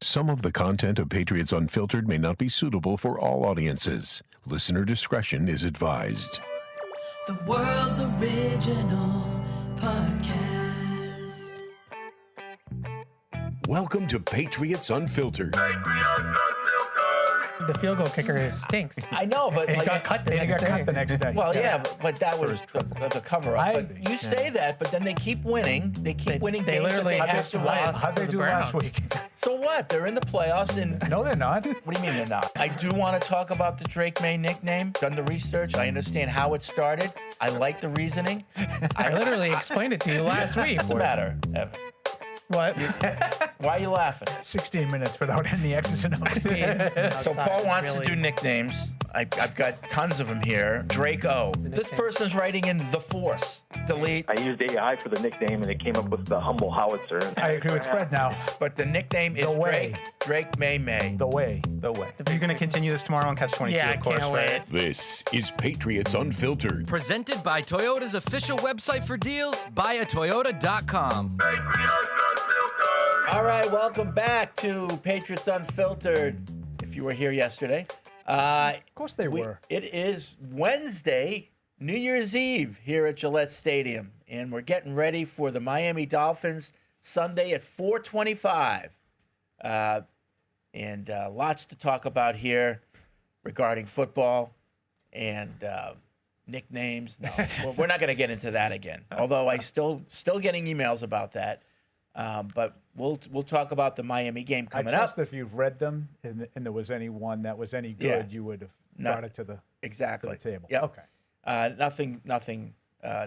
Some of the content of Patriots Unfiltered may not be suitable for all audiences. Listener discretion is advised. The world's original podcast. Welcome to Patriots Unfiltered. The field goal kicker stinks. I know, but And he got cut the next day. Well, yeah, but that was the cover-up. But you say that, but then they keep winning. They keep winning they games that literally they have just to win. lost. How'd they the do last Browns. week? So what? They're in the playoffs, and No, they're not. what do you mean they're not? I do want to talk about the Drake May nickname. Done the research. I understand how it started. I like the reasoning. I literally explained it to you last week. What's the matter, Evan? What? Why are you laughing? 16 minutes without any X's and O's. So Paul wants to do nicknames. I've got tons of them here. Drake O. This person's writing in The Force. Delete. I used AI for the nickname, and it came up with the humble howitzer. I agree with Fred now. But the nickname is The Way. Drake May. The way. The Way. Are you going to continue this tomorrow on Catch 22, Yeah, I of course, can't right? wait. This is Patriots Unfiltered. Presented by Toyota's official website for deals, buyatoyota.com. All right, welcome back to Patriots Unfiltered. If you were here yesterday. Of course they were. It is Wednesday, New Year's Eve here at Gillette Stadium, and we're getting ready for the Miami Dolphins Sunday at 4:25. And lots to talk about here regarding football and nicknames. No, we're not going to get into that again. Although I still getting emails about that. But we'll talk about the Miami game I coming trust up. that if you've read them and there was any one that was any good, Yeah. you would have No, brought it to the Exactly. table. Yep. Okay. Nothing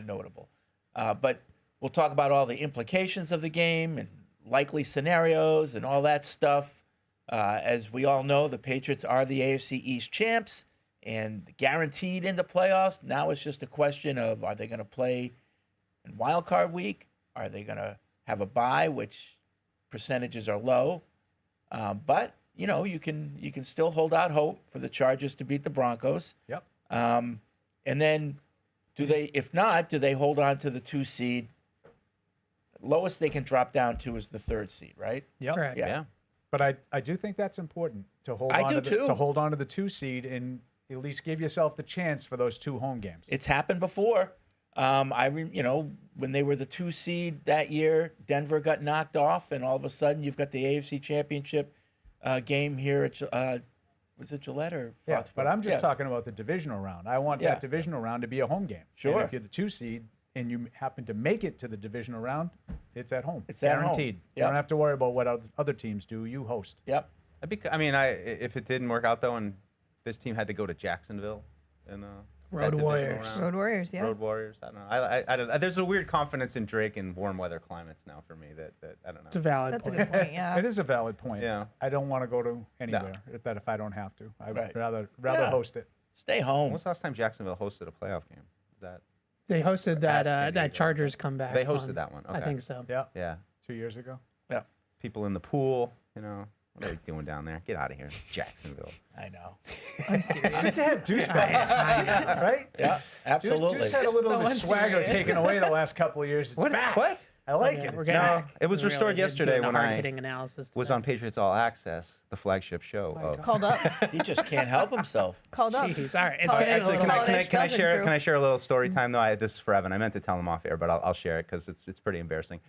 notable. But we'll talk about all the implications of the game and likely scenarios and all that stuff. As we all know, the Patriots are the AFC East champs and guaranteed in the playoffs. Now it's just a question of, are they going to play in wild card week? Are they going to have a bye, which percentages are low? But you know, you can still hold out hope for the Chargers to beat the Broncos. Yep. And then if not, do they hold on to the 2 seed? Lowest they can drop down to is the 3rd seed, right? Yep. Correct. Yeah. But I do think that's important to hold I on do to too. to hold on to the 2 seed and at least give yourself the chance for those 2 home games. It's happened before. When they were the 2 seed that year, Denver got knocked off, and all of a sudden you've got the AFC Championship game here at was it Gillette or Foxborough? Yeah, but I'm just Yeah. talking about the divisional round. I want Yeah. that divisional round to be a home game. Sure. And if you're the 2 seed and you happen to make it to the divisional round, it's at home. It's at home. Guaranteed. You Yep. don't have to worry about what other teams do. You host. Yep. If it didn't work out, though, and this team had to go to Jacksonville in Road Warriors. Road Warriors, yeah. Road Warriors. I don't know. I don't. There's a weird confidence in Drake in warm weather climates now for me that I don't know. It's a valid That's a point. good point, yeah. It is a valid point. Yeah. I don't want to go to anywhere if I don't have to. I'd Right. rather Yeah. host it. Stay home. When's the last time Jacksonville hosted a playoff game? Is that? They hosted At that San Diego. that Chargers comeback. They hosted that one. I Okay. think so. Yeah. Yeah. 2 years ago. Yeah. People in the pool. What are they doing down there? Get out of here, Jacksonville. I know. I'm serious. Good to have Deuce back. Right? Yeah. Absolutely. Deuce had a little So swagger unserious. taken away the last couple of years. It's back. What? I like Yeah, it. we're It's getting back. back. It was restored yesterday doing when a I hard-hitting analysis was today. on Patriots All Access, the flagship show. Of, Called up. He just can't help himself. Called up. Jeez, all right, it's Oh, getting a Actually, little. can I share? crew. Can I share a little story time though? This is for Evan. I meant to tell him off air, but I'll share it because it's pretty embarrassing.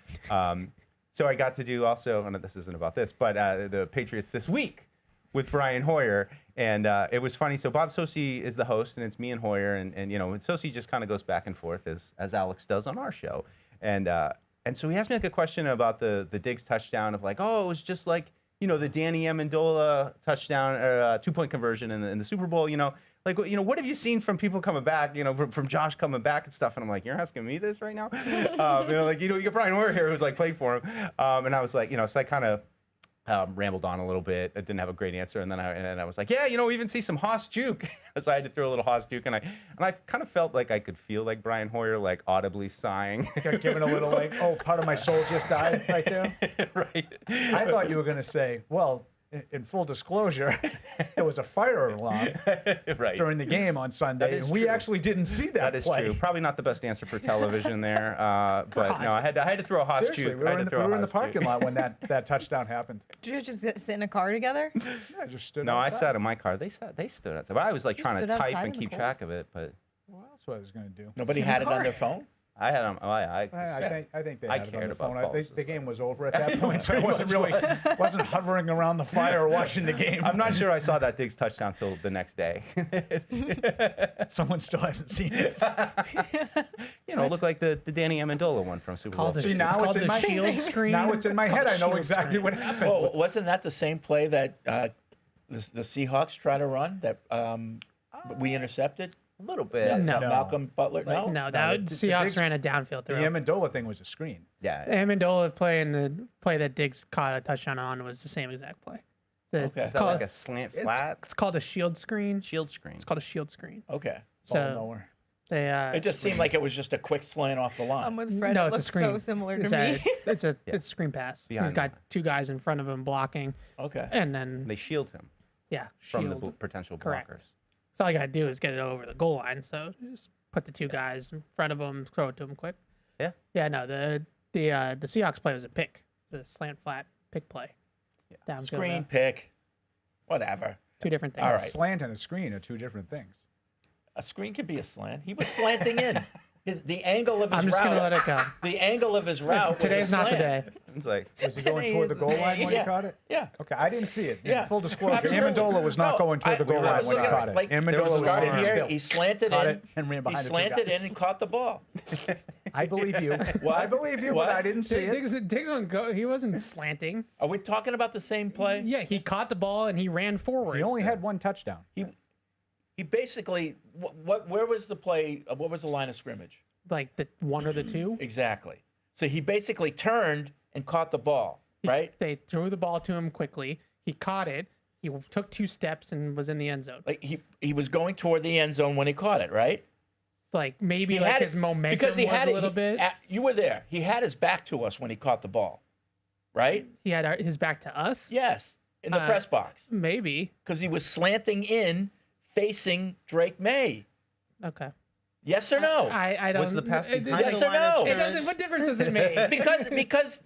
So I got to do also, and this isn't about this, but the Patriots this week with Brian Hoyer, and it was funny. So Bob Sosi is the host, and it's me and Hoyer, and Sosi just kind of goes back and forth as Alex does on our show, and so he asked me like a question about the Diggs touchdown of like, oh, it was just like the Danny Amendola touchdown or 2-point conversion in the Super Bowl, Like, what have you seen from people coming back, from Josh coming back and stuff? And I'm like, you're asking me this right now? You got Brian Hoyer here who's like played for him. And I was like, so I kind of rambled on a little bit. I didn't have a great answer. And then I was like, yeah, we even see some Haas juke. So I had to throw a little Haas juke. And I kind of felt like I could feel like Brian Hoyer, like audibly sighing. Got given a little like, oh, part of my soul just died right there. Right. I thought you were going to say, well, in full disclosure, there was a fire alarm right. during the game on Sunday, is and we true. actually didn't see that That is play. true. Probably not the best answer for television there, but no, I had to throw a Haas Seriously, juke. we I were, had in, to throw a we were in the Haas parking juke. lot when that touchdown happened. Did you just sit in a car together? I just stood No, I outside. sat in my car. They stood outside, but I was like You trying to stood type outside and in the keep cold? track of it. But Well, that's what I was going to do. Nobody Sit in had the it on car. their phone? I had them. I think they I had it on cared the about phone. balls The as game well. was over at that point, so I wasn't hovering around the fire watching the game. I'm not sure I saw that Diggs touchdown till the next day. Someone still hasn't seen it. You know, it looked like the Danny Amendola one from Super Bowl. Called the, See, it's now called it's in the my- shield screen. Now it's in my head. I know shield exactly screen. what happened. Well, wasn't that the same play that the Seahawks tried to run that we intercepted? A little bit. No. Malcolm Butler? No? No, No, that the Seahawks Diggs- ran a downfield The throw. Amendola thing was a screen. Yeah. Amendola the play that Diggs caught a touchdown on was the same exact play. Okay. Is that like a slant flat It's called a shield screen. shield screen? It's called a shield screen. Okay. Ball So nowhere. they It just seemed like it was just a quick slant off the line. I'm with Fred. no, It it's a looks screen. so similar to it's me. it's a screen pass. Behind He's got the line. two guys in front of him blocking, Okay. and then They shield him yeah, from shield. the potential Correct. blockers. So all you gotta do is get it over the goal line. So just put the two guys in front of him, throw it to him quick. Yeah. Yeah. No, the Seahawks play was a pick, the slant flat pick play. Downfield, Screen pick. Whatever. two different things. All right. Slant and a screen are two different things. A screen can be a slant. He was slanting in. The angle of his I'm just route. gonna let it go. The angle of his route. Today's was a not the slant. day. It's like Was he going Today toward the is goal the line day. when he Yeah. caught it? Yeah. Okay, I didn't see it. In Yeah. full disclosure, Absolutely. Amendola was not No, going toward the goal I line was when he looking caught it. like, there was Amendola a was started going here. still. He slanted Caught in. it and ran He behind the two slanted guys. in and caught the ball. I believe you. What? I believe you, What? but I didn't see it. Diggs wasn't go. He wasn't slanting. Are we talking about the same play? Yeah, he caught the ball and he ran forward. He only had one touchdown. He basically. Where was the play? What was the line of scrimmage? Like the one or the two. Exactly. So he basically turned and caught the ball, right? They threw the ball to him quickly. He caught it. He took 2 steps and was in the end zone. Like he was going toward the end zone when he caught it, right? Like maybe He like had his it- momentum because he was had a it- little bit. You were there. He had his back to us when he caught the ball, right? He had his back to us. Yes, in the press box Maybe. because he was slanting in, facing Drake May. Okay. Yes or no? I don't. Was the pass it- behind Yes the or line of no? It scrimmage? doesn't. What difference does it make? because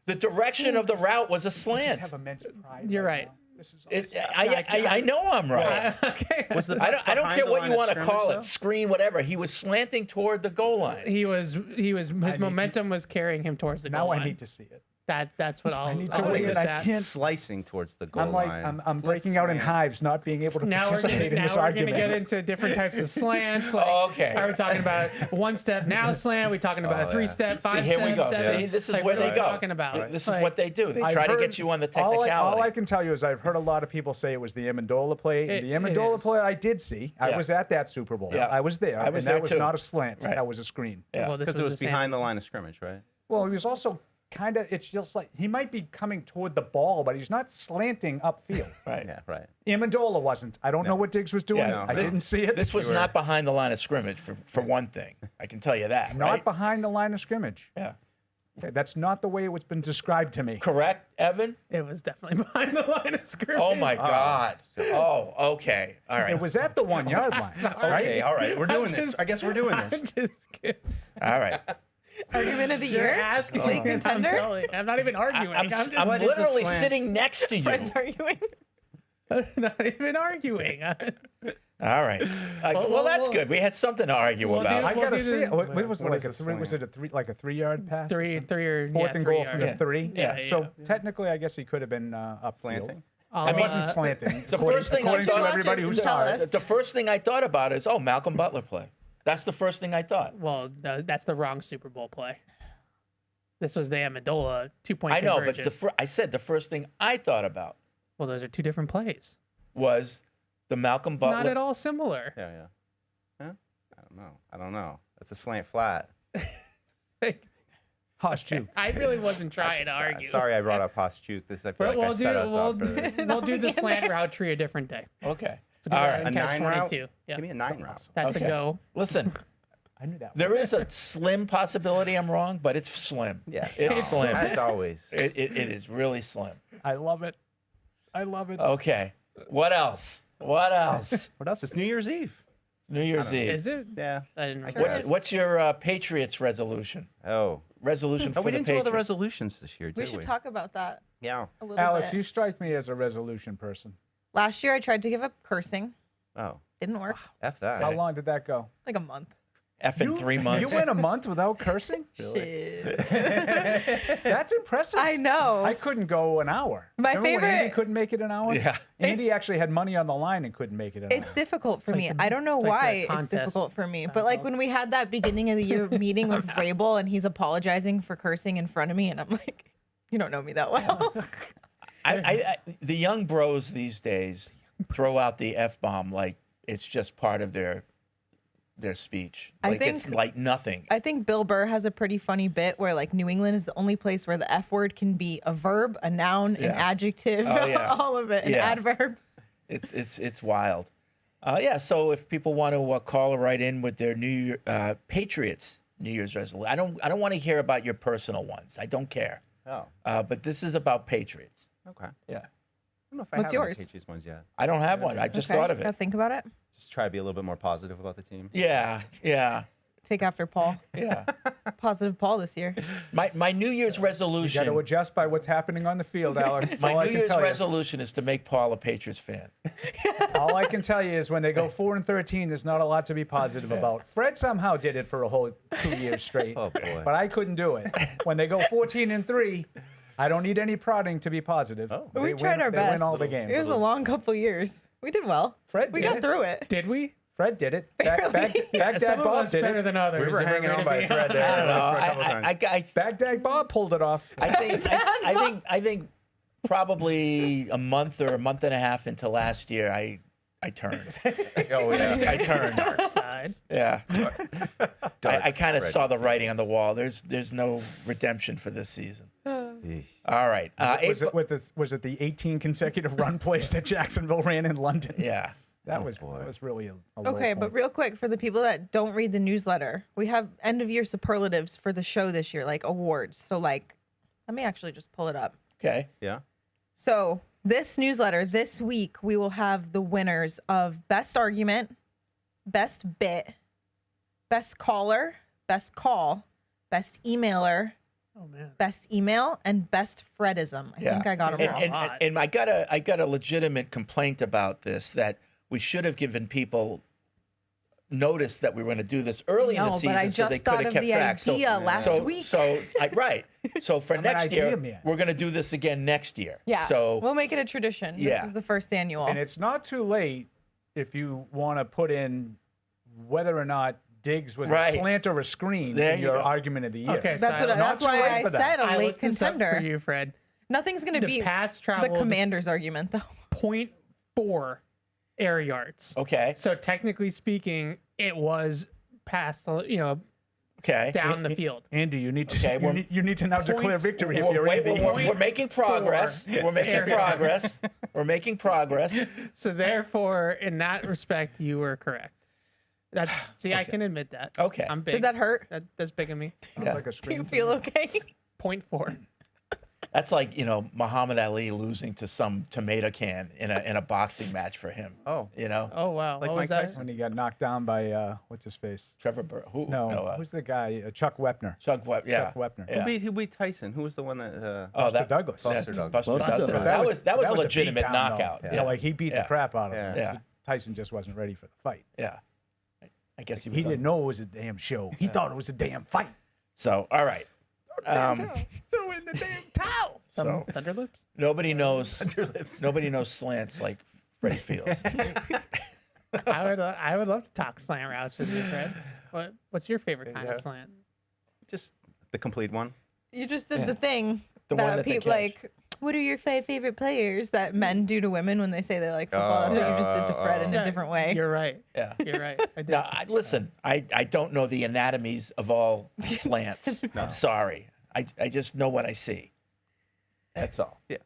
the direction of the route was a Just slant. have immense pride. You're right right. now. This is I know I'm right. Okay. Was the I pass don't behind care the what line you of want to scrimmage, call though? it, screen, whatever. He was slanting toward the goal line. His momentum was carrying him towards the now goal I line. need to see it. That's what I'll. I need to I'll wait leave it. this I at. can't- Slicing towards the goal I'm like line. I'm breaking out in hives, not being able to Now we're participate in this gonna argument. get into different types of slants. Like, Okay. Are we talking about one step now slant? Are we talking about a 3-step, 5 See, step? here we go. seven? See, this is Like, where what they are we go. talking about? This is Like, what they do. They I've try to heard- get you on the all technicality. I can tell you is I've heard a lot of people say it was the Amendola play. It- the it Amendola is. play I did see. I Yeah. was at that Super Bowl. Yeah. I was there. I was and there that was too. not a slant. Right. That was a screen. Yeah. Well, this Because was it was the same. behind the line of scrimmage, right? Well, he was also kind of, it's just like, he might be coming toward the ball, but he's not slanting upfield. Right. Yeah, right. Amendola wasn't. I don't know what Diggs was doing. Yeah, I didn't see it. This was not behind the line of scrimmage for one thing. I can tell you that. not right? behind the line of scrimmage. Yeah. Okay, that's not the way it was been described to me. Correct, Evan? It was definitely behind the line of scrimmage. Oh my God. Oh, okay. All right. It was at the 1 yard line. Okay, all right. We're doing this. just- I guess we're doing this. I'm just kidding. All right. Argument of the You're year? asking. Late I'm contender? telling you. I'm not even arguing. I'm just What is a literally slant? sitting next to you. Fred's arguing. not even arguing. All right. Well, that's good. We had something to argue we'll about. do- I We'll gotta see it. What the- was it what like is a a three? Was it slant? a three, like a 3 yard pass? or three something? or Fourth and goal from the yard. 3. Yeah, So yeah. technically, I guess he could have been upfield. Slanting. It wasn't slanting. the first thing I according to thought- everybody who Tell saw us. it. The first thing I thought about is, Malcolm Butler play. That's the first thing I thought. Well, that's the wrong Super Bowl play. This was the Amendola 2-point I know, conversion. but I said the first thing I thought about Well, those are 2 different plays. was the Malcolm It's Butler. not at all similar. Yeah, yeah. Huh? I don't know. That's a slant flat. Hoss juke. I really wasn't trying to argue. Sorry, I brought up Hoschuk. I feel like I set us up for this. we'll do the slant route tree a different day. Okay. So All go right. ahead and A catch 9 route? 22. Yeah. Give me a 9 route. That's Okay. a go. Listen, I knew that. There is a slim possibility I'm wrong, but it's slim. Yeah. It's slim. As always. It is really slim. I love it. I love it. Okay. What else? What else? What else? It's New Year's Eve. New Year's Eve. Is it? Yeah. I didn't know. What's your Patriots resolution? Oh. Resolution for we the didn't do all the Patriots. resolutions this year, did we? We should talk about that Yeah. a little Alex, bit. you strike me as a resolution person. Last year, I tried to give up cursing. Oh. Didn't work. F that. How long did that go? Like a month. In 3 months. You went a month without cursing? Shit. That's impressive. I know. I couldn't go an hour. My Remember when Andy favorite- couldn't make it an hour? Yeah. Andy actually had money on the line and couldn't make it an It's hour. difficult for me. like I don't know it's like why a it's contest. difficult for me. But like when we had that beginning of the year meeting with Vrabel and he's apologizing for cursing in front of me, and I'm like, you don't know me that well. The young bros these days throw out the F-bomb like it's just part of their speech. I Like it's think- like nothing. I think Bill Burr has a pretty funny bit where like New England is the only place where the F word can be a verb, a noun, an Yeah. adjective, Oh, yeah. all of it, an Yeah. adverb. It's wild. Yeah, so if people want to call or write in with their Patriots New Year's resolution, I don't want to hear about your personal ones. I don't care. Oh. But this is about Patriots. Okay. Yeah. I don't know if I What's have any yours? Patriots ones yet. I don't have one. I just Okay, thought of gotta it. think about it. Just try to be a little bit more positive about the team. Yeah. Take after Paul. Yeah. Positive Paul this year. My New Year's You got resolution. to adjust by what's happening on the field, Alex. That's all My I New can Year's tell you. resolution is to make Paul a Patriots fan. All I can tell you is when they go 4-13, there's not a lot to be positive about. Fred somehow did it for a whole 2 years straight. Oh, boy. But I couldn't do it. When they go 14-3, I don't need any prodding to be positive. Oh. They We tried our They best. win all the games. It was a long couple years. We did well. Fred We did got it. through it. Did we? Fred did it. Barely. Baghdad Some of Bob us did better it. than others. We were if hanging we're on gonna by be a thread honest. there I don't know. for a couple times. Baghdad Bob pulled it off. I think probably a month or a month and a half into last year, I turned. Oh, yeah. I turned. Side. Yeah. I kind of Fred saw the writing on the wall. There's no redemption for this season. Eesh. All right. Was it the 18 consecutive run plays that Jacksonville ran in London? Yeah. That was really a low Okay, point. but real quick, for the people that don't read the newsletter, we have end of year superlatives for the show this year, like awards. So like, let me actually just pull it up. Okay. Yeah. So this newsletter, this week, we will have the winners of best argument, best bit, best caller, best call, best emailer, Oh man. best email, and best Fredism. I think I got them all. And I got a legitimate complaint about this, that we should have given people notice that we were going to do this early in the No, season, but I so they just could thought have of kept the track. idea last week. Right. So for I'm an next year, idea man. we're going to do this again next year. Yeah, So we'll make it a tradition. Yeah. This is the first annual. And it's not too late if you want to put in whether or not Diggs was Right. a slant or a screen There in you your go. argument of the year. Okay, that's so what. not That's too why late I for that. said a I late looked this up contender. for you, Fred. Nothing's going to The beat pass the traveled Commanders' argument, though. 0.4 air yards. okay. So technically speaking, it was past, Okay. down the field. Andy, you need to Okay, you need to now declare victory if you're Wait, Andy. we're making progress. We're making Air progress. We're making progress. So therefore, in that respect, you were correct. That's I can admit that. Okay. I'm big. Did that hurt? That's big of me. Sounds like a Do screen. you feel okay? 0.4. That's like, Muhammad Ali losing to some tomato can in a boxing match for him. Oh. Oh wow. Like what was Mike that? Tyson? When he got knocked down by what's his face? Trevor Burr. Who? No, who's the guy? Chuck Wepner. Chuck Webb. Yeah. Chuck Wepner. Yeah. Who beat Tyson? Who was the one that? Oh, that Douglas. Buster Douglas. Buster Buster Douglas. Douglas. That was a beat legitimate down, though. knockout. Yeah, like he beat Yeah. the crap out of him. Yeah. Tyson just wasn't ready for the fight. Yeah. I guess he was. He didn't know it was a damn show. He thought it was a damn fight. So, all right. Throw in the damn towel. So Thunderlips? nobody knows. Nobody knows slants like Freddie Fields. I would love to talk slant routes with you, Fred. What's your favorite kind of slant? Just the complete one. You just did Yeah. the thing The one that that they people catch. like. What are your five favorite players that men do to women when they say they like football? That's what you just did to Fred in a different way. You're right. Yeah. You're right. I did. Now, listen, I don't know the anatomies of all slants. I'm sorry. I just know what I see. That's all. Yeah.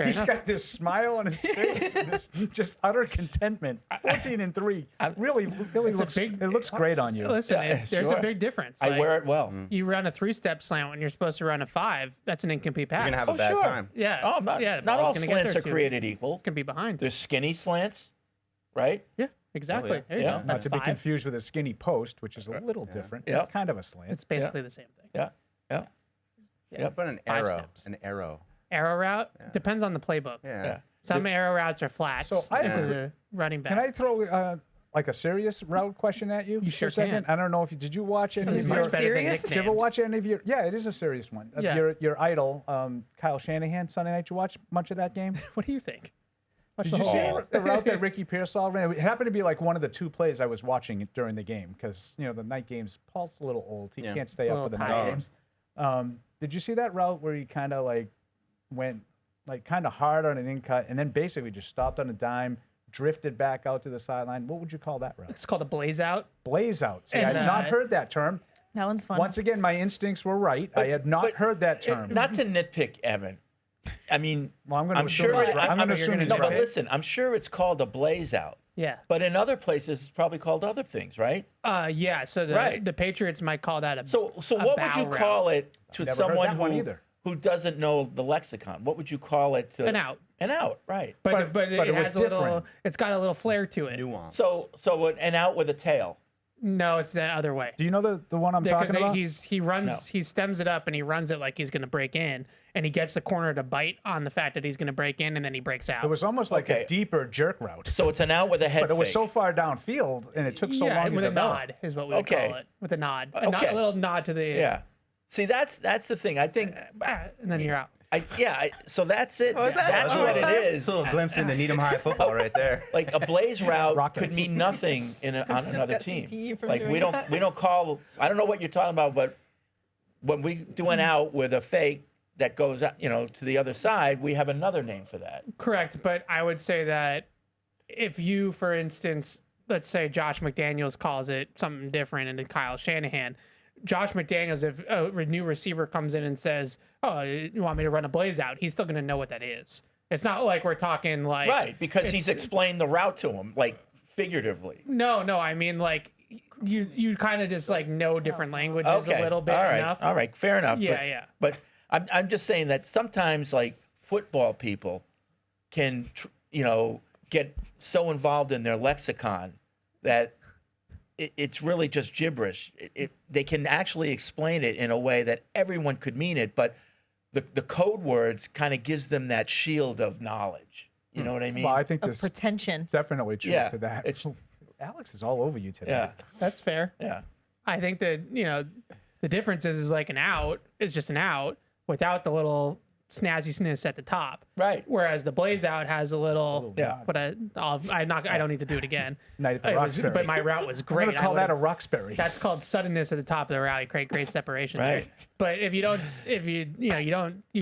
He's got this smile on his face, and this just utter contentment. 14-3, really looks. It looks great on you. Listen, there's sure. a big difference. I wear it well. You run a 3-step slant when you're supposed to run a 5. That's an incomplete pass. You're gonna have a bad sure. time. yeah. Oh, not all ball's gonna get slants there are too. created equal. It's gonna be behind. There's skinny slants, right? Yeah, exactly. yeah. There you Yeah. go. Not Not That's to be 5. confused with a skinny post, which is a little different. Yeah. It's kind of a slant. It's basically the same thing. Yeah. Yeah. Yeah. But an 5 arrow. steps. An arrow. Arrow route depends on the playbook. Yeah. Some arrow routes are flats So I into have- the running back. Can I throw like a serious route question at you? You sure for a second? can. I don't know if you did you watch any This of is your. much better than Serious? Did you ever nicknames. watch any of your? Yeah, it is a serious one. Of Yeah. Your idol, Kyle Shanahan, Sunday night. You watch much of that game? What do you think? Watch Did the you whole see game. the route that Ricky Pearsall ran? It happened to be like one of the 2 plays I was watching during the game because the night games. Paul's a little old; he Yeah. can't stay It's a up for the little night tired. games. Did you see that route where he kind of like went like kind of hard on an in cut and then basically just stopped on a dime, drifted back out to the sideline? What would you call that route? It's called a blaze out. Blaze out. See, I And, had not heard that term. That one's fun. Once again, my instincts were right. I had not But heard that term. Not to nitpick, Evan. I mean, well, I'm going to I'm assume sure. he's right. I'm going to you're assume gonna he's No, but right. listen, I'm sure it's called a blaze out. Yeah. But in other places, it's probably called other things, right? Yeah. So Right. the Patriots might call that a So a what would bow you route. call it to Never heard someone that one who either. who doesn't know the lexicon? What would you call it? To, An out. An out, right? But it was has a little. different. It's got a little flair to it. Nuance. So an out with a tail. No, it's the other way. Do you know the one I'm Because talking about? he runs, he stems it up and he runs it like he's going to break in, and he gets the corner to bite on the fact that he's going to break in, and then he breaks out. It was almost like Okay. a deeper jerk route. So it's an out with a head But it was fake. so far downfield, and it took so long with to a develop. nod is what we would Okay. call it. With a nod, Okay. a little nod to the Yeah. See, that's the thing. I think. and then you're out. So that's it. was that? That's One more what it time? is. It's a little glimpse into Needham High football right there. Like a blaze route Rockets. could mean nothing on another got some team. tea from Like doing we don't that. call. I don't know what you're talking about, but when we do an out with a fake that goes out, to the other side, we have another name for that. Correct, but I would say that if you, for instance, let's say Josh McDaniels calls it something different, and then Kyle Shanahan. Josh McDaniels, if a new receiver comes in and says, "Oh, you want me to run a blaze out?" He's still going to know what that is. It's not like we're talking like Right, because he's explained the route to him, like figuratively. No, I mean like you kind of just like know different languages Okay, a little bit all right, enough. all right, fair enough. Yeah, but, yeah. But I'm just saying that sometimes like football people can get so involved in their lexicon that it's really just gibberish. They can actually explain it in a way that everyone could mean it, but the code words kind of gives them that shield of knowledge. You know what I mean? Well, I think Of this pretension. definitely true Yeah, to that. it's- Alex is all over you today. Yeah, That's fair. yeah. I think that the difference is like an out is just an out without the little snazziness at the top. Right. Whereas the blaze out has a little. Yeah. But I don't need to do it again. Night at the It was- Roxbury. but my route was I'm great. going to I call that a would've- Roxbury. That's called suddenness at the top of the route. You create great separation. there. Right. But if you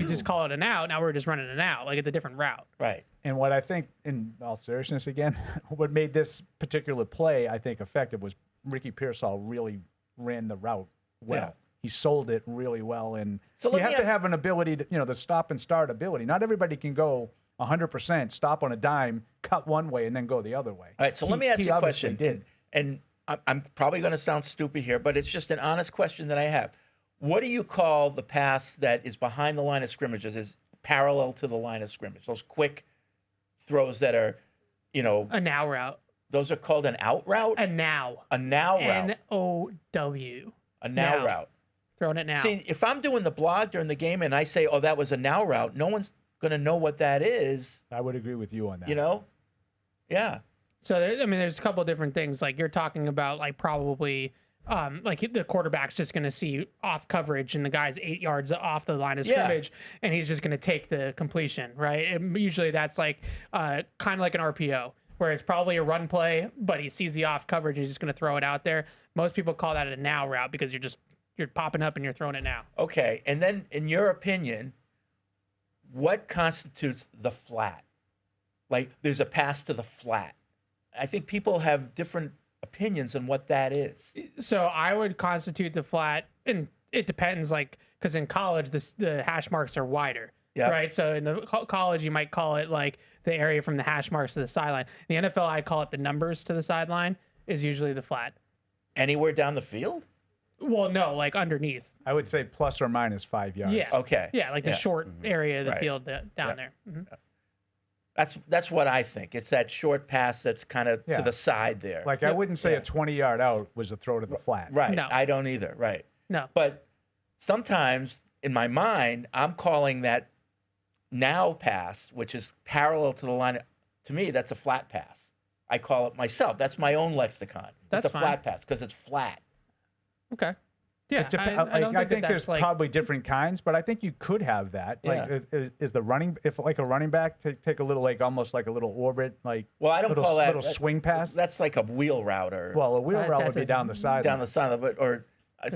just call it an out. Now we're just running an out. Like it's a different route. Right. And what I think, in all seriousness again, what made this particular play, I think, effective was Ricky Pearsall really ran the route well. Yeah. He sold it really well. And So you let me have to ask- have an ability to, the stop and start ability. Not everybody can go 100%, stop on a dime, cut one way, and then go the other way. All right, so let me ask He you a obviously question. And I'm probably going to sound stupid here, but it's just an honest question that I have. What do you call the pass that is behind the line of scrimmage, is parallel to the line of scrimmage? Those quick throws that are, A now route. those are called an out route? A now. A now route. NOW. A now now. route. Throwing it now. See, if I'm doing the blog during the game and I say, oh, that was a now route, no one's going to know what that is, I would agree with you on that. Yeah. So there's a couple of different things. Like you're talking about, like probably, like the quarterback's just going to see off coverage and the guy's 8 yards off the line of Yeah. scrimmage, and he's just going to take the completion, right? And usually that's like kind of like an RPO, where it's probably a run play, but he sees the off coverage and he's just going to throw it out there. Most people call that a now route because you're popping up and you're throwing it now. Okay. And then, in your opinion, what constitutes the flat? Like, there's a pass to the flat. I think people have different opinions on what that is. So I would constitute the flat, and it depends, like, because in college the hash marks are wider. Yep. right? So in the college, you might call it like the area from the hash marks to the sideline. In the NFL, I call it the numbers to the sideline is usually the flat. Anywhere down the field? Well, no, like underneath. I would say plus or minus 5 yards. Yeah. Okay. Yeah, like the short area of the Right. field down there. Mhm. That's what I think. It's that short pass that's kind of Yeah. to the side there. Like I wouldn't say a 20-yard out was a throw to the flat. Right. No. I don't either. Right. No. But sometimes in my mind, I'm calling that now pass, which is parallel to the line. To me, that's a flat pass. I call it myself. That's my own lexicon. That's it's a fine. flat pass because it's flat. Okay. Yeah, It dep- I don't I think that there's that's like, probably different kinds, but I think you could have that. Like, is the running if like a running back take a little like almost like a little orbit like Well, I don't little, call that little swing pass. That's like a wheel route or Well, a wheel route that's would be a- down the side. down the side, but or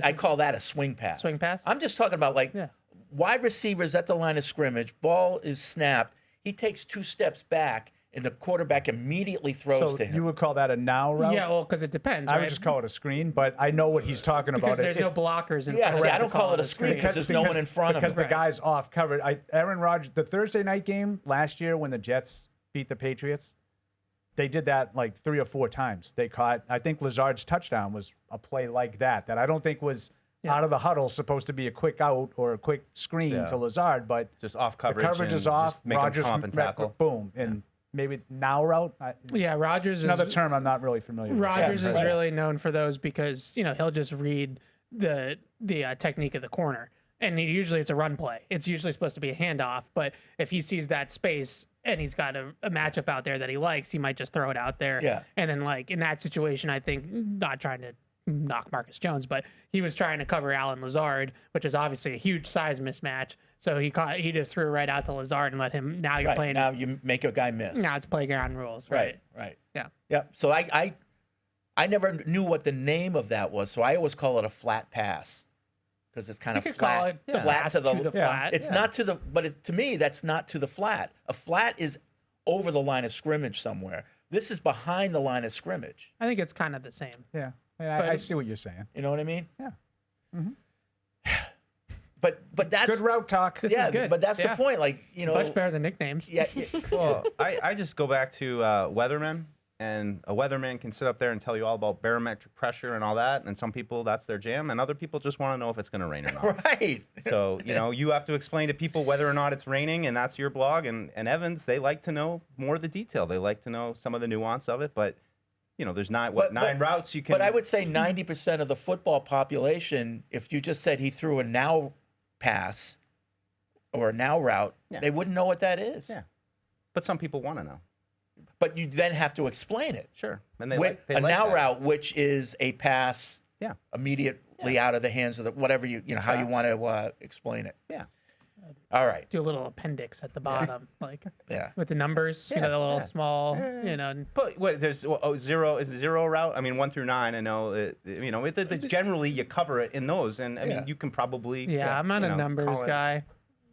I call that a swing pass. Swing pass? I'm just talking about like Yeah. wide receivers at the line of scrimmage. Ball is snapped. He takes 2 steps back, and the quarterback immediately throws So to him. you would call that a now route? yeah, well, because it depends. I right? would just call it a screen, but I know what he's talking because about. there's no blockers in Yeah, front. see, I to don't call it a screen because there's no one in front of because him. the guy's off covered. Aaron Rodgers, the Thursday night game last year when the Jets beat the Patriots, they did that like 3 or 4 times. They caught. I think Lazard's touchdown was a play like that I don't think was out of the huddle supposed to be a quick out or a quick screen to Lazard, but Just off coverage. the coverage and is off. Just make him Rodgers come up and tackle. boom, and maybe now route. Yeah, Rodgers another is term I'm not really familiar with. Rodgers is right. really known for those because he'll just read the technique of the corner, and usually it's a run play. It's usually supposed to be a handoff, but if he sees that space and he's got a matchup out there that he likes, he might just throw it out there. Yeah. And then like in that situation, I think not trying to knock Marcus Jones, but he was trying to cover Alan Lazard, which is obviously a huge size mismatch. So he just threw right out to Lazard and let him. Now you're Right, playing. now you make a guy miss. Now it's playground rules, right? Right. Yeah. Yeah. So I never knew what the name of that was, so I always call it a flat pass because it's kind You of could flat. call it flat pass to the, flat. It's not to the, but to me that's not to the flat. A flat is over the line of scrimmage somewhere. This is behind the line of scrimmage. I think it's kind of the same. Yeah, I see what you're saying. You know what I mean? Yeah. But that's Good route talk. This yeah. is good. But that's Yeah. the point. Like Much better than nicknames. Yeah. Well, I just go back to weathermen, and a weatherman can sit up there and tell you all about barometric pressure and all that, and some people, that's their jam, and other people just want to know if it's going to rain or not. Right. So, you have to explain to people whether or not it's raining, and that's your blog. And Evans, they like to know more of the detail. They like to know some of the nuance of it, but, there's nine routes you can... But I would say 90% of the football population, if you just said he threw a now pass or a now route, they wouldn't know what that is. Yeah. But some people want to know. But you then have to explain it. Sure. And they a like now that. route, which is a pass Yeah. immediately out of the hands of the whatever how you want to explain it. Yeah. All right. Do a little appendix at the bottom, like Yeah. with the numbers. The little small. But what, there's zero is a zero route. I mean, 1 through 9. I know. Generally you cover it in those, and I mean you can probably. Yeah, I'm not a numbers call it- guy.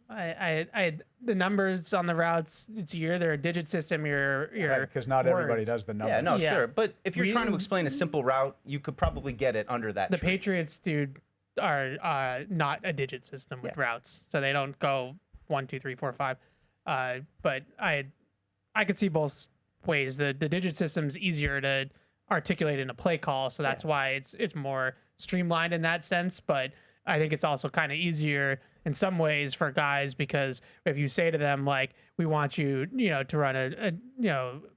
I the numbers on the routes. It's either a digit system. Your Because not everybody words. does the numbers. Yeah, no, Yeah. sure. But if you're trying to We- explain a simple route, you could probably get it under that. The tree. Patriots are not a digit system with routes, so they don't go 1, 2, 3, 4, 5. But I could see both ways. The digit system's easier to articulate in a play call, so that's why it's more streamlined in that sense. But I think it's also kind of easier in some ways for guys because if you say to them like, we want you to run a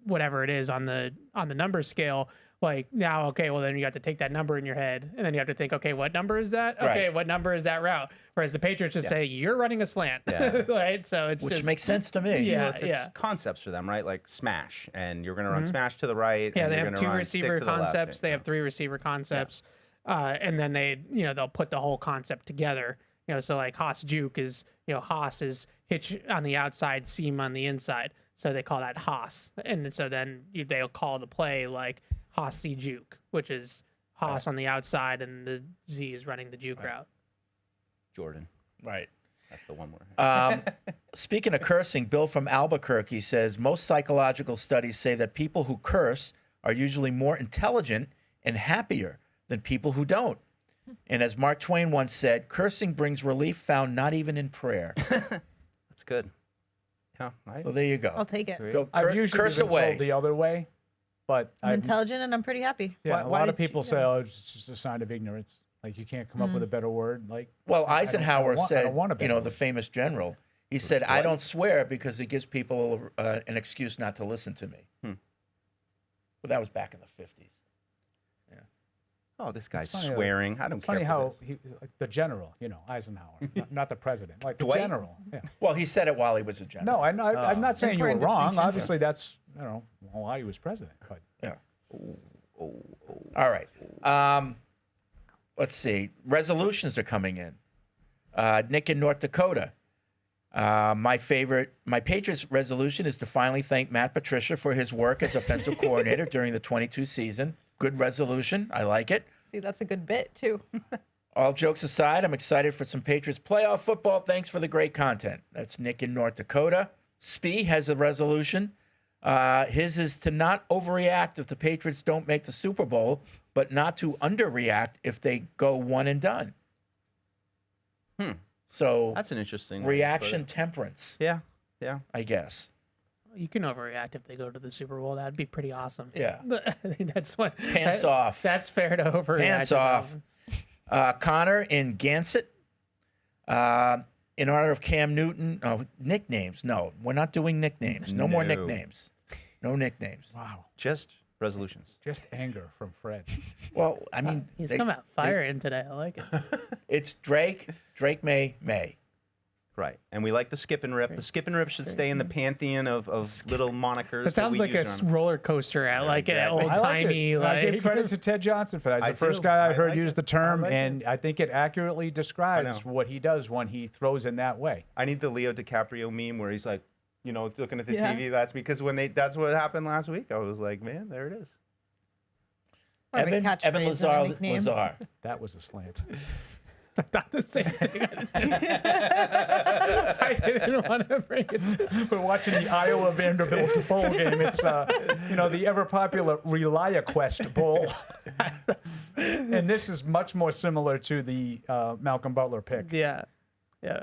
whatever it is on the number scale. Like now, okay, well then you have to take that number in your head, and then you have to think, okay, what number is that? Okay, Right. what number is that route? Whereas the Patriots just say you're running a slant, Yeah. right? So it's Which just makes sense to me. Yeah, It's concepts for them, right? Like smash, and you're going to run smash to the right. Yeah, and they you're have gonna 2 run stick receiver to the left. concepts. They have 3 receiver concepts, and then they'll put the whole concept together. So like Haas juke is Haas is hitch on the outside, seam on the inside. So they call that Haas, and so then they'll call the play like Haas C juke, which is Haas on the outside, and the Z is running the juke route. Jordan. Right. That's the one word. Speaking of cursing, Bill from Albuquerque says most psychological studies say that people who curse are usually more intelligent and happier than people who don't. And as Mark Twain once said, cursing brings relief found not even in prayer. That's That's good. Yeah. So there you go. I'll take it. Go I've usually curse been away. told the other way, but I'm intelligent and I'm pretty happy. yeah, a Why lot of did you- people say, "Oh, it's just a sign of ignorance." Like you can't come up with a better word. Like, Well, I don't Eisenhower want- I said, don't want a you know, better the word. famous general, he said, I don't swear because it gives people an excuse not to listen to me. But that was back in the 50s. Oh, this guy's funny, swearing. I don't it's care. funny for how this. he, like the general, Eisenhower, not the president, like the Dwight? general. Yeah. Well, he said it while he was a general. No, I'm not saying you were Important wrong. distinction. Obviously, that's why he was president. But Yeah. All right. Let's see. Resolutions are coming in. Nick in North Dakota. My Patriots resolution is to finally thank Matt Patricia for his work as offensive coordinator during the 22 season. Good resolution. I like it. See, that's a good bit too. All jokes aside, I'm excited for some Patriots playoff football. Thanks for the great content. That's Nick in North Dakota. Spee has a resolution. His is to not overreact if the Patriots don't make the Super Bowl, but not to underreact if they go one and done. So That's an interesting way to put reaction it. temperance, Yeah. Yeah. I guess. You can overreact if they go to the Super Bowl. That'd be pretty awesome. Yeah. I think that's what. Pants off. That's fair to overreact. Pants off. Connor in Gansett. In honor of Cam Newton. Oh, nicknames. No, we're not doing nicknames. No more No. nicknames. No nicknames. wow, Just resolutions. just anger from Fred. Well, I mean, He's they- come out firing today. I like it. it's Drake. Drake May. Right. And we like the skip and rip. The skip and rip should stay in the pantheon of little monikers. It sounds we like a use on- roller coaster at like an exactly. old I liked timey it. I give like. credit to Ted Johnson for that. He's I the first do. guy I I heard like use it. the term, I like and I think it accurately describes know. what he does when he throws in that way. I need the Leo DiCaprio meme where he's like, looking at the Yeah. TV. That's because that's what happened last week. I was like, man, there it is. Or a Evan catchphrase and a Lazar. nickname. That was a slant. Not the same thing. I didn't want to bring it. We're watching the Iowa Vanderbilt bowl game. It's the ever popular ReliaQuest bowl, and this is much more similar to the Malcolm Butler pick. Yeah. Do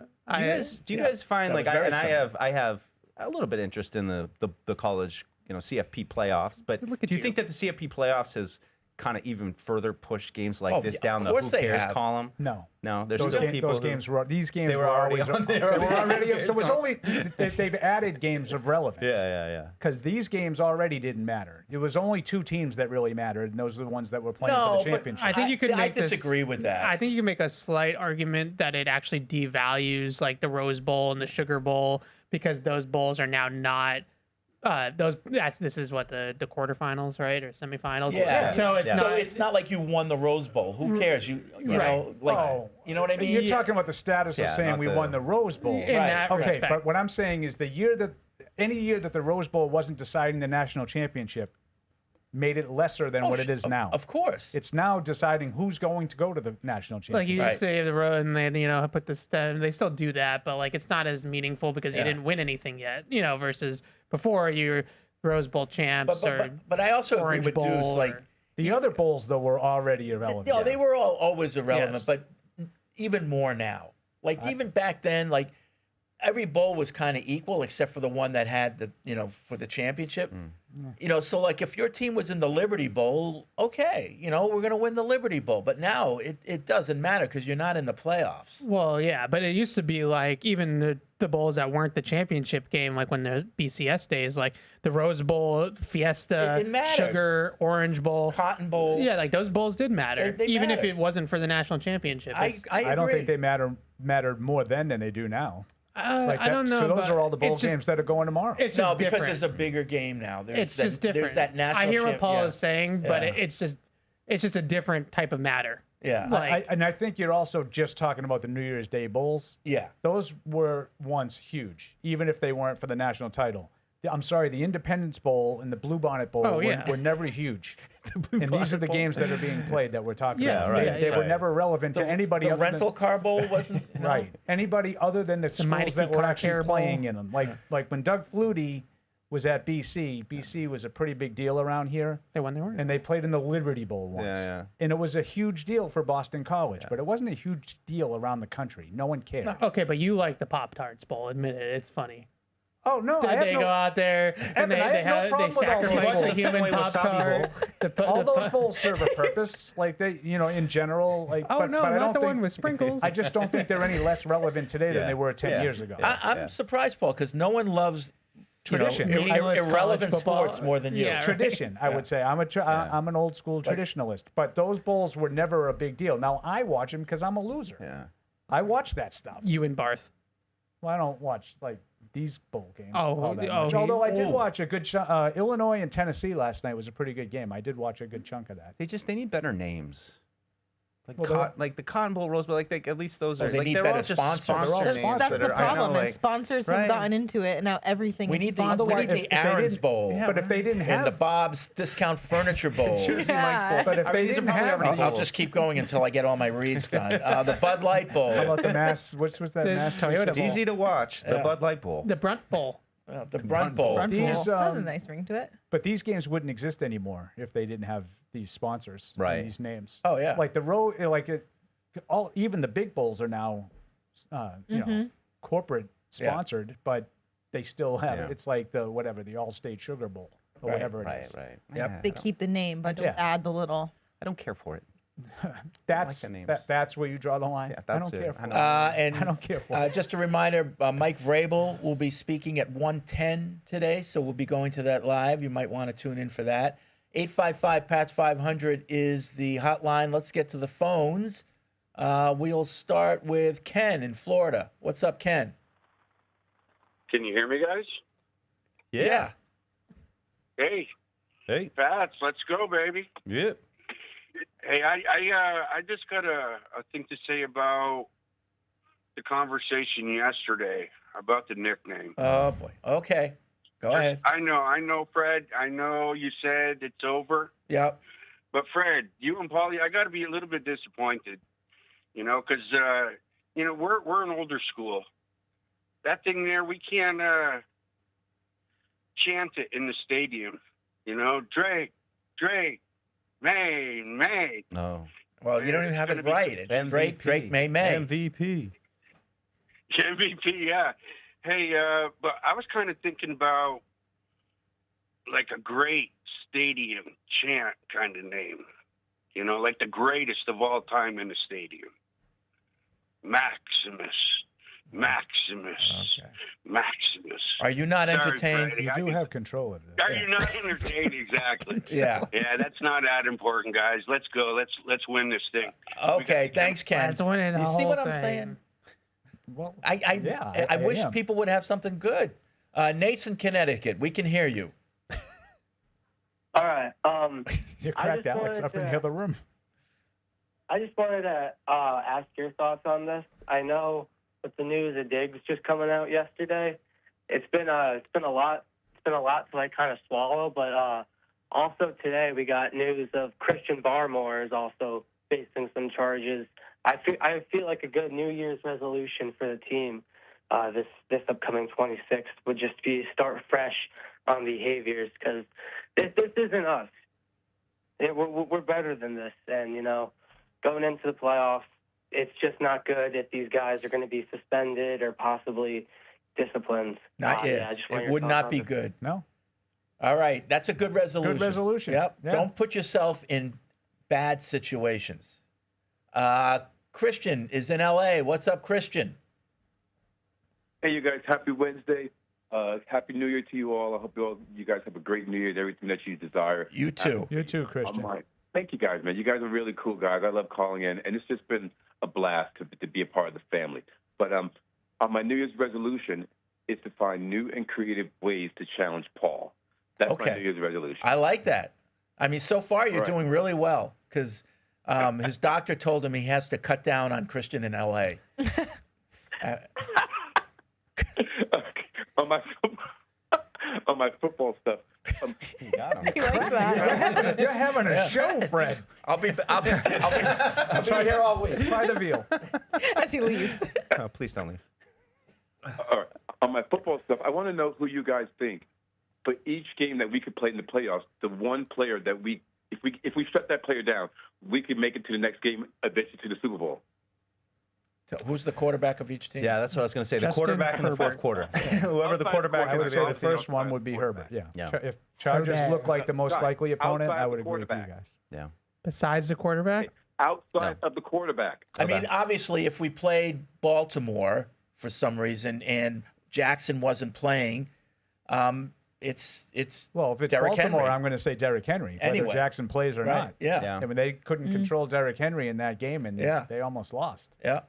you guys find that like was very I have a little bit of interest in the college CFP playoffs, but Look at do you you. think that the CFP playoffs has kind of even further pushed games like Oh, this yeah, down of the course who they cares have. column? No. There's Those, still people those who, games were these games they were were already always on there. they were already Who there was cares only they've added games of relevance. Yeah. Because these games already didn't matter. It was only two teams that really mattered, and those are the ones that were playing No, for the but championship. I think you could I make disagree this, with that. I think you can make a slight argument that it actually devalues like the Rose Bowl and the Sugar Bowl because those bowls are now not this is what the quarterfinals, right, or semifinals. Yeah. So it's Yeah. not. So it's not like you won the Rose Bowl. Who cares? You know, like Oh. you know what I mean? You're talking about the status of Yeah, saying not we the- won the Rose Bowl. in Right. that Okay, respect. but what I'm saying is any year that the Rose Bowl wasn't deciding the national championship made it lesser than what it is now. Of course. It's now deciding who's going to go to the national Like you championship. just say the road and then put this. They still do that, but like it's not as meaningful because you Yeah. didn't win anything yet. Versus before you Rose Bowl champs but I also agree Orange with Deuce. Bowl. Like, The other bowls, though, were already irrelevant. no, they were always irrelevant, Yes. but even more now. Like even back then, like every bowl was kind of equal except for the one that had the for the championship. So like if your team was in the Liberty Bowl, okay, we're gonna win the Liberty Bowl. But now it doesn't matter because you're not in the playoffs. Well, yeah, but it used to be like even the bowls that weren't the championship game, like when there's BCS days, like the Rose Bowl, Fiesta, It mattered. Sugar, Orange Bowl, Cotton Bowl. Yeah, like those bowls did matter, They even if mattered. it wasn't for the national championship. I It's- agree. I don't think they mattered more then than they do now. I don't know. So those but are all the bowl it's just- games that are going tomorrow. It's No, just because different. there's a bigger game now. It's just different. There's that national. I hear what Paul yeah. is saying, but Yeah. it's just a different type of matter. Yeah. Like, And I think you're also just talking about the New Year's Day bowls. Yeah. Those were once huge, even if they weren't for the national title. I'm sorry, the Independence Bowl and the Bluebonnet Bowl Oh, yeah. were never huge. And these are the games that are being played that we're talking Yeah, about. right, They were right. never relevant to anybody The other rental car bowl wasn't Right. Anybody other than the Mighty schools that were Car actually Care Bowl. playing in them. Like when Doug Flutie was at BC. BC was a pretty big deal around here. They won the Oregon. And they played in the Liberty Bowl once. Yeah. And it was a huge deal for Boston College, but it wasn't a huge deal around the country. No one cared. Okay, but you like the Pop-Tarts Bowl. Admit it. It's funny. Oh, no. They go out there and Evan, I have no they problem with all those sacrifice bowls. the human Fenway Wasabi Pop-Tart. All those bowls serve a purpose, like they, in general. Like, Oh, but no, I not don't the think, one with sprinkles. I just don't think they're any less relevant today than Yeah. they were 10 years ago. I'm surprised, Paul, because no one loves Tradition. Meaningless irrelevant college football. sports more than you. Yeah, right. Tradition, I would say. I'm an old school traditionalist, but those bowls were never a big deal. Now I watch them because I'm a loser. Yeah. I watch that stuff. You and Barth. Well, I don't watch like these bowl games. Oh, all that oh, much. he- Although I did oh. watch a good chunk. Illinois and Tennessee last night was a pretty good game. I did watch a good chunk of that. They need better names. Like, Well, like the Cotton Bowl, Rose Bowl, at least those Well, are they like need they're better all just sponsors. sponsor They're all names sponsors. That's that the are, I know, problem. Is like, sponsors right. have gotten into it, and now everything We is need the, sponsored. we need Otherwise, the if they Aaron's didn't- Bowl But if they didn't have and the Bob's Discount Furniture Bowl. Jersey Yeah. Mike's Bowl. But if I they mean, these are didn't probably have already these- I'll bowls. just keep going until I get all my reads done. The Bud Light Bowl. How about the Mass? Which was that The Mass Toyota Bowl? Easy to watch. The Yeah. Bud Light Bowl. The Brunt Bowl. The Brunt Bowl. Brunt Bowl. These, that has a nice ring to it. But these games wouldn't exist anymore if they didn't have these sponsors, and Right. these names. Oh, yeah. Like the road, even the big bowls are now, corporate sponsored, but they still have. Yeah. It's like the All-State Sugar Bowl or Right, whatever it Right, is. right. Yep. Yeah, They keep the name, but just Yeah. add the little. I don't care for it. That's the names. that's where you draw the line. Yeah, I that's don't it. care for I it. know. And I don't care for it. just a reminder, Mike Vrabel will be speaking at 1:10 today, so we'll be going to that live. You might want to tune in for that. 855-PATS-500 is the hotline. Let's get to the phones. We'll start with Ken in Florida. What's up, Ken? Can you hear me, guys? Yeah. Hey, Hey. Pats, let's go, baby. Yep. Hey, I just got a thing to say about the conversation yesterday about the nickname. Oh, boy. Okay. Go ahead. I know, Fred. I know you said it's over. Yep. But, Fred, you and Paulie, I got to be a little bit disappointed, because, we're an older school. That thing there, we can't chant it in the stadium. Drake, May. No. Well, you don't even have it right. It's Drake, May. MVP. MVP, yeah. Hey, but I was kind of thinking about like a great stadium chant kind of name. Like the greatest of all time in the stadium. Maximus. Okay. Maximus. Are you not Sorry, entertained? Freddie. You do have control of this. Are you not entertained? Exactly. Yeah. Yeah, that's not that important, guys. Let's go. Let's win this thing. Okay. Thanks, Ken. That's winning the You see whole what I'm thing. saying? Well, I wish am. people would have something good. Nathan, Connecticut, we can hear you. All right. You I cracked just Alex wanted up in to- the other room. I just wanted to ask your thoughts on this. I know with the news of Diggs just coming out yesterday, it's been a lot. It's been a lot to kind of swallow. But also today we got news of Christian Barmore is also facing some charges. I feel like a good New Year's resolution for the team this upcoming 26th would just be start fresh on behaviors, because this isn't us. We're better than this, and going into the playoffs, it's just not good if these guys are going to be suspended or possibly disciplined. Not Yeah, I yet. just want It your would thoughts not on be this. good. No. All right. That's a good resolution. Good resolution. Yep. Yeah. Don't put yourself in bad situations. Christian is in L.A. What's up, Christian? Hey, you guys. Happy Wednesday. Happy New Year to you all. I hope you guys have a great New Year and everything that you desire. You too. You too, Christian. Thank you guys, man. You guys are really cool guys. I love calling in, and it's just been a blast to be a part of the family. But on my New Year's resolution is to find new and creative ways to challenge Paul. That's Okay. my New Year's resolution. I like that. I mean, so far you're Right. doing really well because his doctor told him he has to cut down on Christian in L.A. On my football stuff. You're having a show, Fred. I'll be here all week. Try the veal. As he leaves. Oh, please don't leave. All right. On my football stuff, I want to know who you guys think for each game that we could play in the playoffs, the one player that if we shut that player down, we could make it to the next game, eventually to the Super Bowl. So who's the quarterback of each team? Yeah, that's what I was going to say. The Justin quarterback in the fourth Herbert. quarter. Whoever the quarterback I is. would say the first one would be Herbert. Yeah. Yeah. If Chargers Herbert. look like the most likely opponent, Outside I would the agree with you quarterback. guys. Yeah. Besides the quarterback, Outside of the quarterback. I mean, obviously, if we played Baltimore for some reason and Jackson wasn't playing, it's Well, if it's Derrick Baltimore, Henry. I'm going to say Derrick Henry, whether Anyway. Jackson plays or Right, not. yeah. Yeah. I mean, they couldn't control Derrick Henry in that game, and Yeah. they almost lost. Yeah.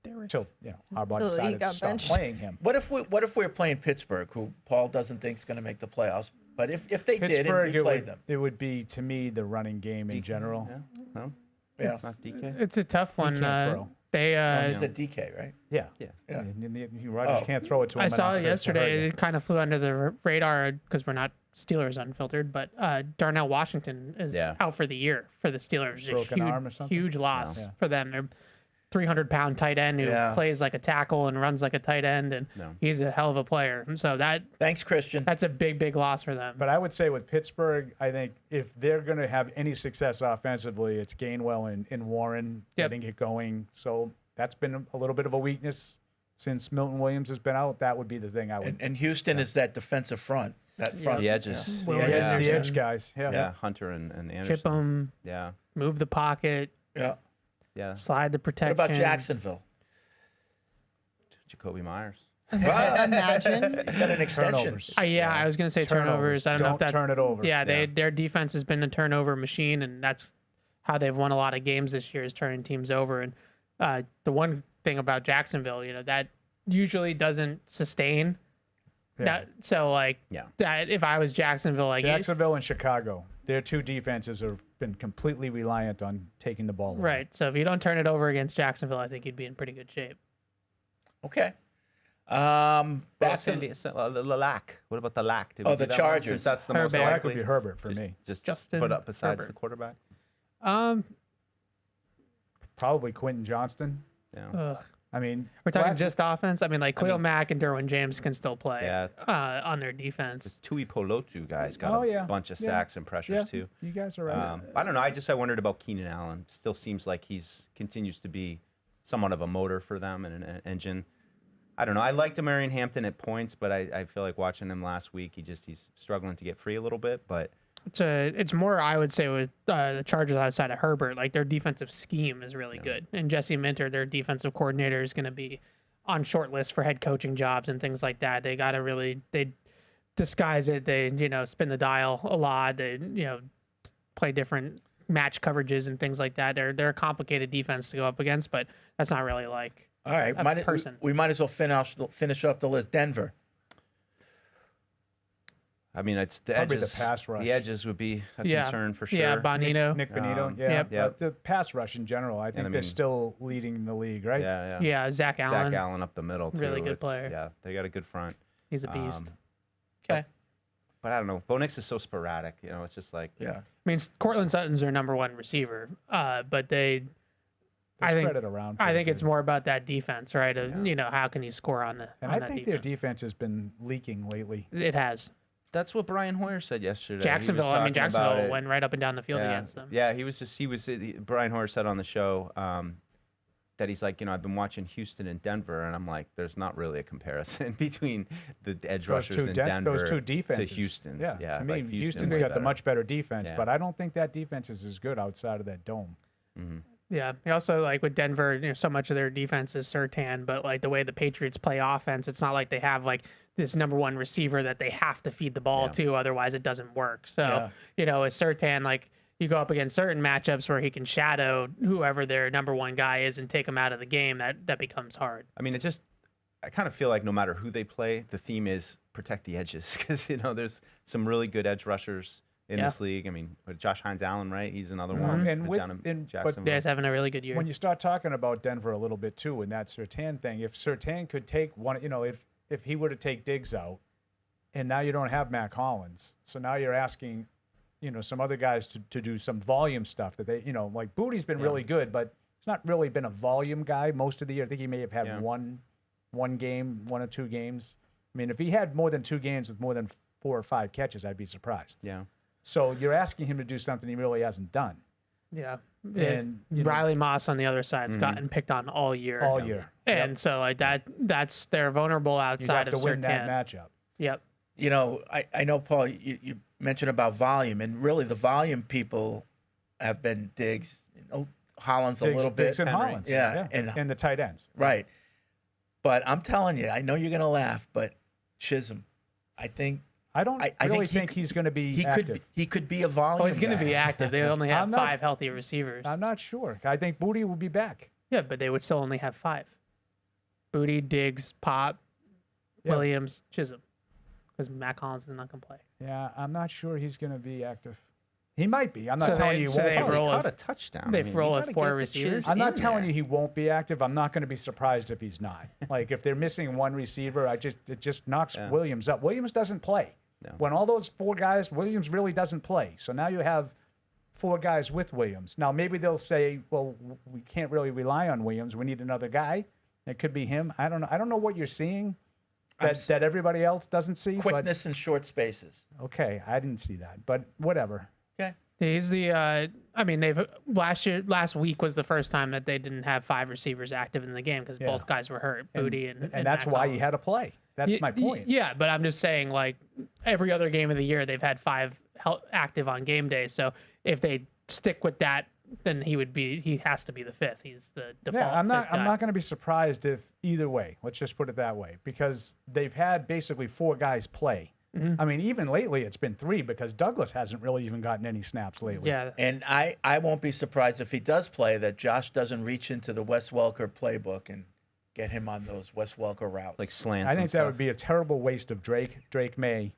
Until Harbaugh Until he decided got to stop benched. playing him. What if we're playing Pittsburgh, who Paul doesn't think is going to make the playoffs? But if they did and Pittsburgh, we played them, it would be, to me, the running game in general. Yeah. No? yeah, Not DK? it's a tough one. can't throw. They he's a DK, right? Yeah. Yeah. Yeah. Rodgers Oh. can't throw it to him. I saw enough it to yesterday. hurt you. It kind of flew under the radar because we're not Steelers unfiltered, but Darnell Washington is Yeah. out for the year for the Steelers. A Broken arm or something? huge loss No. Yeah. for them. They're 300-pound tight end who Yeah. plays like a tackle and runs like a tight end, and No. he's a hell of a player. So Thanks, Christian. that's a big loss for them. But I would say with Pittsburgh, I think if they're going to have any success offensively, it's Gainwell and Warren Yep. getting it going. So that's been a little bit of a weakness since Milton Williams has been out. That would be the thing I would. And Houston is that defensive front. That front. The edges. Yeah. Will the, Yeah. edge, the Anderson. edge guys. Yeah. Yeah. Hunter and Anderson. Chip them, Yeah. move the pocket, Yeah. Yeah. slide the What protection. about Jacksonville? Jacoby Myers. Imagine. You got an extension. Turnovers. I was going to say turnovers. I don't know if that's turn it over. Yeah, their defense has been a turnover machine, and that's how they've won a lot of games this year is turning teams over. And the one thing about Jacksonville, that usually doesn't sustain. Yeah. That if I was Jacksonville, Jacksonville and Chicago, their two defenses have been completely reliant on taking the ball away. right. So if you don't turn it over against Jacksonville, I think you'd be in pretty good shape. Okay. Back to the lack. What about the lack? Did Oh, we the do that one? Chargers. Since that's the Herbert. most That likely. could be Herbert for me. Just Justin put up besides Herbert. the quarterback. Probably Quentin Johnston. Yeah. Ugh. I mean, We're talking Black- just offense. I mean, Khalil Mack and Derwin James can still play Yeah. on their defense. The Tui Polotu guys got Oh, a yeah. bunch of Yeah. sacks and pressures Yeah, too. you guys are right. I don't know. I wondered about Keenan Allen. Still seems like he's continues to be somewhat of a motor for them and an engine. I don't know. I liked Marion Hampton at points, but I feel like watching him last week, he's struggling to get free a little bit. But It's more, I would say, with the Chargers outside of Herbert. Like their defensive scheme is really good, and Jesse Minter, their defensive coordinator, is going to be on short list for head coaching jobs and things like that. They got to they disguise it. They spin the dial a lot. They play different match coverages and things like that. They're a complicated defense to go up against, but that's not really like All right. a person. We might as well finish off the list. Denver. I mean, it's the Probably edges. the pass rush. The edges would be a concern for sure. Yeah, Bonino. Nick Bonito. Yep. But the pass rush in general, I think I they're mean- still leading the league, right? Yeah. Yeah, Zach Allen. Zach Allen up the middle too. Really good player. Yeah, they got a good front. He's a beast. Okay. But I don't know. Bo Nix is so sporadic. It's just like Yeah. I mean, Cortland Sutton's their number one receiver, but They I think spread it around. I pretty think it's good. more about that defense, right? How can you score on the And on I that think defense? their defense has been leaking lately. It has. that's what Brian Hoyer said yesterday. He was Jacksonville. I mean, talking about Jacksonville it. went right up and down the field Yeah. against them. Yeah, Brian Hoyer said on the show that he's like, I've been watching Houston and Denver, and I'm like, there's not really a comparison between the edge rushers in Denver those two defenses. to Houston's. Yeah, Yeah, to me, like Houston's got the much better defense, Yeah. but I don't think that defense is as good outside of that dome. Yeah. He also with Denver, so much of their defense is Surtain, but the way the Patriots play offense, it's not like they have this number one receiver that they have to feed the ball to, otherwise it doesn't work. So, with Surtain, you go up against certain matchups where he can shadow whoever their number one guy is and take him out of the game, that becomes hard. I mean, I kind of feel like no matter who they play, the theme is protect the edges because, there's some really good edge rushers in this league. I mean, Josh Hines-Allen, right? He's another one. And put with- down in and- but Jacksonville. He's having a really good year. When you start talking about Denver a little bit too, and that Surtain thing, if Surtain could take one, if he were to take Diggs out, and now you don't have Mac Hollins, so now you're asking, some other guys to do some volume stuff that they, like Booty's been really good, but he's not really been a volume guy most of the year. I think he may have had one game, 1 or 2 games. I mean, if he had more than 2 games with more than 4 or 5 catches, I'd be surprised. Yeah. So you're asking him to do something he really hasn't done. Yeah. And you know, Riley Moss on the other side's gotten picked on all year. all year. And so like that's they're vulnerable You outside have of to win that Surtain. matchup. Yep. You know, I know, Paul, you mentioned about volume, and really the volume people have been Diggs, Hollins a little bit. Diggs and Henry. Hollins. Yeah, And the tight ends. Right. But I'm telling you, I know you're going to laugh, but Chisholm, I think I don't I really think think he's going to be he active. could be a volume. Oh, he's going to guy. be active. They only have I'm not- 5 healthy receivers. I'm not sure. I think Booty will be back. Yeah, but they would still only have 5. Booty, Diggs, Pop, Yeah. Williams, Chisholm. Because Matt Collins is not going to play. Yeah, I'm not sure he's going to be active. He might be. I'm not So telling they- you he so won't they be. roll Caught with- a touchdown. they I mean, roll you with gotta 4 get the receivers? Chiz I'm not in telling there. you he won't be active. I'm not going to be surprised if he's not. Like if they're missing one receiver, it just knocks Yeah. Williams up. Williams doesn't play. No. When all those 4 guys, Williams really doesn't play. So now you have 4 guys with Williams. Now maybe they'll say, well, we can't really rely on Williams. We need another guy. It could be him. I don't know. I don't know what you're seeing that everybody else doesn't see. Quickness in short spaces. But, okay, I didn't see that, but whatever. Okay. He's the. I mean, they've last week was the first time that they didn't have 5 receivers active in the game because both guys were hurt, Booty and that's Matt why Collins. he had to play. That's my point. Yeah, but I'm just saying, like every other game of the year, they've had 5 active on game day. So if they stick with that, then he has to be the 5th. He's the default. Yeah, I'm not fifth guy. going to be surprised if either way. Let's just put it that way, because they've had basically 4 guys play. I mean, even lately it's been 3 because Douglas hasn't really even gotten any snaps lately. Yeah, And I won't be surprised if he does play that Josh doesn't reach into the Wes Welker playbook and get him on those Wes Welker routes. Like slants. I think and that stuff. would be a terrible waste of Drake. Drake May.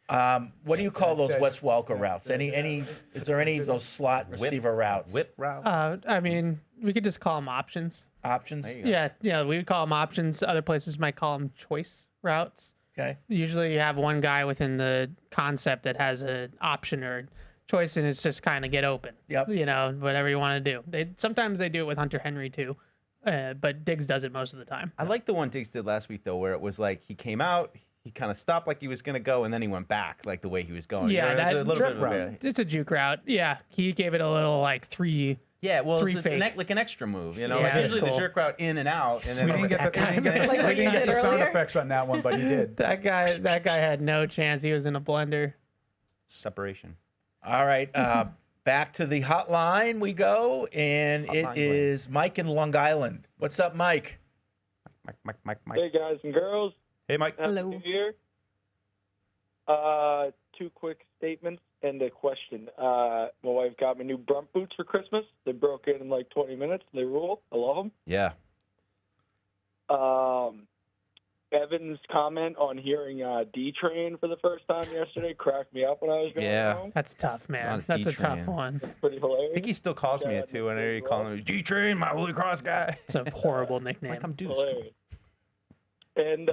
What do you call those Wes Welker routes? Any? Is there any of those slot receiver routes? Whip route. I mean, we could just call them options. Options? There you go. Yeah, we would call them options. Other places might call them choice routes. Okay. Usually, you have one guy within the concept that has an option or choice, and it's just kind of get open. Yep. You know, whatever you want to do. Sometimes they do it with Hunter Henry too, but Diggs does it most of the time. I like the one Diggs did last week though, where it was like he came out, he kind of stopped like he was gonna go, and then he went back like the way he was going. Yeah, Where it was that a little jet bit of a route. It's a juke route. Yeah, he gave it a little like 3. Yeah, well, 3 it's fake. like an extra move, you know. Yeah, like that's usually cool. the jerk route in and out, and then We didn't get the, Like what we you didn't get did the sound earlier? effects on that one, but he did. That guy had no chance. He was in a blender. separation. All right. Back to the hotline we go, and Hotline it bling. is Mike in Long Island. What's up, Mike? Mike. Hey guys and girls, Hey, Mike. Happy Hello. New Year. 2 quick statements and a question. My wife got me new Brunt boots for Christmas. They broke in like 20 minutes. They rule. I love them. Yeah. Evan's comment on hearing D-Train for the first time yesterday cracked me up when I was going Yeah. home. That's tough, man. Not a That's a D-train. tough one. It's pretty hilarious. I think he still calls me it too. Whenever you call him D-Train, my Holy Cross guy. It's a horrible nickname. Like I'm deuced. Hilarious. And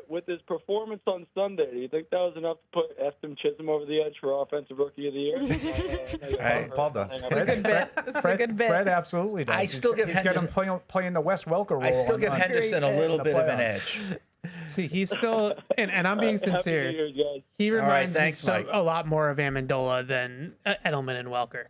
with his performance on Sunday, do you think that was enough to put Eston Chisholm over the edge for Offensive Rookie of the Year? Right. Paul does. It's a good bit. It's a good bit. Fred absolutely does. I still give he's got him Henderson- playing the Wes Welker role. I still on give Sunday. Henderson a little in the bit of an playoffs. edge. See, he's still, and I'm being Happy New sincere. Year's, guys. He All right, reminds thanks, me Mike. a lot more of Amendola than Edelman and Welker.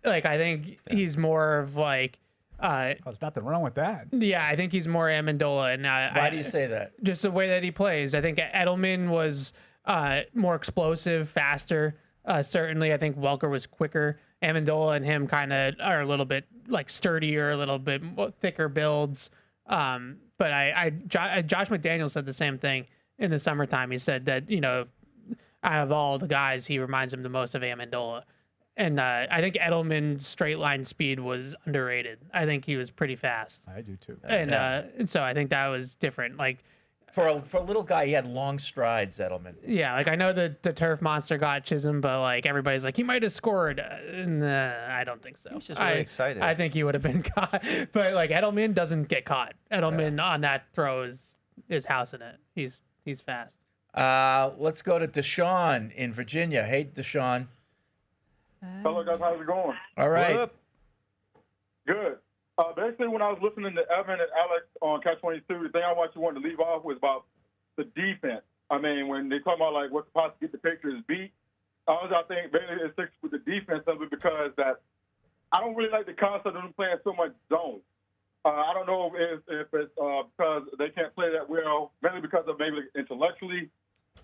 Like, I think he's more of like, Oh, there's nothing wrong with that. yeah, I think he's more Amendola. And Why do you say that? Just the way that he plays. I think Edelman was more explosive, faster. Certainly, I think Welker was quicker. Amendola and him kind of are a little bit like sturdier, a little bit thicker builds. But Josh McDaniels said the same thing in the summertime. He said that, you know, out of all the guys, he reminds him the most of Amendola. And I think Edelman's straight line speed was underrated. I think he was pretty fast. I do too. And so I think that was different. Like, For a little guy, he had long strides, Edelman. yeah, like I know that the turf monster got Chisholm, but like everybody's like, he might have scored. I don't think so. He was just really excited. I think he would have been caught. But like Edelman doesn't get caught. Edelman on that throw is housing it. He's fast. Let's go to Deshaun in Virginia. Hey, Deshaun. Hello, guys. How's it going? All right. What up? Good. Basically, when I was listening to Evan and Alex on Catch 22, the thing I wanted to leave off was about the defense. I mean, when they talk about like what could possibly get the Patriots beat, honestly, I think mainly it sticks with the defense of it because that I don't really like the concept of them playing so much zone. I don't know if it's because they can't play that well, mainly because of maybe intellectually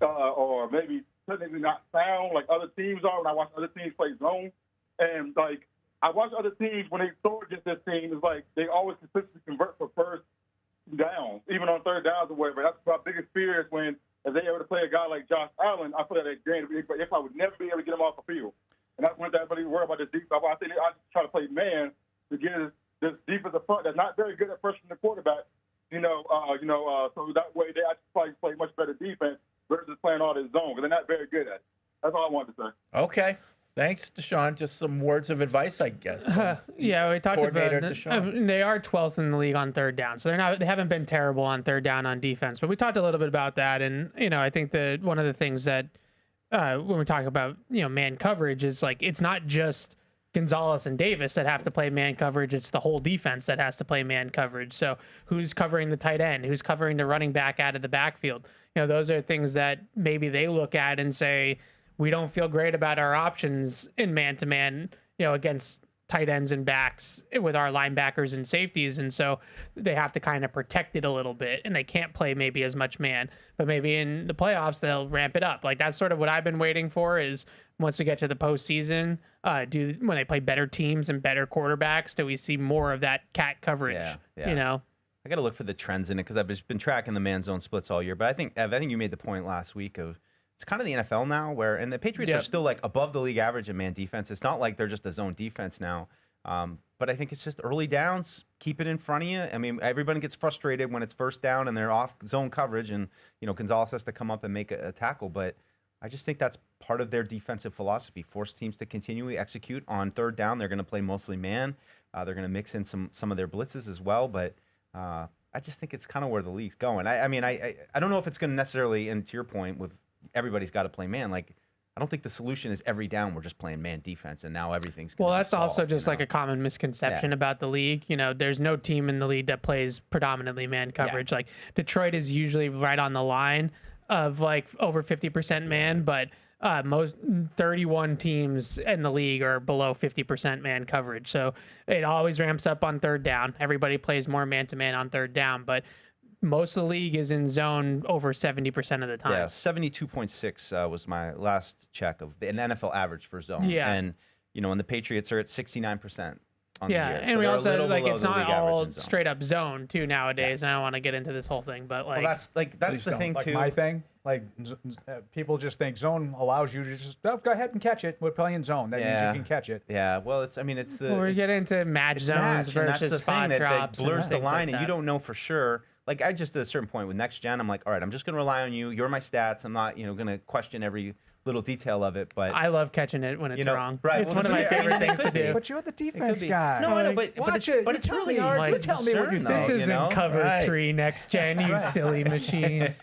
or maybe technically not sound like other teams are when I watch other teams play zone. And, like, I watch other teams when they throw against this team, it's like they always consistently convert for first down, even on third downs or whatever. That's my biggest fear is when if they able to play a guy like Josh Allen, I feel like if I would never be able to get him off the field. And that's when everybody worry about this defense. I think I just try to play man to get this defensive front that's not very good at pressuring the quarterback. So that way they actually probably play much better defense versus playing all this zone because they're not very good at it. That's all I wanted to say. Okay. Thanks, Deshaun. Just some words of advice, I guess. Yeah, we talked about Deshaun. they are 12th in the league on third down, so they haven't been terrible on third down on defense. But we talked a little bit about that, and I think that one of the things that when we talk about man coverage is like it's not just Gonzalez and Davis that have to play man coverage; it's the whole defense that has to play man coverage. So who's covering the tight end? Who's covering the running back out of the backfield? Those are things that maybe they look at and say, we don't feel great about our options in man-to-man, against tight ends and backs with our linebackers and safeties. And so they have to kind of protect it a little bit, and they can't play maybe as much man, but maybe in the playoffs, they'll ramp it up. Like that's sort of what I've been waiting for is once we get to the postseason, when they play better teams and better quarterbacks, do we see more of that cat coverage? Yeah. I got to look for the trends in it because I've just been tracking the man zone splits all year. But I think, Ev, you made the point last week of it's kind of the NFL now and the Patriots are still like above the league average in man defense. It's not like they're just a zone defense now. But I think it's just early downs. Keep it in front of you. I mean, everybody gets frustrated when it's first down and they're off zone coverage and, Gonzalez has to come up and make a tackle. But I just think that's part of their defensive philosophy. Force teams to continually execute on third down. They're going to play mostly man. They're going to mix in some of their blitzes as well. But I just think it's kind of where the league's going. I mean, I don't know if it's going to necessarily, and to your point, with everybody's got to play man. Like, I don't think the solution is every down we're just playing man defense and now everything's going to be that's solved, also just like a common misconception about the league. There's no team in the league that plays predominantly man coverage. Like Detroit is usually right on the line of like over 50% man, but most 31 teams in the league are below 50% man coverage. So it always ramps up on third down. Everybody plays more man-to-man on third down, but most of the league is in zone over 70% of the time. Yeah, 72.6 was my last check of an NFL average for zone. Yeah. And, and the Patriots are at 69% on the year. And so we they're also, a little like, below it's the not league average all in zone. straight up zone, too, nowadays. And I don't want to get into this whole thing, but, like... Well, that's the thing, like too. my thing, like, people just think zone allows you to just, go ahead and catch it. We're playing zone. That means you can catch it. Yeah, well, it's the... Well, we get into match zones versus the spot thing drops. that blurs the and line, things like and you that. don't know for sure. Like, I just, at a certain point with Next Gen, I'm like, all right, I'm just going to rely on you. You're my stats. I'm not, going to question every little detail of it. But I love catching it when it's wrong. Right. It's one of my favorite things to do. But you're the defense guy. No, I know, but it's really hard to tell me what you think. This isn't cover 3 Next Gen, you silly machine.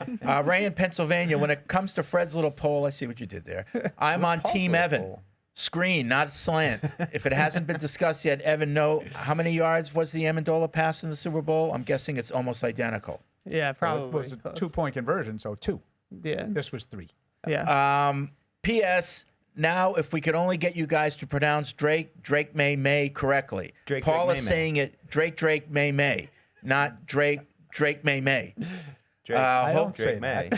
Ray in Pennsylvania, when it comes to Fred's little poll, I see what you did there. I'm on Team Evan. Screen, not slant. If it hasn't been discussed yet, Evan, how many yards was the Amendola pass in the Super Bowl? I'm guessing it's almost identical. Yeah, probably. It was a 2-point conversion, so 2. Yeah. This was 3. Yeah. P.S. Now, if we could only get you guys to pronounce Drake May correctly. Paul is saying it Drake May, not Drake May. I don't say May.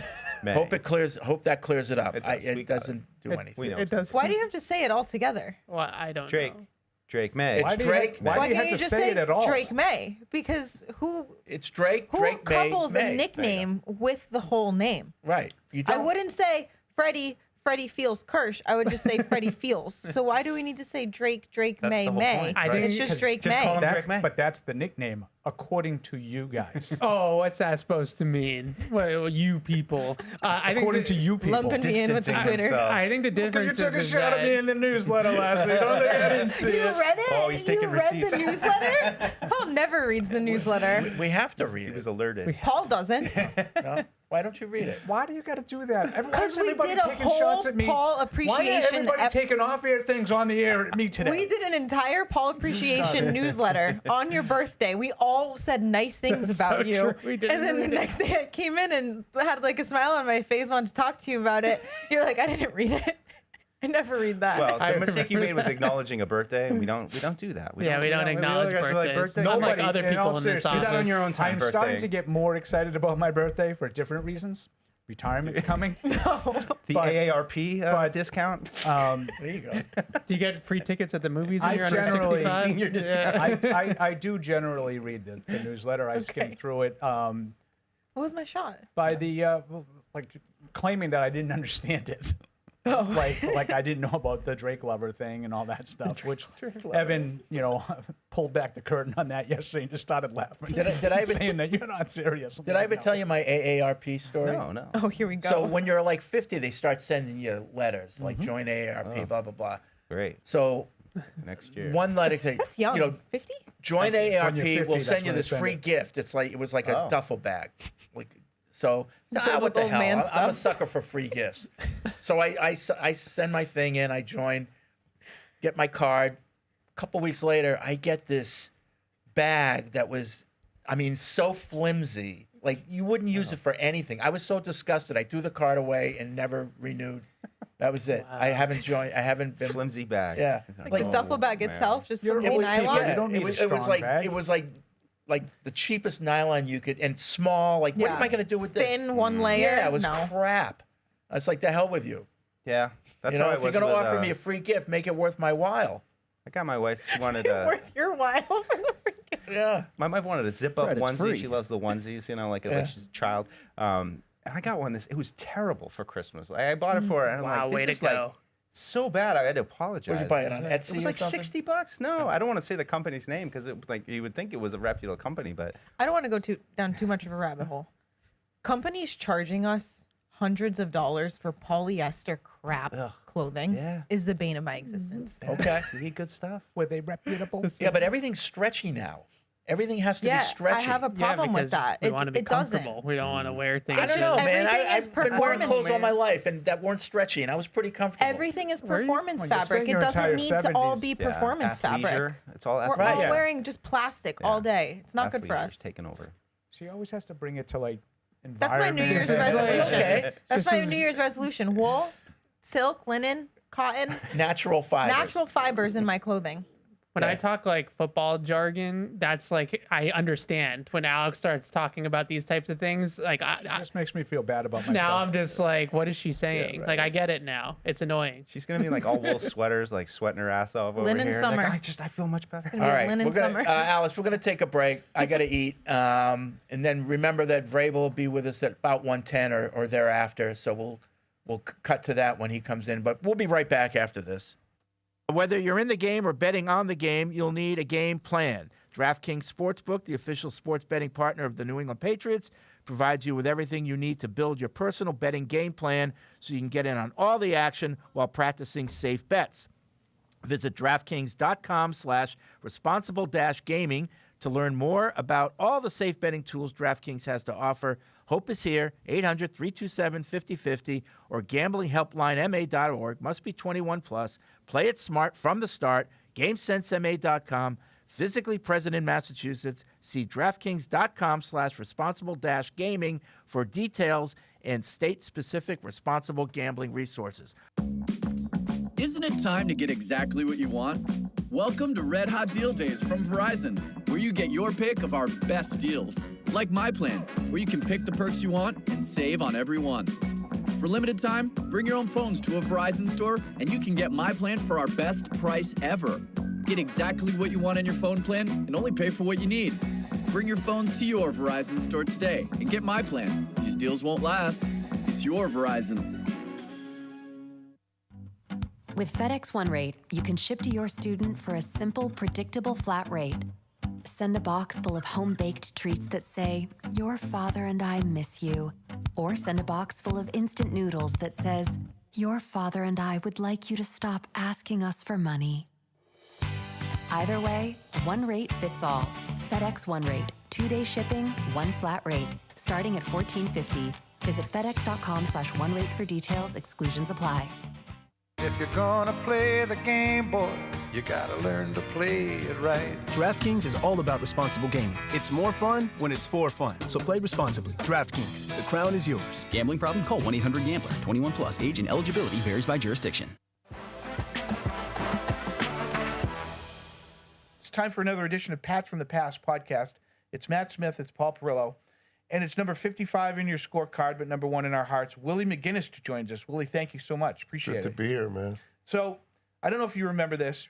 Hope that clears it up. It doesn't do anything. It does. Why do you have to say it all together? Well, I don't Drake. know. Drake May. It's Drake. Why do you have to say it at all? Drake May? Because It's Drake. who Drake couples May. a nickname with the whole name? Right. You I don't. wouldn't say Freddie Feels Kirsch. I would just say Freddie Feels. So why do we need to say Drake That's May the whole May? point, I right? think It's just Drake just May. call him Drake May. But that's the nickname, according to you guys. Oh, what's that supposed to mean? Well, you people. I think According to you people. Lumping me in with the Distancing Twitter. himself. I think the You difference took a is shot at me that in the newsletter last week. Don't think I didn't see You it. read it? Oh, he's taking you read receipts. the newsletter? Oh, Paul never reads the newsletter. We have to read He it. was alerted. Paul doesn't. No? Why don't you read it? Why do you got to do that? Because we everybody did a taking whole shots at me? Paul Why appreciation. are everybody taking off-air things on the air at me today? We did an entire Paul appreciation newsletter on your birthday. We all said nice things That's about so you. true. We didn't And then the read it. next day I came in and had like a smile on my face, wanted to talk to you about it. You're like, I didn't read it. I never read that. Well, I the mistake you remember made was that. acknowledge a birthday, and we don't do that. Yeah, we don't acknowledge guys are like, birthdays. birthday? Unlike Nobody- other in all people in this seriousness, Do that on office. your own time. I'm birthday. starting to get more excited about my birthday for different reasons. Retirement's coming. the but- AARP discount. There you go. Do you get free tickets at the movies when I you're under generally- 65? Senior discount. I do generally read the newsletter. I skim through it. What was my shot? By the like claiming that I didn't understand it. Oh. like I didn't know about the Drake Lover thing and all that stuff, which Evan, pulled back the curtain on that yesterday and just started laughing. Did I ever- saying that you're not serious? Did I ever tell you my AARP story? No. Oh, here we go. So when you're like 50, they start sending you letters like join AARP, blah blah blah. Great. So Next year. one letter say, That's young. 50? join When you're AARP. 50, We'll that's send you when they this send free it. gift. It was like a Oh. duffel bag. So Filled what with the old hell? man I'm a stuff. sucker for free gifts. So I send my thing in. I join, get my card. A couple weeks later, I get this bag that was, so flimsy. Like you wouldn't use it for anything. I was so disgusted. I threw the card away and never renewed. That was it. I haven't been. Flimsy bag. Yeah. Like the duffel bag itself, just You're flimsy always nylon? people. You don't need a it was strong like bag. it was like the cheapest nylon you could, and small. Like, what am I Yeah. going to do with this? Thin, one layer? Yeah, it was No. crap. I was like, the hell with you. Yeah. That's how if I you're was going to with, offer me a free gift, make it worth my while. I got my wife. She wanted Worth your while for the freaking. Yeah. my wife wanted a zip up Right, it's onesie. free. She loves the onesies, like she's a child. And I got one. It was terrible for Christmas. I bought it for her, and I'm Wow, like, way this to is go. like so bad. I had to apologize. Where'd you buy it, on It Etsy was or like something? $60. No, I don't want to say the company's name because you would think it was a reputable company, but I don't want to go down too much of a rabbit hole. Companies charging us hundreds of dollars for polyester crap clothing Yeah. is the bane of my existence. Okay. you need good stuff. Were they reputable? Yeah, but everything's stretchy now. Everything has to Yeah, be stretchy. I have a problem with because that. We want to be it doesn't. comfortable. We don't want to wear things. I don't just know, man. everything is I've been wearing performance, clothes all my man. life, and that weren't stretchy, and I was pretty comfortable. Everything is Where are you- performance Well, you fabric. spent It your doesn't entire need to all 70s. be Yeah. performance fabric. Athleisure. It's all We're athleisure. all wearing just plastic all day. It's not good for Athleisure's us. taking over. She always has to bring it to like That's my New environment. Year's This is like- resolution. Okay. That's This my is- New Year's resolution. Wool, silk, linen, cotton, Natural fibers. natural fibers in my clothing. When I talk like football jargon, that's like I understand. When Alex starts talking about these types of things, like It just makes me feel bad about myself. now I'm just like, what is she saying? right. Like I get it now. It's annoying. She's gonna be like all wool sweaters, like sweating her ass off over Linen here. summer. Like, I feel much better. Gonna All be a right, linen we're gonna, summer. Alice, we're going to take a break. I got to eat. And then remember that Vrabel will be with us at about 1:10 or thereafter. So we'll cut to that when he comes in. But we'll be right back after this. Whether you're in the game or betting on the game, you'll need a game plan. DraftKings Sportsbook, the official sports betting partner of the New England Patriots, provides you with everything you need to build your personal betting game plan so you can get in on all the action while practicing safe bets. Visit DraftKings.com/responsible-gaming to learn more about all the safe betting tools DraftKings has to offer. Hope is here, 800-327-5050 or gamblinghelplinema.org. Must be 21 plus. Play it smart from the start. GameSenseMA.com. Physically present in Massachusetts. See DraftKings.com/responsible-gaming for details and state-specific responsible gambling resources. Isn't it time to get exactly what you want? Welcome to Red Hot Deal Days from Verizon, where you get your pick of our best deals. Like My Plan, where you can pick the perks you want and save on every one. For limited time, bring your own phones to a Verizon store and you can get My Plan for our best price ever. Get exactly what you want in your phone plan and only pay for what you need. Bring your phones to your Verizon store today and get My Plan. These deals won't last. It's your Verizon. With FedEx One Rate, you can ship to your student for a simple, predictable flat rate. Send a box full of home-baked treats that say, "Your father and I miss you." Or send a box full of instant noodles that says, "Your father and I would like you to stop asking us for money." Either way, one rate fits all. FedEx One Rate. 2-day shipping, one flat rate. Starting at $14.50. Visit FedEx.com/OneRate for details. Exclusions apply. If you're gonna play the game, boy, you gotta learn to play it right. DraftKings is all about responsible gaming. It's more fun when it's for fun. So play responsibly. DraftKings, the crown is yours. Gambling problem? Call 1-800-GAMBLER. 21 plus. Age and eligibility varies by jurisdiction. It's time for another edition of Pats from the Past podcast. It's Matt Smith. It's Paul Perillo. And it's number 55 in your scorecard, but number 1 in our hearts. Willie McGinnis joins us. Willie, thank you so much. Appreciate it. Good to be here, man. So, I don't know if you remember this.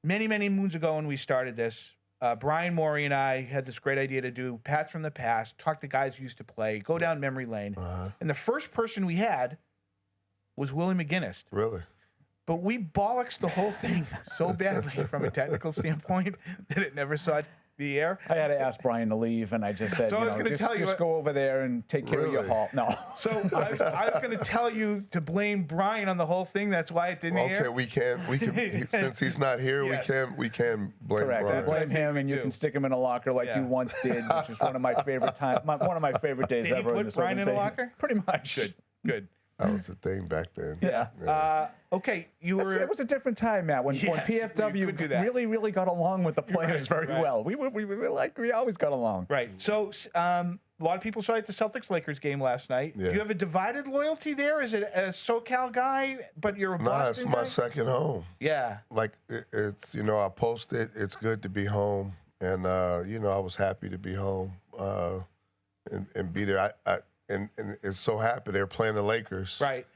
Many, many moons ago when we started this, Brian Morey and I had this great idea to do Pats from the Past, talk to guys who used to play, go down memory lane. And the first person we had was Willie McGinnis. Really? But we bollocksed the whole thing so badly from a technical standpoint that it never saw the air. I had to ask Brian to leave, and I just said, So I was gonna tell you just what- go over there and take care of your Really? haul. No. So I was going to tell you to blame Brian on the whole thing. That's why it didn't air. Okay, we can since he's not here, Yes. we can blame Correct. Brian. Blame him, and you can stick him in a locker like you once did, which is one of my favorite one of my favorite days Did he ever in put this Brian in a organization. locker? Pretty much. Good. That was the thing back then. Yeah. Okay, you were. It was a different time, Matt, when Yes, we PFW could do that. really got along with the players very well. We always got along. Right. So a lot of people saw you at the Celtics-Lakers game last night. Yeah. Do you have a divided loyalty there? Is it a SoCal guy, but you're a Nah, Boston it's my guy? second home. Yeah. Like it's I posted. It's good to be home, and I was happy to be home and be there. And it so happened they're playing the Lakers. Right.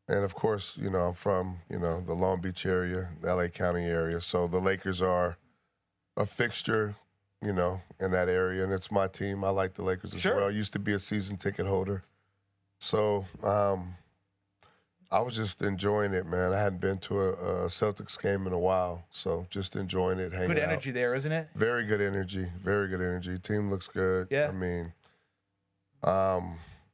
And of course, I'm from, the Long Beach area, the LA County area. So the Lakers are a fixture, in that area. And it's my team. I like the Lakers as well. I used to be a season ticket holder. So I was just enjoying it, man. I hadn't been to a Celtics game in a while. So just enjoying it, hanging out. Good energy there, isn't it? Very good energy. Very good energy. Team looks good. Yeah. I mean,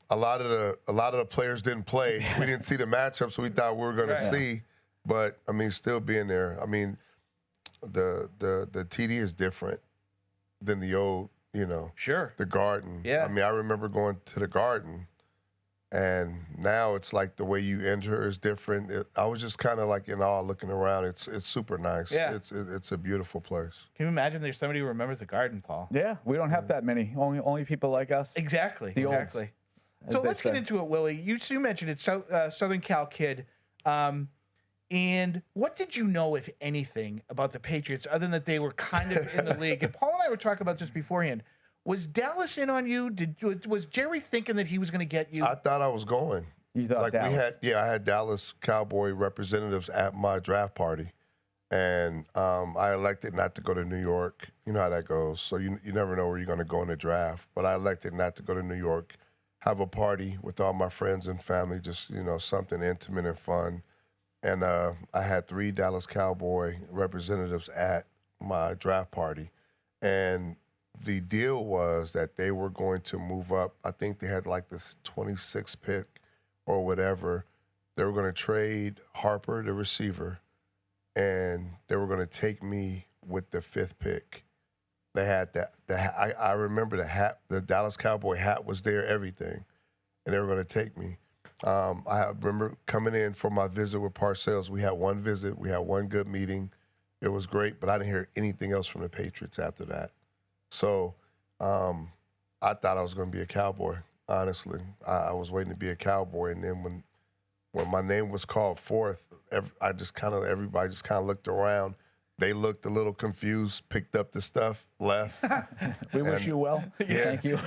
a lot of the players didn't play. We didn't see the matchups we thought we were going to see, but I mean, still being there. I mean, the TD is different than the old, Sure. the Garden. Yeah. I mean, I remember going to the Garden, and now it's like the way you enter is different. I was just kind of like in awe looking around. It's super nice. Yeah. It's a beautiful place. Can you imagine there's somebody who remembers the Garden, Paul? Yeah, we don't have that many. Only people like us. Exactly. The olds, exactly. as So they let's get say. into it, Willie. You mentioned it, Southern Cal kid. And what did you know, if anything, about the Patriots, other than that they were kind of in the league? And Paul and I were talking about this beforehand. Was Dallas in on you? Was Jerry thinking that he was going to get you? I thought I was going. You thought Dallas? I had Dallas Cowboy representatives at my draft party, and I elected not to go to New York. You know how that goes. So you never know where you're going to go in the draft. But I elected not to go to New York, have a party with all my friends and family, just something intimate and fun. And I had 3 Dallas Cowboy representatives at my draft party, and the deal was that they were going to move up. I think they had like this 26th pick or whatever. They were going to trade Harper, the receiver, and they were going to take me with the 5th pick. They had that. I remember the hat, the Dallas Cowboy hat was there, everything, and they were going to take me. I remember coming in for my visit with Parcells. We had one visit. We had one good meeting. It was great, but I didn't hear anything else from the Patriots after that. So I thought I was going to be a Cowboy, honestly. I was waiting to be a Cowboy, and then when my name was called forth, everybody just kind of looked around. They looked a little confused, picked up the stuff, left. We wish you well. Yeah. Thank you.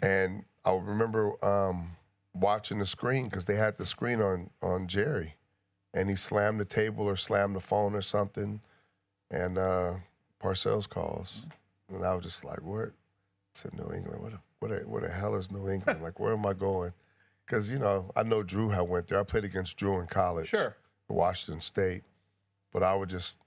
And I remember watching the screen because they had the screen on Jerry, and he slammed the table or slammed the phone or something, and Parcells calls. And I was just like, where? I said, New England. Where the hell is New England? Like, where am I going? Because, I know Drew had went there. I played against Drew in college. Sure. Washington State. But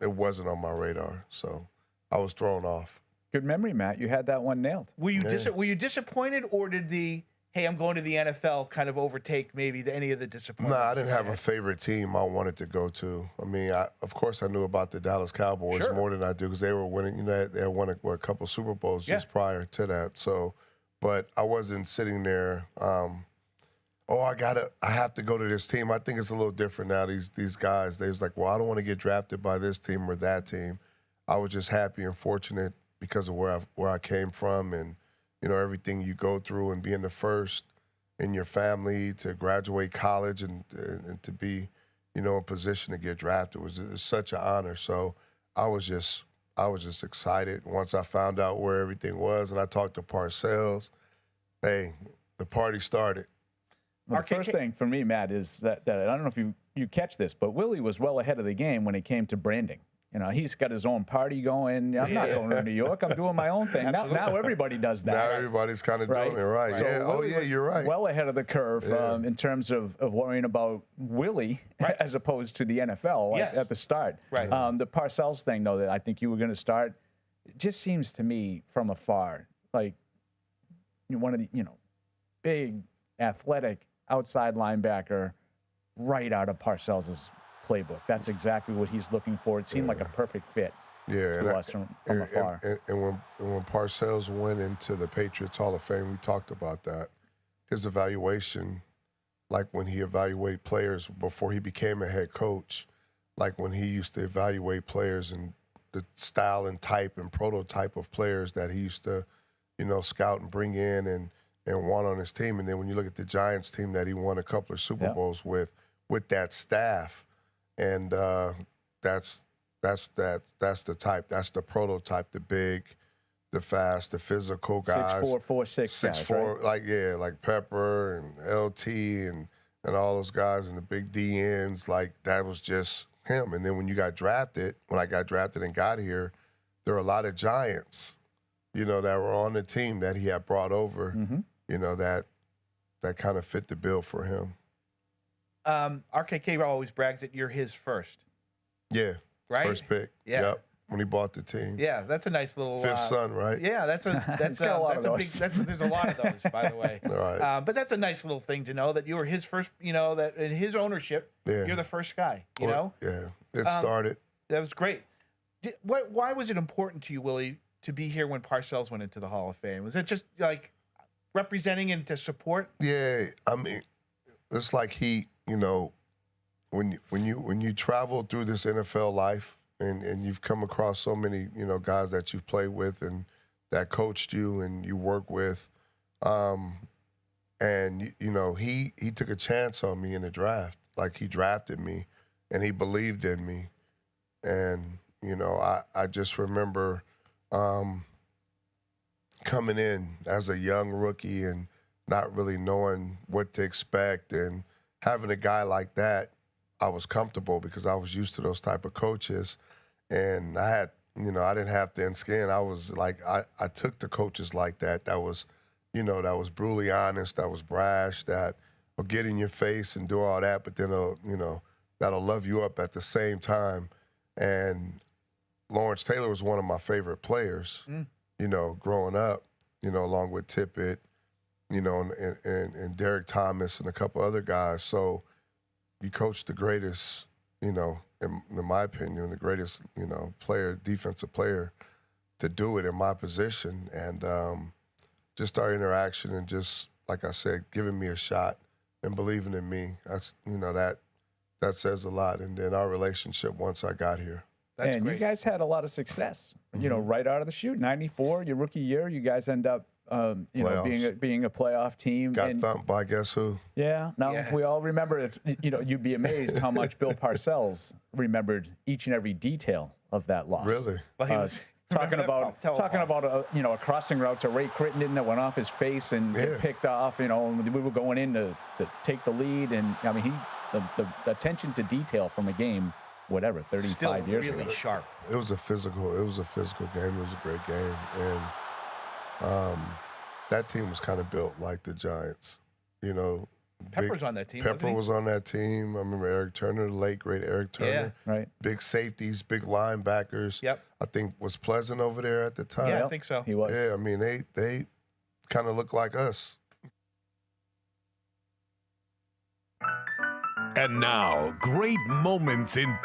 it wasn't on my radar. So I was thrown off. Good memory, Matt. You had that one nailed. Were you disappointed, or did the hey, I'm going to the NFL kind of overtake maybe any of the disappointment? No, I didn't have a favorite team I wanted to go to. I mean, of course, I knew about the Dallas Cowboys more than I do because they were winning. You know, they had won a couple Super Bowls just prior to that. So, but I wasn't sitting there. I have to go to this team. I think it's a little different now. These guys, they was like, well, I don't want to get drafted by this team or that team. I was just happy and fortunate because of where I came from and, you know, everything you go through and being the first in your family to graduate college and to be, you know, in position to get drafted was such an honor. So I was just excited. Once I found out where everything was and I talked to Parcells, hey, the party started. Well, the first thing for me, Matt, is that I don't know if you catch this, but Willie was well ahead of the game when it came to branding. You know, he's got his own party going. I'm not going to New York. I'm doing my own thing. Now everybody does that. Now everybody's kind of doing it, right? So yeah. Willie You're right. Well ahead of the curve in terms of worrying about Willie as opposed to the NFL at the start. Right. The Parcells thing, though, that I think you were going to start, it just seems to me from afar like one of the, big, athletic, outside linebacker right out of Parcells' playbook. That's exactly what he's looking for. It seemed like a perfect fit to us from afar. And when Parcells went into the Patriots Hall of Fame, we talked about that. His evaluation, like when he evaluated players before he became a head coach, like when he used to evaluate players and the style and type and prototype of players that he used to, scout and bring in and want on his team. And then when you look at the Giants team that he won a couple of Super Bowls with that staff, and that's the type, that's the prototype, the big, the fast, the physical guys. 6'4", 4'6" guys, 6'4", right? like Pepper and LT and all those guys and the big D ends, like that was just him. And then when I got drafted and got here, there were a lot of Giants, that were on the team that he had brought over, that kind of fit the bill for him. RKK always brags that you're his first. Yeah. Right? First pick. Yeah. Yep. When he bought the team. Yeah, that's a nice little fifth son, right? Yeah, that's a big. There's a lot of those, by the way. All right. But that's a nice little thing to know that you were his first. That in his ownership, you're the first guy. Yeah. It started. That was great. Why was it important to you, Willie, to be here when Parcells went into the Hall of Fame? Was it just like representing and to support? Yeah, I mean, it's like he, when you travel through this NFL life and you've come across so many, guys that you've played with and that coached you and you work with, and he took a chance on me in the draft. Like he drafted me and he believed in me, and I just remember coming in as a young rookie and not really knowing what to expect, and having a guy like that, I was comfortable because I was used to those type of coaches, and I had, I didn't have thin skin. I was like, I took to coaches like that. That was, that was brutally honest. That was brash. That will get in your face and do all that, but then, that'll love you up at the same time. And Lawrence Taylor was one of my favorite players, growing up, along with Tippett, and Derek Thomas and a couple other guys. So you coached the greatest, in my opinion, the greatest, defensive player to do it in my position. And just our interaction and just, like I said, giving me a shot and believing in me. That's, that says a lot. And then our relationship once I got here. That's great. You guys had a lot of success, right out of the chute. 94, your rookie year, you guys end up, being a playoff team. Got thumped by guess who? Yeah. Now we all remember it. You'd be amazed how much Bill Parcells remembered each and every detail of that loss. Really? Talking about a crossing route to Ray Crittenden that went off his face and get picked off. We were going in to take the lead, and I mean the attention to detail from a game. 35 years ago. Really sharp. It was a physical game. It was a great game. And that team was kind of built like the Giants. Pepper's on that team. Pepper was on that team. I remember Eric Turner, the late, great Eric Turner. Yeah, right. Big safeties, big linebackers. Yep. I think was Pleasant over there at the time. Yeah, I think so. He was. Yeah, I mean, they kind of look like us. And now, great moments in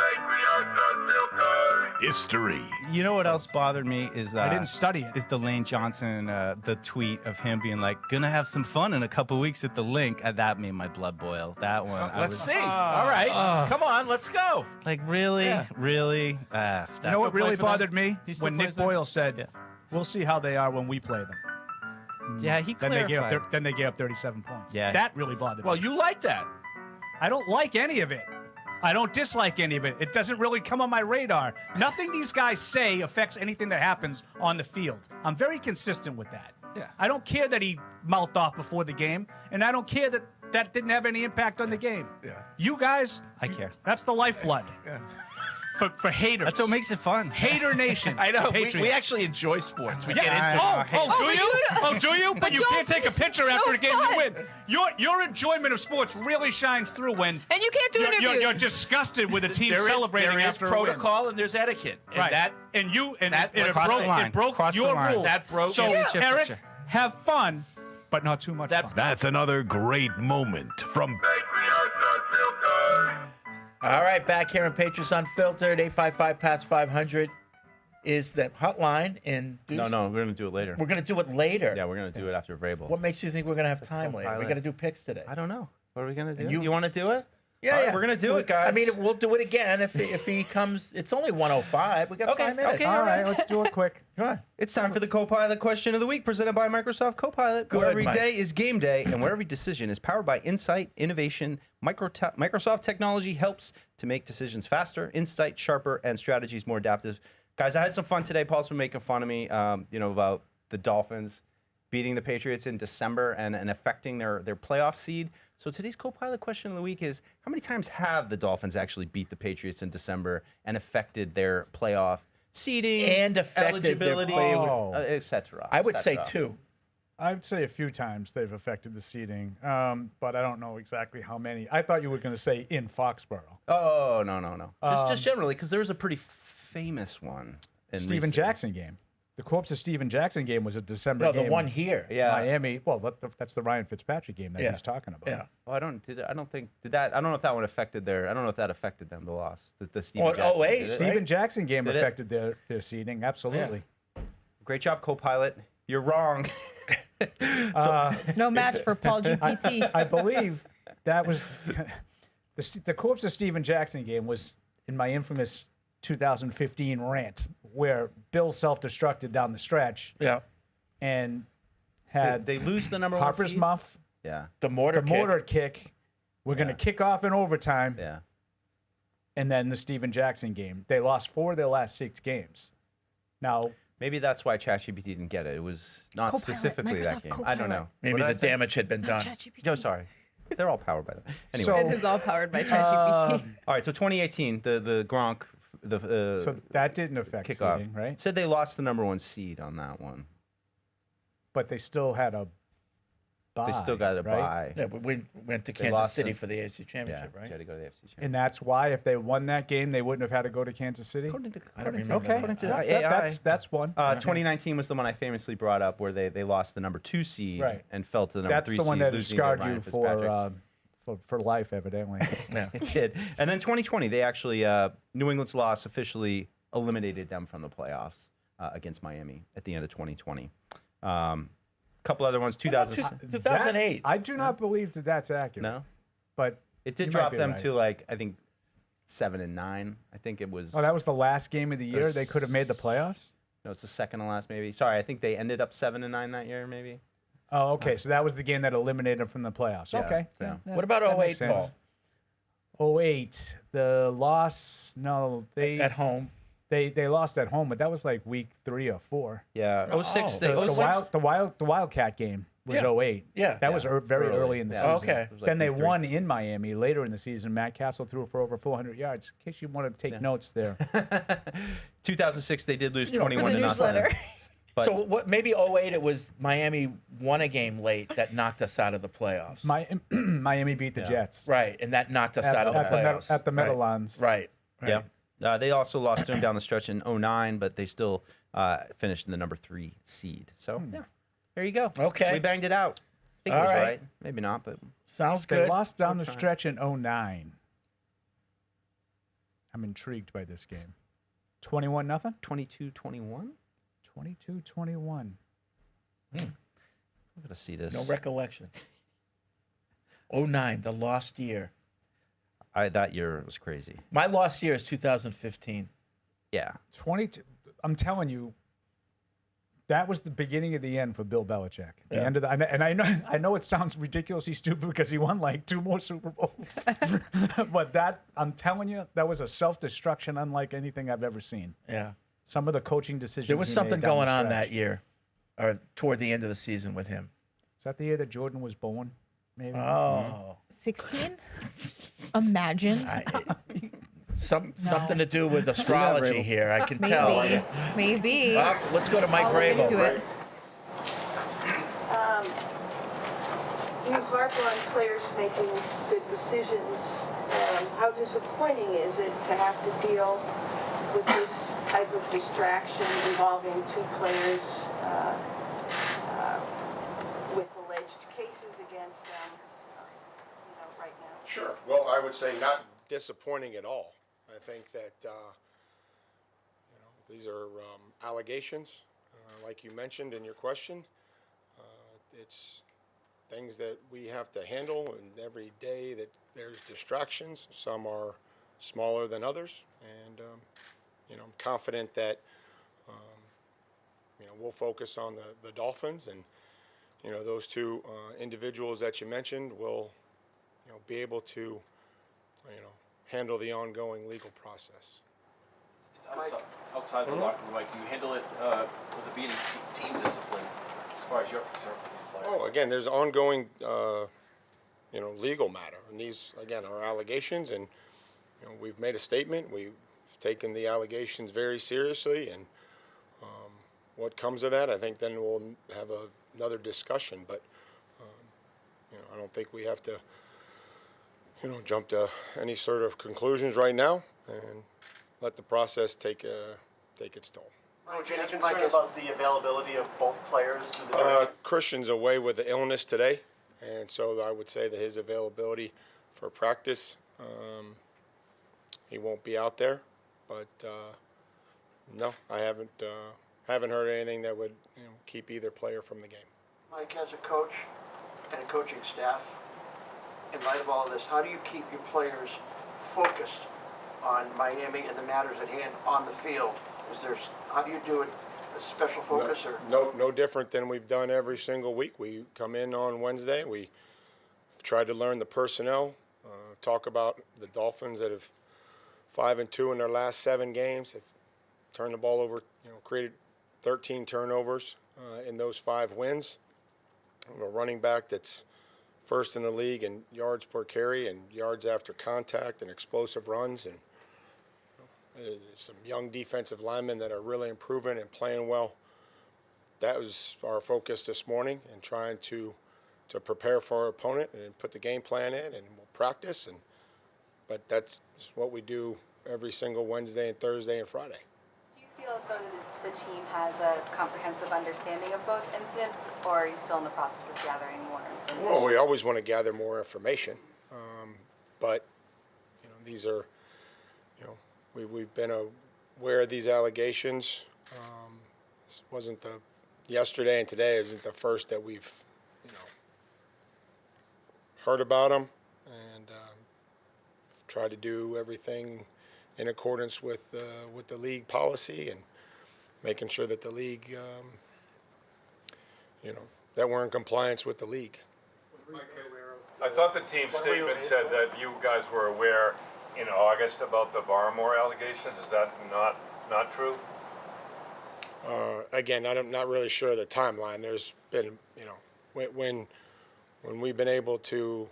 history. You know what else bothered me is I didn't study it. Is the Lane Johnson the tweet of him being like, "Gonna have some fun in a couple weeks at the link." That made my blood boil. That one. Let's see. All right, come on, let's go. Like really, really. You know what really bothered me when Nick Boyle said, "We'll see how they are when we play them." Yeah, he then they gave clarified. up. Then they gave up 37 points. Yeah. That really bothered me. Well, you like that. I don't like any of it. I don't dislike any of it. It doesn't really come on my radar. Nothing these guys say affects anything that happens on the field. I'm very consistent with that. Yeah. I don't care that he mouthed off before the game, and I don't care that that didn't have any impact on the game. Yeah. You guys, I care. That's the lifeblood. Yeah. For haters. That's what makes it fun. Hater nation. I know. Patriots. We actually enjoy sports. We get into do you? Oh, do you? But you can't take a picture after no the game fun. you win. Your enjoyment of sports really shines through when And you can't do interviews. you're disgusted with a team celebrating there is after a win. protocol and there's etiquette. And Right. that and that it was- broke, Cross the line. it broke Cross the your line. rule. That broke- So, Yeah. Eric, have fun, but not too much fun. That's another great moment from All right, back here in Patriots Unfiltered, 855-PASS-500 is the hotline. And No, we're gonna do it later. we're going to do it later. Yeah, we're gonna do it after Vrabel. What makes you think we're going to have time later? pilot. We're going to do picks today. I don't know. What are we gonna do? And You, you- want to do it? Yeah, All right, yeah. we're gonna do it, guys. I mean, we'll do it again if he comes. It's only 1:05. We got 5 minutes. okay. All right, let's do it quick. Come on. It's time for the Copilot question of the week, presented by Microsoft Copilot, Good, where every Mike. day is game day, and where every decision is powered by insight, innovation. Microsoft technology helps to make decisions faster, insight sharper, and strategies more adaptive. Guys, I had some fun today. Paul's been making fun of me, about the Dolphins beating the Patriots in December and affecting their playoff seed. So today's Copilot question of the week is, how many times have the Dolphins actually beat the Patriots in December and affected their playoff seeding And affected their eligibility, play- etc.? I would say 2. I'd say a few times they've affected the seeding, but I don't know exactly how many. I thought you were going to say in Foxborough. Oh, no. Just generally, because there was a pretty famous one. In Steven recent- Jackson game. The corpse of Steven Jackson game was a December No, game. the one here. Yeah. Miami. Well, that's the Ryan Fitzpatrick game that he Yeah. was talking about. Yeah. Well, I don't know if that one affected I don't know if that affected them, the loss. The Steven Well, Jackson. 08, did it? Steven Jackson game Did it? affected their seeding. Absolutely. Great job, Copilot. You're wrong. No match for Paul GPT. I believe that was the corpse of Steven Jackson game was in my infamous 2015 rant where Bill self-destructed down the stretch. Yeah. And had they lose the number one Harper's seed? muff. Yeah. The mortar kick. We're going to kick off in overtime. Yeah. And then the Steven Jackson game. They lost 4 of their last 6 games. Now, Maybe that's why ChatGPT didn't get it. It was not Copilot, specifically that Microsoft game. I don't Copilot. know. Maybe What did I the say? damage had been done. No, sorry. They're all powered by that. Anyway. So- It is all powered by ChatGPT. all right, so 2018, the Gronk, so that didn't affect kickoff, seeding, right? Said they lost the number 1 seed on that one. But they still had a bye. They still got a right? bye. Yeah, but we went to They Kansas lost City it. for the AFC Championship, Yeah, right? they had to go to the AFC Championship. And that's why if they won that game, they wouldn't have had to go to Kansas City. I don't remember. Okay, According to That- AI. that's one. 2019 was the one I famously brought up where they lost the number 2 seed Right. and fell to the number That's 3 the one seed, that has losing to scarred Ryan you Fitzpatrick. for life, evidently. Yeah. It did. And then 2020, they actually, New England's loss officially eliminated them from the playoffs against Miami at the end of 2020. Couple other ones, 2008. I do not believe that that's accurate. No? But It did you might drop be them right. to, like, I think 7 and 9. I think it was. Oh, that was the last game of the year. They could have made the playoffs. No, it's the second to last, maybe. Sorry, I think they ended up 7 and 9 that year, maybe. Oh, okay. So that was the game that eliminated them from the playoffs. Yeah, Okay. yeah. What about that 08, makes sense. Paul? 08, the loss. No, they At home. They lost at home, but that was like week 3 or 4. Yeah, 06. The, the Wildcat game was Yeah. 08. Yeah. That was very early in the Yeah. season. Okay. It was like Then they week 3. won in Miami later in the season. Matt Castle threw for over 400 yards. In case you want to take notes there. 2006, they did lose For 21 the to nothing. newsletter. But- So what? Maybe 08. It was Miami won a game late that knocked us out of the playoffs. Miami beat the Jets. Right, and that knocked us out of the playoffs. At the Right. Meadowlands. Right. Yeah. They also lost to him down the stretch in 09, but they still finished in the number 3 seed. So, yeah, there you go. Okay. We banged it out. think it was right. Maybe not, but sounds They good. lost down We're the trying. stretch in 09. I'm intrigued by this game. 21-0? 22-21. 22-21. I'm gonna see this. No recollection. 09, the lost year. That year was crazy. My lost year is 2015. Yeah. 22. I'm telling you, that was the beginning of the end for Bill Belichick. The Yeah. end of the, and I know it sounds ridiculously stupid because he won like 2 more Super Bowls. But that, I'm telling you, that was a self-destruction unlike anything I've ever seen. Yeah. Some of the coaching decisions. There was he something made down going the on stretch. that year, or toward the end of the season with him. Is that the year that Jordan was born? Maybe. Oh. 16? Imagine. Something to do with astrology here, I can tell. Maybe. Let's go to Mike I'll look Vrabel. into it. You harp on players making good decisions. How disappointing is it to have to deal with this type of distraction involving 2 players with alleged cases against them, right now? Sure. Well, I would say not disappointing at all. I think that these are allegations, like you mentioned in your question. It's things that we have to handle, and every day that there's distractions. Some are smaller than others, and I'm confident that we'll focus on the Dolphins, and those 2 individuals that you mentioned will be able to handle the ongoing legal process. It's outside the locker room. Like, do you handle it with it being team discipline as far as you're concerned? Oh, again, there's ongoing, legal matter, and these again are allegations, and we've made a statement. We've taken the allegations very seriously, and what comes of that, I think then we'll have another discussion. But I don't think we have to, jump to any sort of conclusions right now, and let the process take its toll. Any concern about the availability of both players through the duration? Christian's away with the illness today, and so I would say that his availability for practice, he won't be out there. But no, I haven't heard anything that would keep either player from the game. Mike, as a coach and a coaching staff, in light of all of this, how do you keep your players focused on Miami and the matters at hand on the field? How do you do it? A special focus or? No different than we've done every single week. We come in on Wednesday. We try to learn the personnel, talk about the Dolphins that have 5-2 in their last 7 games. Have turned the ball over, created 13 turnovers in those 5 wins. A running back that's first in the league in yards per carry and yards after contact and explosive runs, and some young defensive linemen that are really improving and playing well. That was our focus this morning, and trying to prepare for our opponent and put the game plan in, and we'll practice. But that's just what we do every single Wednesday and Thursday and Friday. Do you feel as though the team has a comprehensive understanding of both incidents, or are you still in the process of gathering more information? Well, we always want to gather more information, but these are, we've been aware of these allegations. This wasn't yesterday and today isn't the first that we've, heard about them, and tried to do everything in accordance with the league policy, and making sure that the league, that we're in compliance with the league. I thought the team statement said that you guys were aware in August about the Barmore allegations. Is that not true? Again, I'm not really sure of the timeline. There's been, when we've been able to,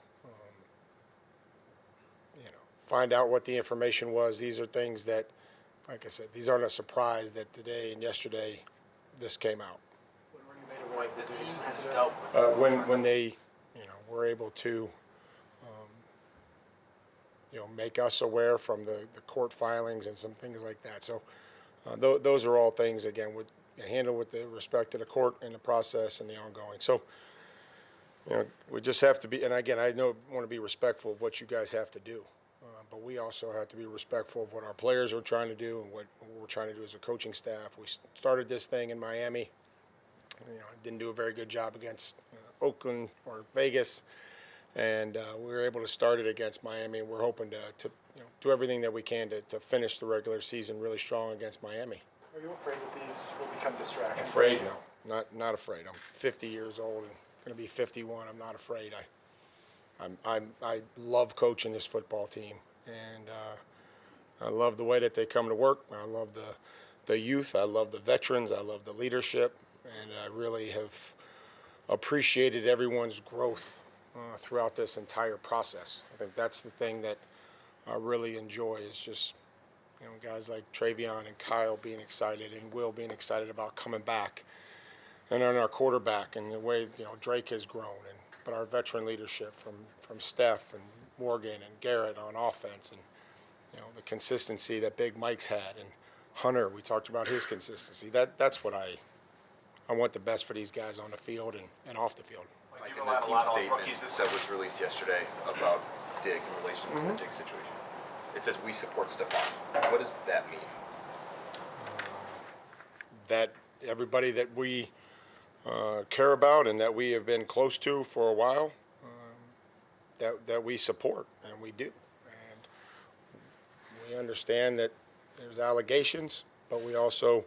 find out what the information was. These are things that, like I said, these aren't a surprise that today and yesterday this came out. The team has dealt with When they, were able to, make us aware from the court filings and some things like that. So those are all things, again, handled with the respect to the court and the process and the ongoing. So we just have to be, and again, I want to be respectful of what you guys have to do, but we also have to be respectful of what our players are trying to do and what we're trying to do as a coaching staff. We started this thing in Miami. Didn't do a very good job against Oakland or Vegas, and we were able to start it against Miami. And we're hoping to do everything that we can to finish the regular season really strong against Miami. Are you afraid that these will become distractions? Afraid? No, not afraid. I'm 50 years old and going to be 51. I'm not afraid. I love coaching this football team, and I love the way that they come to work. I love the youth. I love the veterans. I love the leadership, and I really have appreciated everyone's growth throughout this entire process. I think that's the thing that I really enjoy is just guys like Travion and Kyle being excited and Will being excited about coming back, and on our quarterback and the way Drake has grown, but our veteran leadership from Steph and Morgan and Garrett on offense, and the consistency that Big Mike's had, and Hunter, we talked about his consistency. That's what I want the best for these guys on the field and off the field. Like in the team statement that was released yesterday about Diggs in relation to the Diggs situation, it says we support Stephon. What does that mean? That everybody that we care about and that we have been close to for a while, that we support, and we do. And we understand that there's allegations, but we also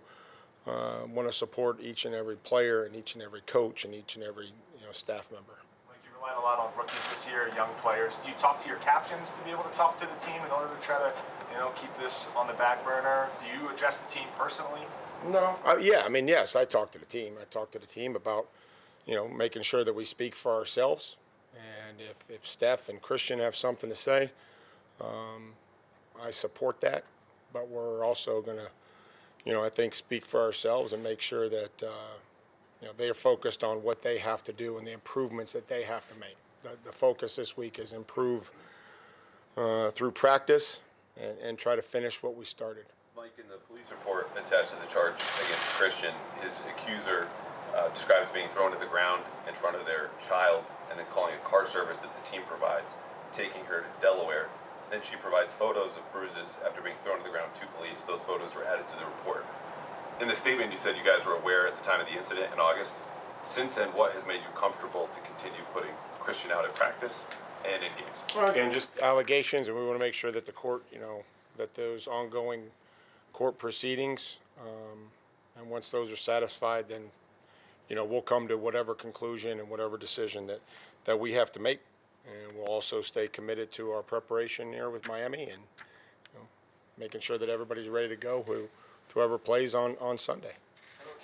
want to support each and every player and each and every coach and each and every staff member. Like you relied a lot on rookies this year, young players. Do you talk to your captains to be able to talk to the team in order to try to keep this on the back burner? Do you address the team personally? No. Yes, I talk to the team. I talk to the team about, making sure that we speak for ourselves. And if Steph and Christian have something to say, I support that. But we're also going to, I think, speak for ourselves and make sure that, they are focused on what they have to do and the improvements that they have to make. The focus this week is improve through practice and try to finish what we started. Mike, in the police report attached to the charge against Christian, his accuser describes being thrown to the ground in front of their child and then calling a car service that the team provides, taking her to Delaware. Then she provides photos of bruises after being thrown to the ground to police. Those photos were added to the report. In the statement, you said you guys were aware at the time of the incident in August. Since then, what has made you comfortable to continue putting Christian out at practice and in games? Well, again, just allegations, and we want to make sure that the court, that those ongoing court proceedings, and once those are satisfied, then, we'll come to whatever conclusion and whatever decision that we have to make. And we'll also stay committed to our preparation here with Miami and making sure that everybody's ready to go, whoever plays on Sunday.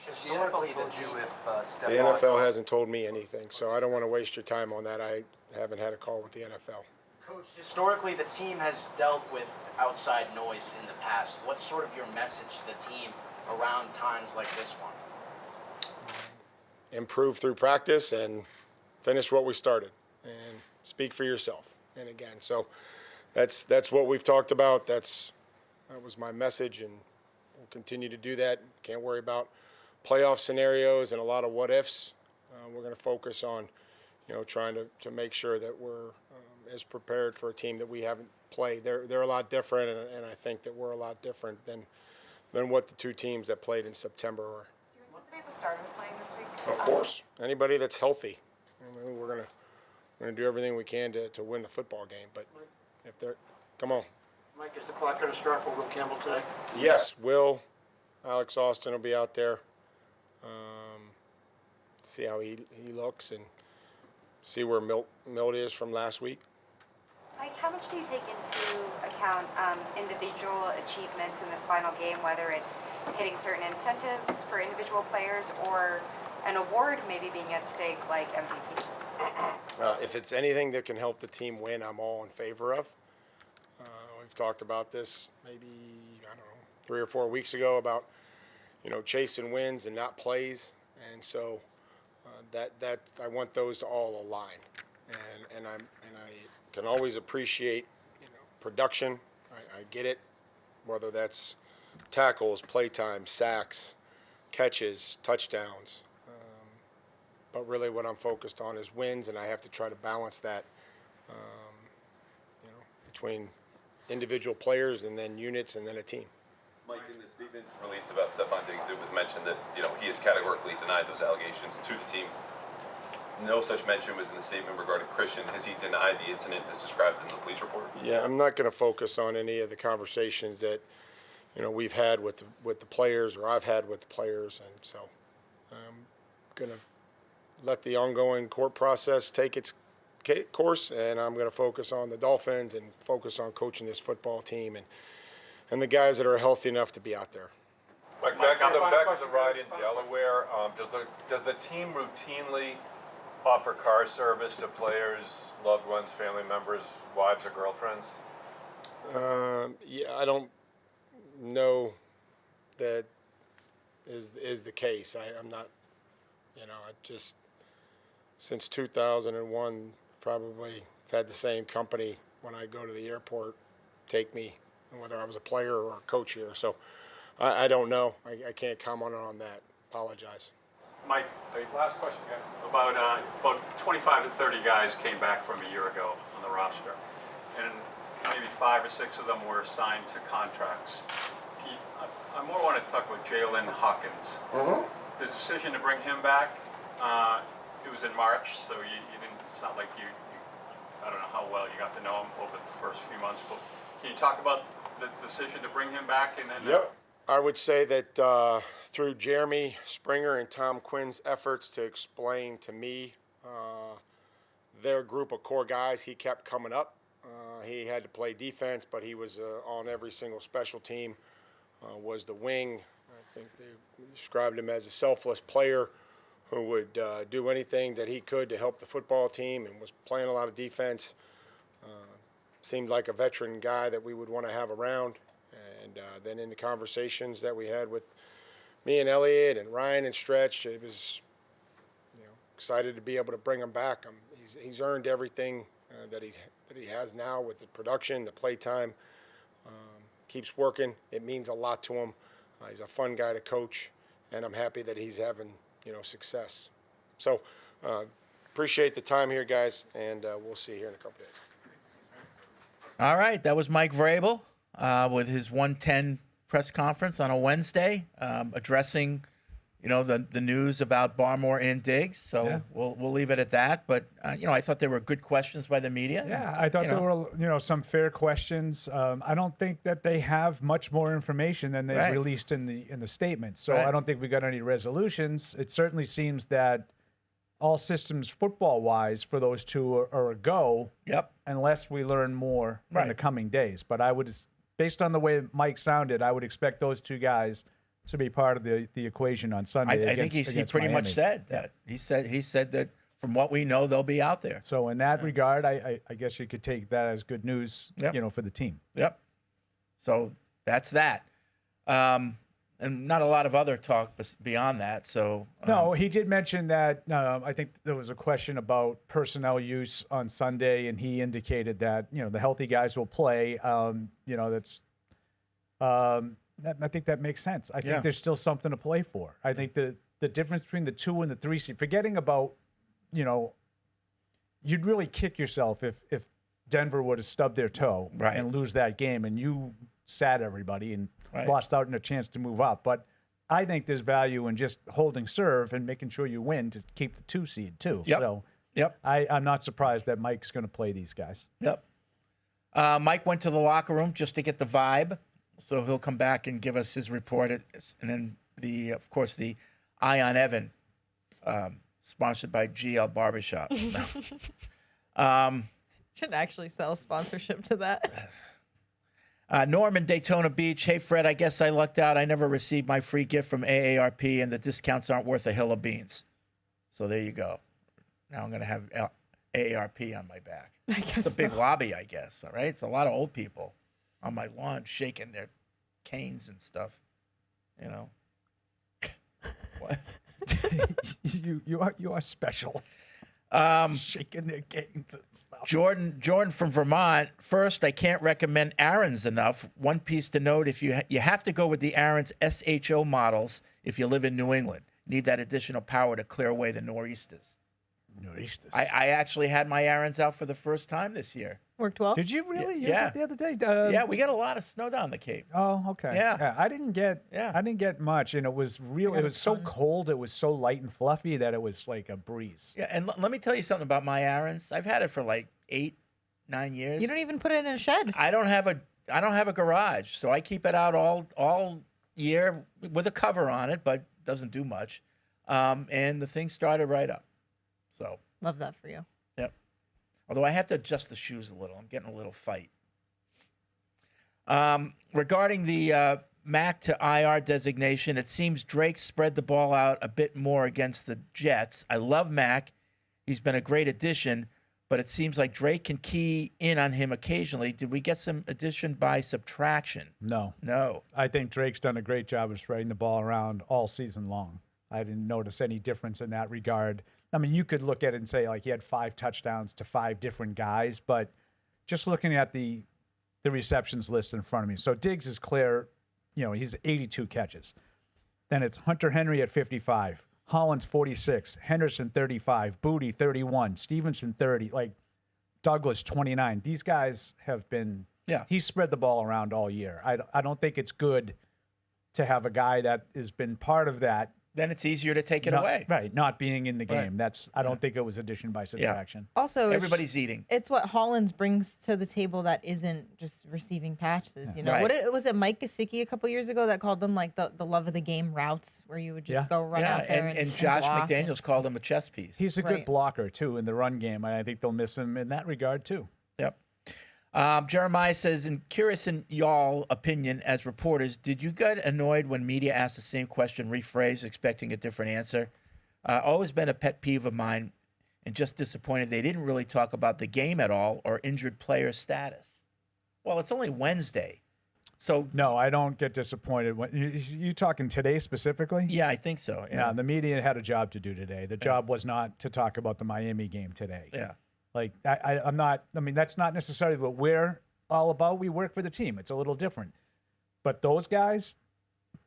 Historically, told you if The NFL hasn't told me anything, so I don't want to waste your time on that. I haven't had a call with the NFL. Coach, historically the team has dealt with outside noise in the past. What's sort of your message to the team around times like this one? Improve through practice and finish what we started, and speak for yourself. And again, so that's what we've talked about. That was my message, and we'll continue to do that. Can't worry about playoff scenarios and a lot of what ifs. We're going to focus on, trying to make sure that we're as prepared for a team that we haven't played. They're a lot different, and I think that we're a lot different than what the two teams that played in September were. Do you anticipate the starters playing this week? Of course, anybody that's healthy. We're gonna do everything we can to win the football game. But if they're, come on. Mike, is the clock going to start for Will Campbell today? Yes, Will, Alex Austin will be out there. See how he looks and see where Milt is from last week. Mike, how much do you take into account individual achievements in this final game, whether it's hitting certain incentives for individual players or an award maybe being at stake like MVP? If it's anything that can help the team win, I'm all in favor of. We've talked about this maybe, 3 or 4 weeks ago about, chasing wins and not plays. And so that I want those to all align. And I can always appreciate, production. I get it, whether that's tackles, playtime, sacks, catches, touchdowns. but really what I'm focused on is wins, and I have to try to balance that, between individual players and then units and then a team. Mike, in the statement released about Stephon Diggs, it was mentioned that he has categorically denied those allegations to the team. No such mention was in the statement regarding Christian. Has he denied the incident as described in the police report? Yeah, I'm not going to focus on any of the conversations that we've had with the players, or I've had with the players, and so I'm going to let the ongoing court process take its course, and I'm going to focus on the Dolphins and focus on coaching this football team and the guys that are healthy enough to be out there. Mike, back to the ride in Delaware. Does the team routinely offer car service to players, loved ones, family members, wives, or girlfriends? Yeah, I don't know that is the case. I'm not, I just, since 2001, probably had the same company when I go to the airport take me, whether I was a player or a coach here. So I don't know. I can't comment on that. Apologize. Mike, the last question, guys. About 25 to 30 guys came back from a year ago on the roster, and maybe 5 or 6 of them were signed to contracts. I more want to talk about Jalen Hawkins. The decision to bring him back, it was in March, so you didn't. It's not like you. I don't know how well you got to know him over the first few months, but can you talk about the decision to bring him back? And then. Yep. I would say that through Jeremy Springer and Tom Quinn's efforts to explain to me their group of core guys, he kept coming up. He had to play defense, but he was on every single special team, was the wing. I think they described him as a selfless player who would do anything that he could to help the football team, and was playing a lot of defense. Seemed like a veteran guy that we would want to have around. And then in the conversations that we had with me and Elliot and Ryan and Stretch, it was, excited to be able to bring him back. He's earned everything that he has now with the production, the play time. Keeps working. It means a lot to him. He's a fun guy to coach, and I'm happy that he's having success. So appreciate the time here, guys, and we'll see you here in a couple days. All right, that was Mike Vrabel. With his 1:10 press conference on a Wednesday, addressing, the news about Barmore and Diggs. So Yeah. we'll leave it at that. But I thought there were good questions by the media. Yeah, I thought there were some fair questions. I don't think that they have much more information than they released in the statement. So I don't think we got any resolutions. It certainly seems that all systems football-wise for those two are a go. Yep. Unless we learn more in the coming days. But I would. Based on the way Mike sounded, I would expect those two guys to be part of the equation on Sunday. I think he pretty much said that. He said that from what we know, they'll be out there. So in that regard, I guess you could take that as good news, for the team. Yep. So that's that. And not a lot of other talk beyond that. So no, he did mention that. I think there was a question about personnel use on Sunday, and he indicated that the healthy guys will play. That's. I think that makes sense. I think there's still something to play for. I think the difference between the 2 and the 3 seed, forgetting about, you'd really kick yourself if Denver would have stubbed their toe and lose that game, and you sat everybody and lost out in a chance to move up. But I think there's value in just holding serve and making sure you win to keep the 2 seed too. Yep. So I'm not surprised that Mike's going to play these guys. Yep. Mike went to the locker room just to get the vibe, so he'll come back and give us his report. And then of course, the Eye on Evan, sponsored by GL Barbershop. Should actually sell sponsorship to that. Norm in Daytona Beach. Hey, Fred, I guess I lucked out. I never received my free gift from AARP, and the discounts aren't worth a hill of beans. So there you go. Now I'm going to have AARP on my back. I guess it's a big lobby, I guess. All right. It's a lot of old people on my lawn shaking their canes and stuff. What? you are special. Shaking their canes and stuff. Jordan from Vermont. First, I can't recommend Aaron's enough. One piece to note: if you have to go with the Aaron's SHO models if you live in New England. need that additional power to clear away the nor'easters. Nor'easters. I actually had my errands out for the first time this year. Worked well. Did you really use Yeah. it the other day? Yeah, we got a lot of snow down the Cape. Oh, okay. Yeah. I didn't get much, and it was got it a was so ton. cold. It was so light and fluffy that it was like a breeze. Yeah, and let me tell you something about my errands. I've had it for like 8-9 years. You don't even put it in a shed. I don't have a garage, so I keep it out all year with a cover on it, but doesn't do much. And the thing started right up. So Love that for you. yep. Although I have to adjust the shoes a little. I'm getting a little fight. Regarding the Mac to IR designation, it seems Drake spread the ball out a bit more against the Jets. I love Mac. He's been a great addition, but it seems like Drake can key in on him occasionally. Did we get some addition by subtraction? No. No. I think Drake's done a great job of spreading the ball around all season long. I didn't notice any difference in that regard. I mean, you could look at it and say, like, he had 5 touchdowns to 5 different guys, but just looking at the receptions list in front of me. So Diggs is clear, he's 82 catches. Then it's Hunter Henry at 55, Hollins 46, Henderson 35, Booty 31, Stevenson 30, like Douglas 29. These guys have been, he's spread the ball around all year. I don't think it's good to have a guy that has been part of that. Then it's easier to take it away. Right, not being in the game. Right. I don't think it was addition by subtraction. Also, everybody's eating. It's what Hollins brings to the table that isn't just receiving patches. You know, Right. was it Mike Gesicki a couple years ago that called them like the love of the game routes, where you would just go run out there and Josh block McDaniels called him a chess piece. He's a good blocker, too, in the run game. And I think they'll miss him in that regard, too. Yep. Jeremiah says, curious in y'all opinion as reporters, did you get annoyed when media asked the same question rephrased, expecting a different answer? Always been a pet peeve of mine, and just disappointed they didn't really talk about the game at all or injured player status. Well, it's only Wednesday, so no, I don't get disappointed. When you talking today specifically? Yeah, I think so. Yeah, the media had a job to do today. The job was not to talk about the Miami game today. Yeah. Like, I'm not, I mean, that's not necessarily what we're all about. We work for the team. It's a little different. But those guys,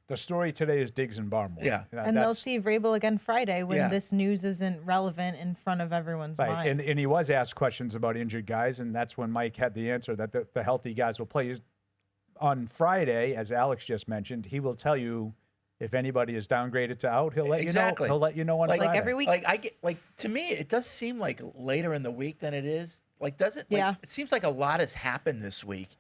the story today is Diggs and Barmore. Yeah. And they'll see Vrabel again Friday when this news isn't relevant in front of everyone's right. mind. And he was asked questions about injured guys, and that's when Mike had the answer that the healthy guys will play. On Friday, as Alex just mentioned, he will tell you if anybody is downgraded to out, he'll let you know. He'll let you know on Friday. Like every week. To me, it does seem like later in the week than it is. Like, does it? Like, Yeah. It seems like a lot has happened this week,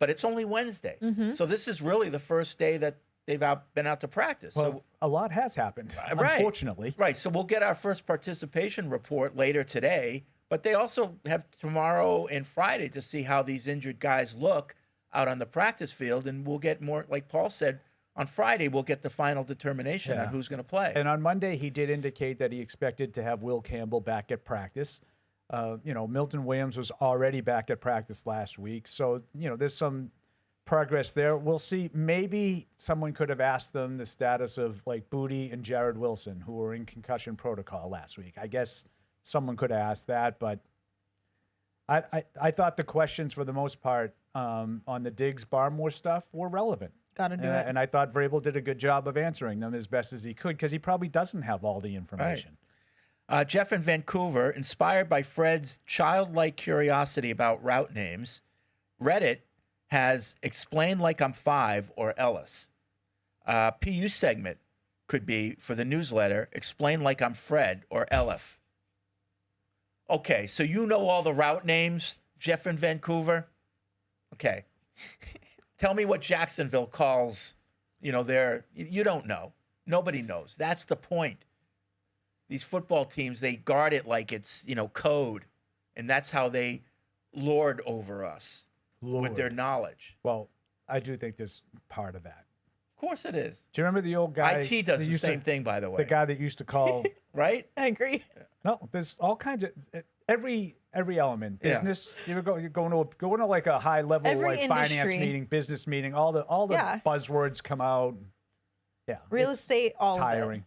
but it's only Wednesday. Mhm. So this is really the first day that they've been out to practice. Well, so a lot has happened, right. unfortunately. Right. So we'll get our first participation report later today, but they also have tomorrow and Friday to see how these injured guys look out on the practice field, and we'll get more, like Paul said, on Friday, we'll get the final determination on who's going to play. And on Monday, he did indicate that he expected to have Will Campbell back at practice. Milton Williams was already back at practice last week. So, there's some progress there. We'll see. Maybe someone could have asked them the status of, like, Booty and Jared Wilson, who were in concussion protocol last week. I guess someone could have asked that, but I thought the questions, for the most part, on the Diggs Barmore stuff were relevant. Got to do it. And I thought Vrabel did a good job of answering them as best as he could, because he probably doesn't have all the information. Jeff in Vancouver, inspired by Fred's childlike curiosity about route names, Reddit has Explain Like I'm 5 or Ellis. PU segment could be, for the newsletter, Explain Like I'm Fred or Elif. Okay, so you know all the route names, Jeff in Vancouver? Okay. Tell me what Jacksonville calls, you don't know. Nobody knows. That's the point. These football teams, they guard it like it's, code. And that's how they lord over us with their knowledge. Well, I do think there's part of that. Of course it is. Do you remember the old guy? IT does the same thing, by the way. The guy that used to call. Right? I agree. No, there's all kinds of every element. Business. You're going to like a high level Every like finance industry. meeting, business meeting. All the buzzwords come out. Yeah. Real estate, all it's of it. tiring.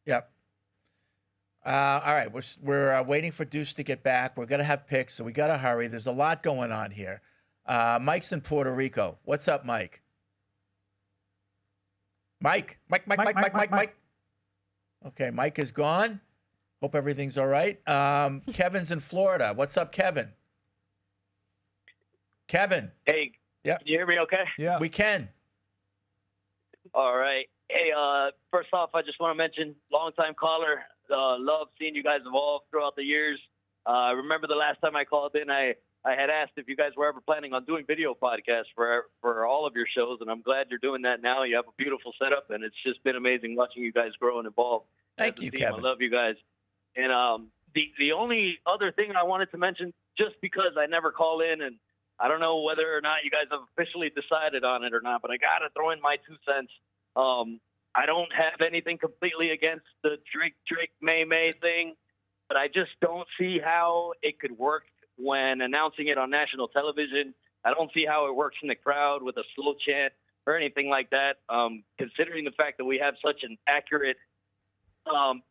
Yep. All right, we're waiting for Deuce to get back. We're gonna have picks, so we gotta hurry. There's a lot going on here. Mike's in Puerto Rico. What's up, Mike? Mike. Okay, Mike is gone. Hope everything's all right. Kevin's in Florida. What's up, Kevin? Kevin. Hey. Yeah. Can you hear me okay? Yeah. We can. All right. Hey, first off, I just want to mention, longtime caller, love seeing you guys evolve throughout the years. Remember the last time I called in, I had asked if you guys were ever planning on doing video podcasts for all of your shows, and I'm glad you're doing that now. You have a beautiful setup, and it's just been amazing watching you guys grow and evolve. Thank you, Kevin. I love you guys. And the only other thing I wanted to mention, just because I never call in, and I don't know whether or not you guys have officially decided on it or not, but I got to throw in my 2 cents. I don't have anything completely against the Drake May thing, but I just don't see how it could work when announcing it on national television. I don't see how it works in the crowd with a slow chant or anything like that. Considering the fact that we have such an accurate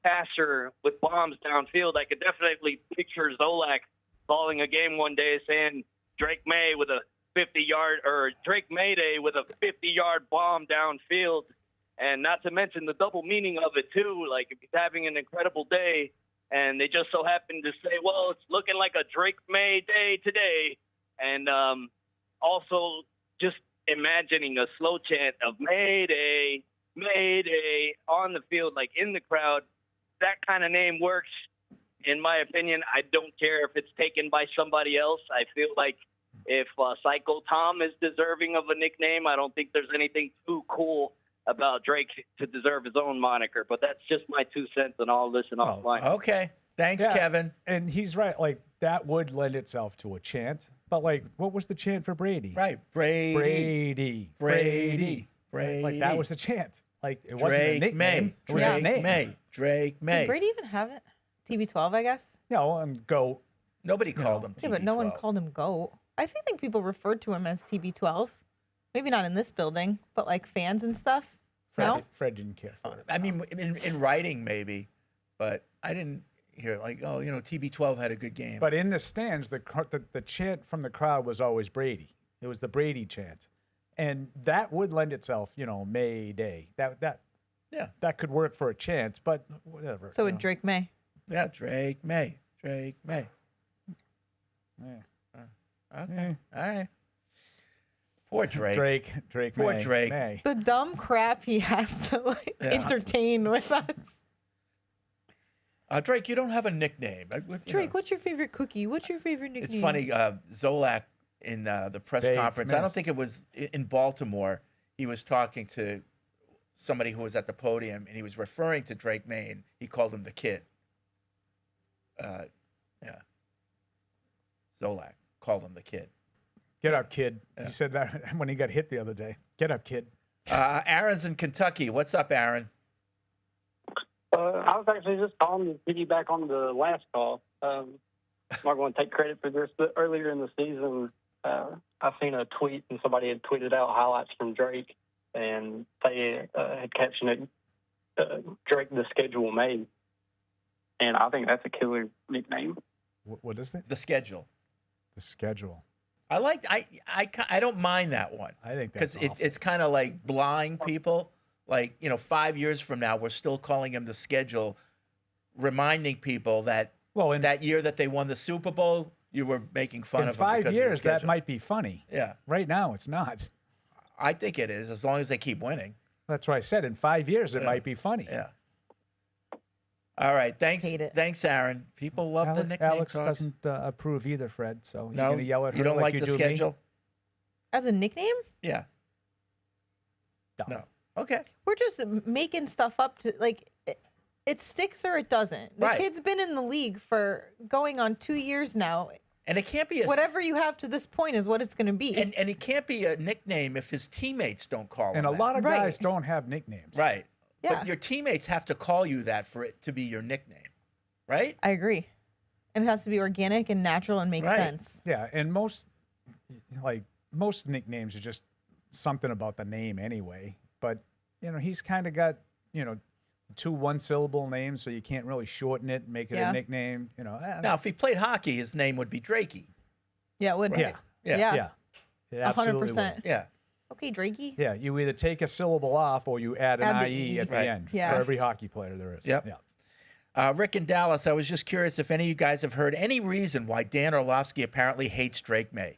passer with bombs downfield, I could definitely picture Zolak calling a game one day saying Drake May with a 50-yard or Drake Mayday with a 50-yard bomb downfield. And not to mention the double meaning of it, too. Like, if he's having an incredible day and they just so happen to say, well, it's looking like a Drake May day today. And also just imagining a slow chant of Mayday, Mayday on the field, like in the crowd. That kind of name works, in my opinion. I don't care if it's taken by somebody else. I feel like if Psycho Tom is deserving of a nickname, I don't think there's anything too cool about Drake to deserve his own moniker. But that's just my 2 cents, and I'll listen offline. Okay. Thanks, Kevin. And he's right. Like, that would lend itself to a chant. But, like, what was the chant for Brady? Right. Brady. Like, that was the chant. Like, it wasn't a Drake nickname. May. It was his name. Drake May. Did Brady even have it? TB12, I guess. No, and GOAT. Nobody called him TB12. Yeah, but no one called him GOAT. I think people referred to him as TB12. Maybe not in this building, but like fans and stuff. Fred didn't care for it. I mean, in writing maybe, but I didn't hear like, oh, TB12 had a good game. But in the stands, the chant from the crowd was always Brady. It was the Brady chant, and that would lend itself, May Day. That could work for a chant, but whatever. So would Drake May. Yeah, Drake May. Yeah. Okay. All right. Poor Drake. Drake Poor May. Drake. May. The dumb crap he has to entertain with us. Drake, you don't have a nickname. Drake, what's your favorite cookie? What's your favorite nickname? It's funny. Zolak in the press conference. I don't think it was in Baltimore. He was talking to somebody who was at the podium, and he was referring to Drake May, and he called him the kid. Zolak called him the kid. Get up, kid. Yeah. He said that when he got hit the other day. Get up, kid. Aaron's in Kentucky. What's up, Aaron? I was actually just calling to piggyback on the last call. I'm not going to take credit for this, but earlier in the season, I seen a tweet, and somebody had tweeted out highlights from Drake, and they had captioned it, Drake the Schedule Made. And I think that's a killer nickname. What is it? The Schedule. The Schedule. I don't mind that one. I think that's because it's kind of like blind people. Like 5 years from now, we're still calling him the Schedule, reminding people that that year that they won the Super Bowl, you were making fun of him. In 5 years, that might be funny. Yeah. Right now, it's not. I think it is, as long as they keep winning. That's what I said. In 5 years, it might be funny. Yeah. All right. Thanks, Aaron. People love the nickname. Alex doesn't approve either, Fred. So you're no, going to yell at her you don't like you the do Schedule? Me? As a nickname? Yeah. No. Okay. We're just making stuff up to it sticks or it doesn't. The kid's been in the league for going on 2 years now. And it can't be whatever you have to this point is what it's going to be. And it can't be a nickname if his teammates don't call him. And a lot of guys don't have nicknames. Right. Yeah. But your teammates have to call you that for it to be your nickname, right? I agree. And it has to be organic and natural and make sense. Yeah, and most nicknames are just something about the name anyway. But he's kind of got 2 one-syllable names, so you can't really shorten it and make it a nickname. Now, if he played hockey, his name would be Drakey. Yeah, it would. Right? Yeah. 100%. Yeah. Okay, Drakey. Yeah, you either take a syllable off or you add an IE at the end for every hockey player there is. Yep. Yeah. Rick in Dallas, I was just curious if any of you guys have heard any reason why Dan Orlovsky apparently hates Drake May.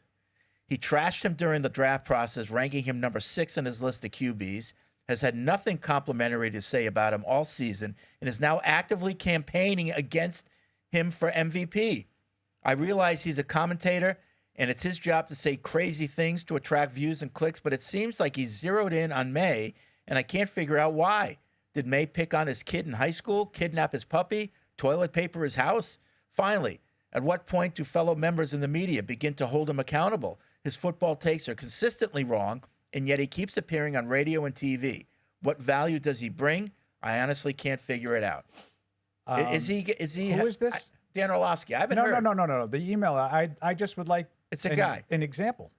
He trashed him during the draft process, ranking him number 6 on his list of QBs, has had nothing complimentary to say about him all season, and is now actively campaigning against him for MVP. I realize he's a commentator, and it's his job to say crazy things to attract views and clicks, but it seems like he's zeroed in on May, and I can't figure out why. Did May pick on his kid in high school, kidnap his puppy, toilet paper his house? Finally, at what point do fellow members in the media begin to hold him accountable? His football takes are consistently wrong, and yet he keeps appearing on radio and TV. What value does he bring? I honestly can't figure it out. Is he? Who is this? Dan Orlovsky. I haven't heard. No. The email. I just would like. It's a guy. An example.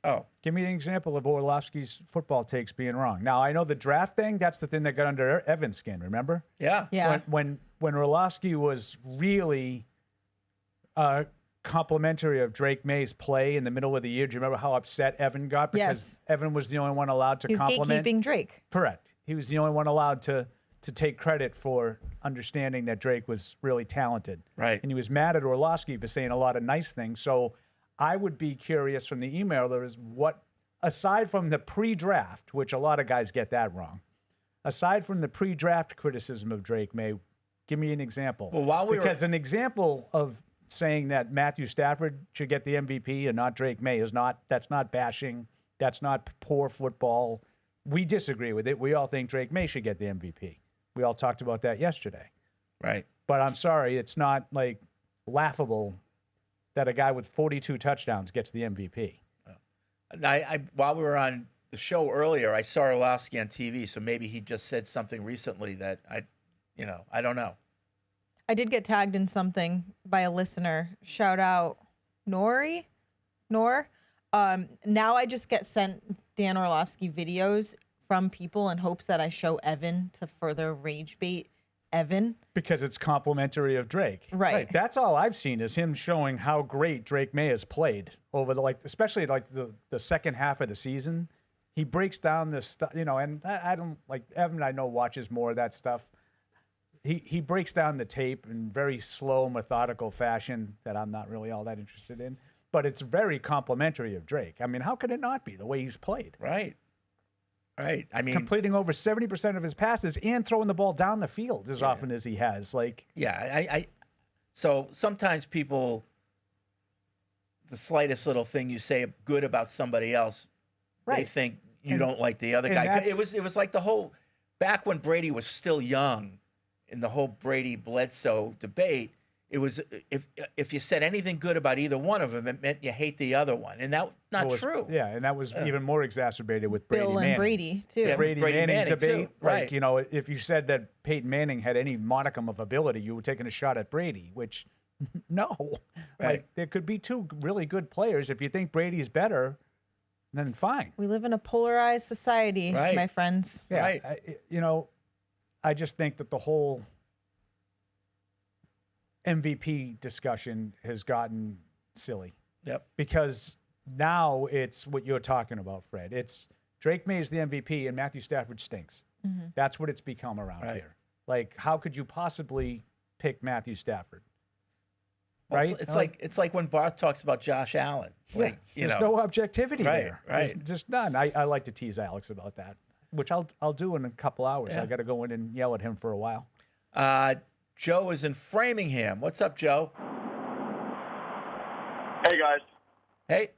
Oh. Give me an example of Orlovsky's football takes being wrong. Now, I know the draft thing, that's the thing that got under Evan's skin, remember? Yeah. Yeah. When Orlovsky was really complimentary of Drake May's play in the middle of the year, do you remember how upset Evan got? Because Evan was the only one allowed to He's compliment. gatekeeping Drake. Correct. He was the only one allowed to take credit for understanding that Drake was really talented. Right. And he was mad at Orlovsky for saying a lot of nice things. So I would be curious from the email, there is what, aside from the pre-draft, which a lot of guys get that wrong, aside from the pre-draft criticism of Drake May, give me an example. Well, because an example of saying that Matthew Stafford should get the MVP and not Drake May that's not bashing, that's not poor football. We disagree with it. We all think Drake May should get the MVP. We all talked about that yesterday. Right. But I'm sorry, it's not like laughable that a guy with 42 touchdowns gets the MVP. While we were on the show earlier, I saw Orlovsky on TV, so maybe he just said something recently that I don't know. I did get tagged in something by a listener. Shout out Nor. Now I just get sent Dan Orlovsky videos from people in hopes that I show Evan to further rage bait Evan. Because it's complimentary of Drake. Right. That's all I've seen is him showing how great Drake May has played over especially the second half of the season. He breaks down this stuff, and I don't like Evan, I know watches more of that stuff. He breaks down the tape in very slow, methodical fashion that I'm not really all that interested in. But it's very complimentary of Drake. I mean, how could it not be the way he's played? Right. I mean, completing over 70% of his passes and throwing the ball down the field as often as he has. So sometimes people, the slightest little thing you say good about somebody else, they think you don't like the other guy. It was like the whole back when Brady was still young, in the whole Brady Bledsoe debate. It was if you said anything good about either one of them, it meant you hate the other one, and that's not true. Yeah, and that was even more exacerbated with Brady Bill Manning. and Brady too. Yeah, Brady Manning debate, too. Right? If you said that Peyton Manning had any modicum of ability, you were taking a shot at Brady. Which, no, right. There could be two really good players. If you think Brady's better, then fine. We live in a polarized society, my friends. Yeah, right. I just think that the whole MVP discussion has gotten silly. Yep. Because now it's what you're talking about, Fred. It's Drake May is the MVP and Matthew Stafford stinks. Mm-hmm. That's what it's become around here. Like, how could you possibly pick Matthew Stafford? Right? It's like when Barth talks about Josh Allen. There's no objectivity there. Right. There's just none. I like to tease Alex about that, which I'll do in a couple hours. Yeah. I got to go in and yell at him for a while. Joe is in Framingham. What's up, Joe? Hey, guys. Hey.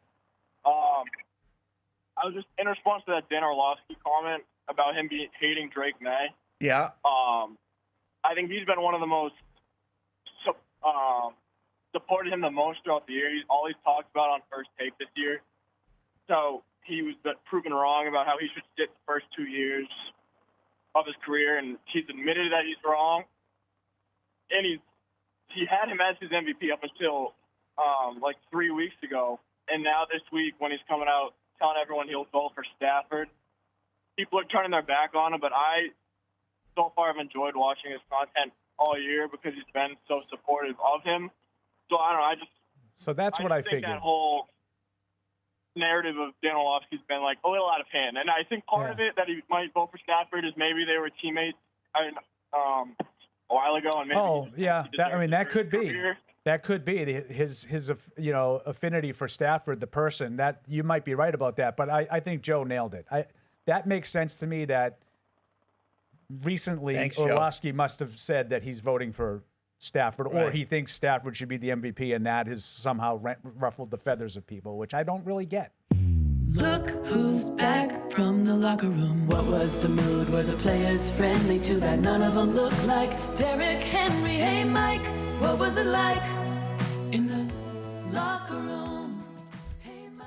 I was just in response to that Dan Orlovsky comment about him hating Drake May. Yeah. I think he's been one of the most supported him the most throughout the year. He's always talked about on First Take this year. So he was proven wrong about how he should sit the first 2 years of his career, and he's admitted that he's wrong. And he had him as his MVP up until 3 weeks ago. And now this week when he's coming out telling everyone he'll vote for Stafford, people are turning their back on him. But I, so far, have enjoyed watching his content all year because he's been so supportive of him. So I don't know. So that's what I think figured. narrative of Dan Orlovsky's been like a little out of hand, and I think part of it that he might vote for Stafford is maybe they were teammates a while ago, and maybe that could be. That could be his affinity for Stafford, the person. That you might be right about that, but I think Joe nailed it. That makes sense to me. That recently Orlovsky must have said that he's voting for Stafford, or he thinks Stafford should be the MVP, and that has somehow ruffled the feathers of people, which I don't really get. Look who's back from the locker room. What was the mood? Were the players friendly? Too bad none of them look like Derrick Henry. Hey Mike, what was it like in the locker room? Hey Mike,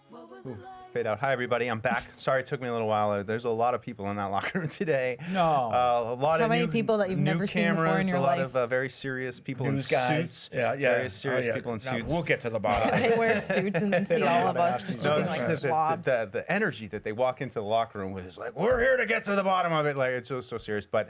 what was it like? Fade out. Hi, everybody. I'm back. Sorry it took me a little while. There's a lot of people in that locker room today. No. A lot How of many new, people that you've new never seen cameras, before in your a lot life? of very serious people News in guys. suits. Yeah. Very serious people in No, suits. we'll get to the bottom. They wear suits and then see all of us just looking like swabs. The energy that they walk into the locker room with is like, we're here to get to the bottom of it. Like, it's so serious. But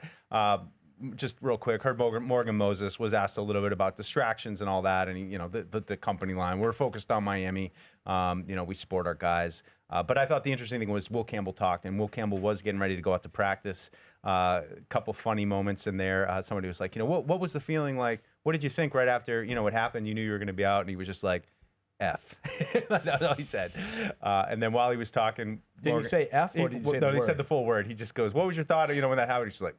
just real quick, heard Morgan Moses was asked a little bit about distractions and all that, and the company line. We're focused on Miami. We support our guys. But I thought the interesting thing was Will Campbell talked, and Will Campbell was getting ready to go out to practice. A couple funny moments in there. Somebody was like, what was the feeling like? What did you think right after what happened? You knew you were going to be out, and he was just like, F. That's all he said. And then while he was talking, Did he say F or did he say the he word? said the full word. He just goes, "What was your thought?" When that happened, he's just like.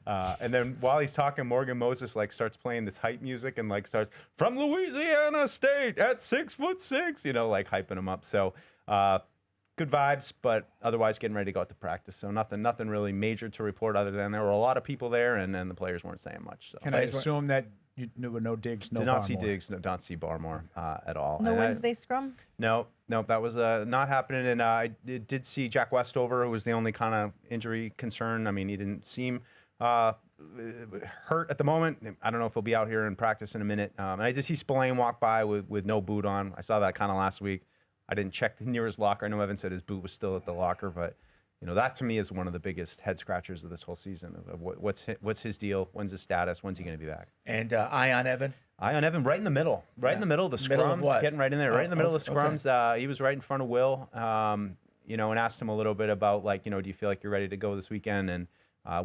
And then while he's talking, Morgan Moses starts playing this hype music and starts from Louisiana State at 6'6", hyping him up. So good vibes, but otherwise getting ready to go out to practice. So nothing really major to report other than there were a lot of people there and the players weren't saying much. So. Can I assume that there were no Diggs, no Did not Barmore? see Diggs, don't see Barmore at all. No And Wednesday scrum? No, that was not happening. And I did see Jack Westover, who was the only kind of injury concern. I mean, he didn't seem hurt at the moment. I don't know if he'll be out here in practice in a minute. And I did see Spillane walk by with no boot on. I saw that kind of last week. I didn't check the nearest locker. I know Evan said his boot was still at the locker, but that to me is one of the biggest head scratchers of this whole season. Of what's his deal? When's his status? When's he going to be back? And eye on Evan. Eye on Evan, right in the middle, in the middle of the scrums, Middle of what? getting right in there, right in the middle of the okay. scrums. He was right in front of Will, and asked him a little bit about do you feel like you're ready to go this weekend? And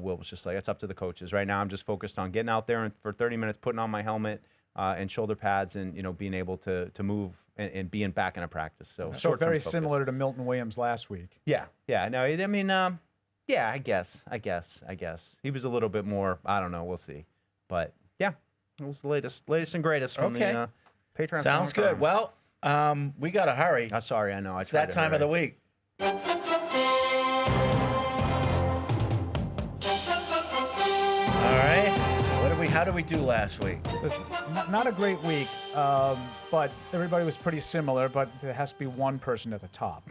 Will was just like, it's up to the coaches. Right now, I'm just focused on getting out there and for 30 minutes, putting on my helmet and shoulder pads, and being able to move and being back in a practice. So short-term very focus. similar to Milton Williams last week. Yeah. No, I mean, yeah, I guess he was a little bit more. I don't know. We'll see, but yeah, it was the latest and greatest from the Patriots. Sounds good. Well, we got to hurry. Sorry, I know. It's that time of the week. All right. How did we do last week? It's not a great week, but everybody was pretty similar. But there has to be one person at the top.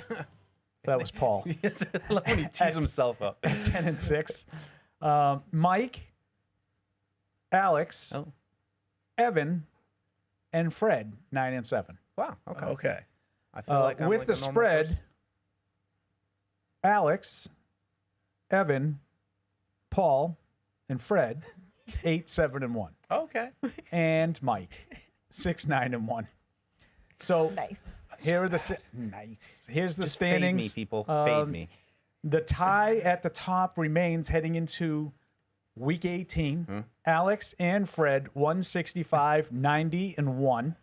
That was Paul. When he tees himself up. 10-6. Mike, Alex, Evan, and Fred 9-7. Wow. Okay. Okay. I feel like I'm with like the a normal spread, person. Alex, Evan, Paul, and Fred 8-7-1. Okay. And Mike 6-9-1. So nice. Here are the nice. Here's the Just standings. Fade me, people. Fade me. The tie at the top remains heading into week 18. Alex and Fred 165, 90, and 1.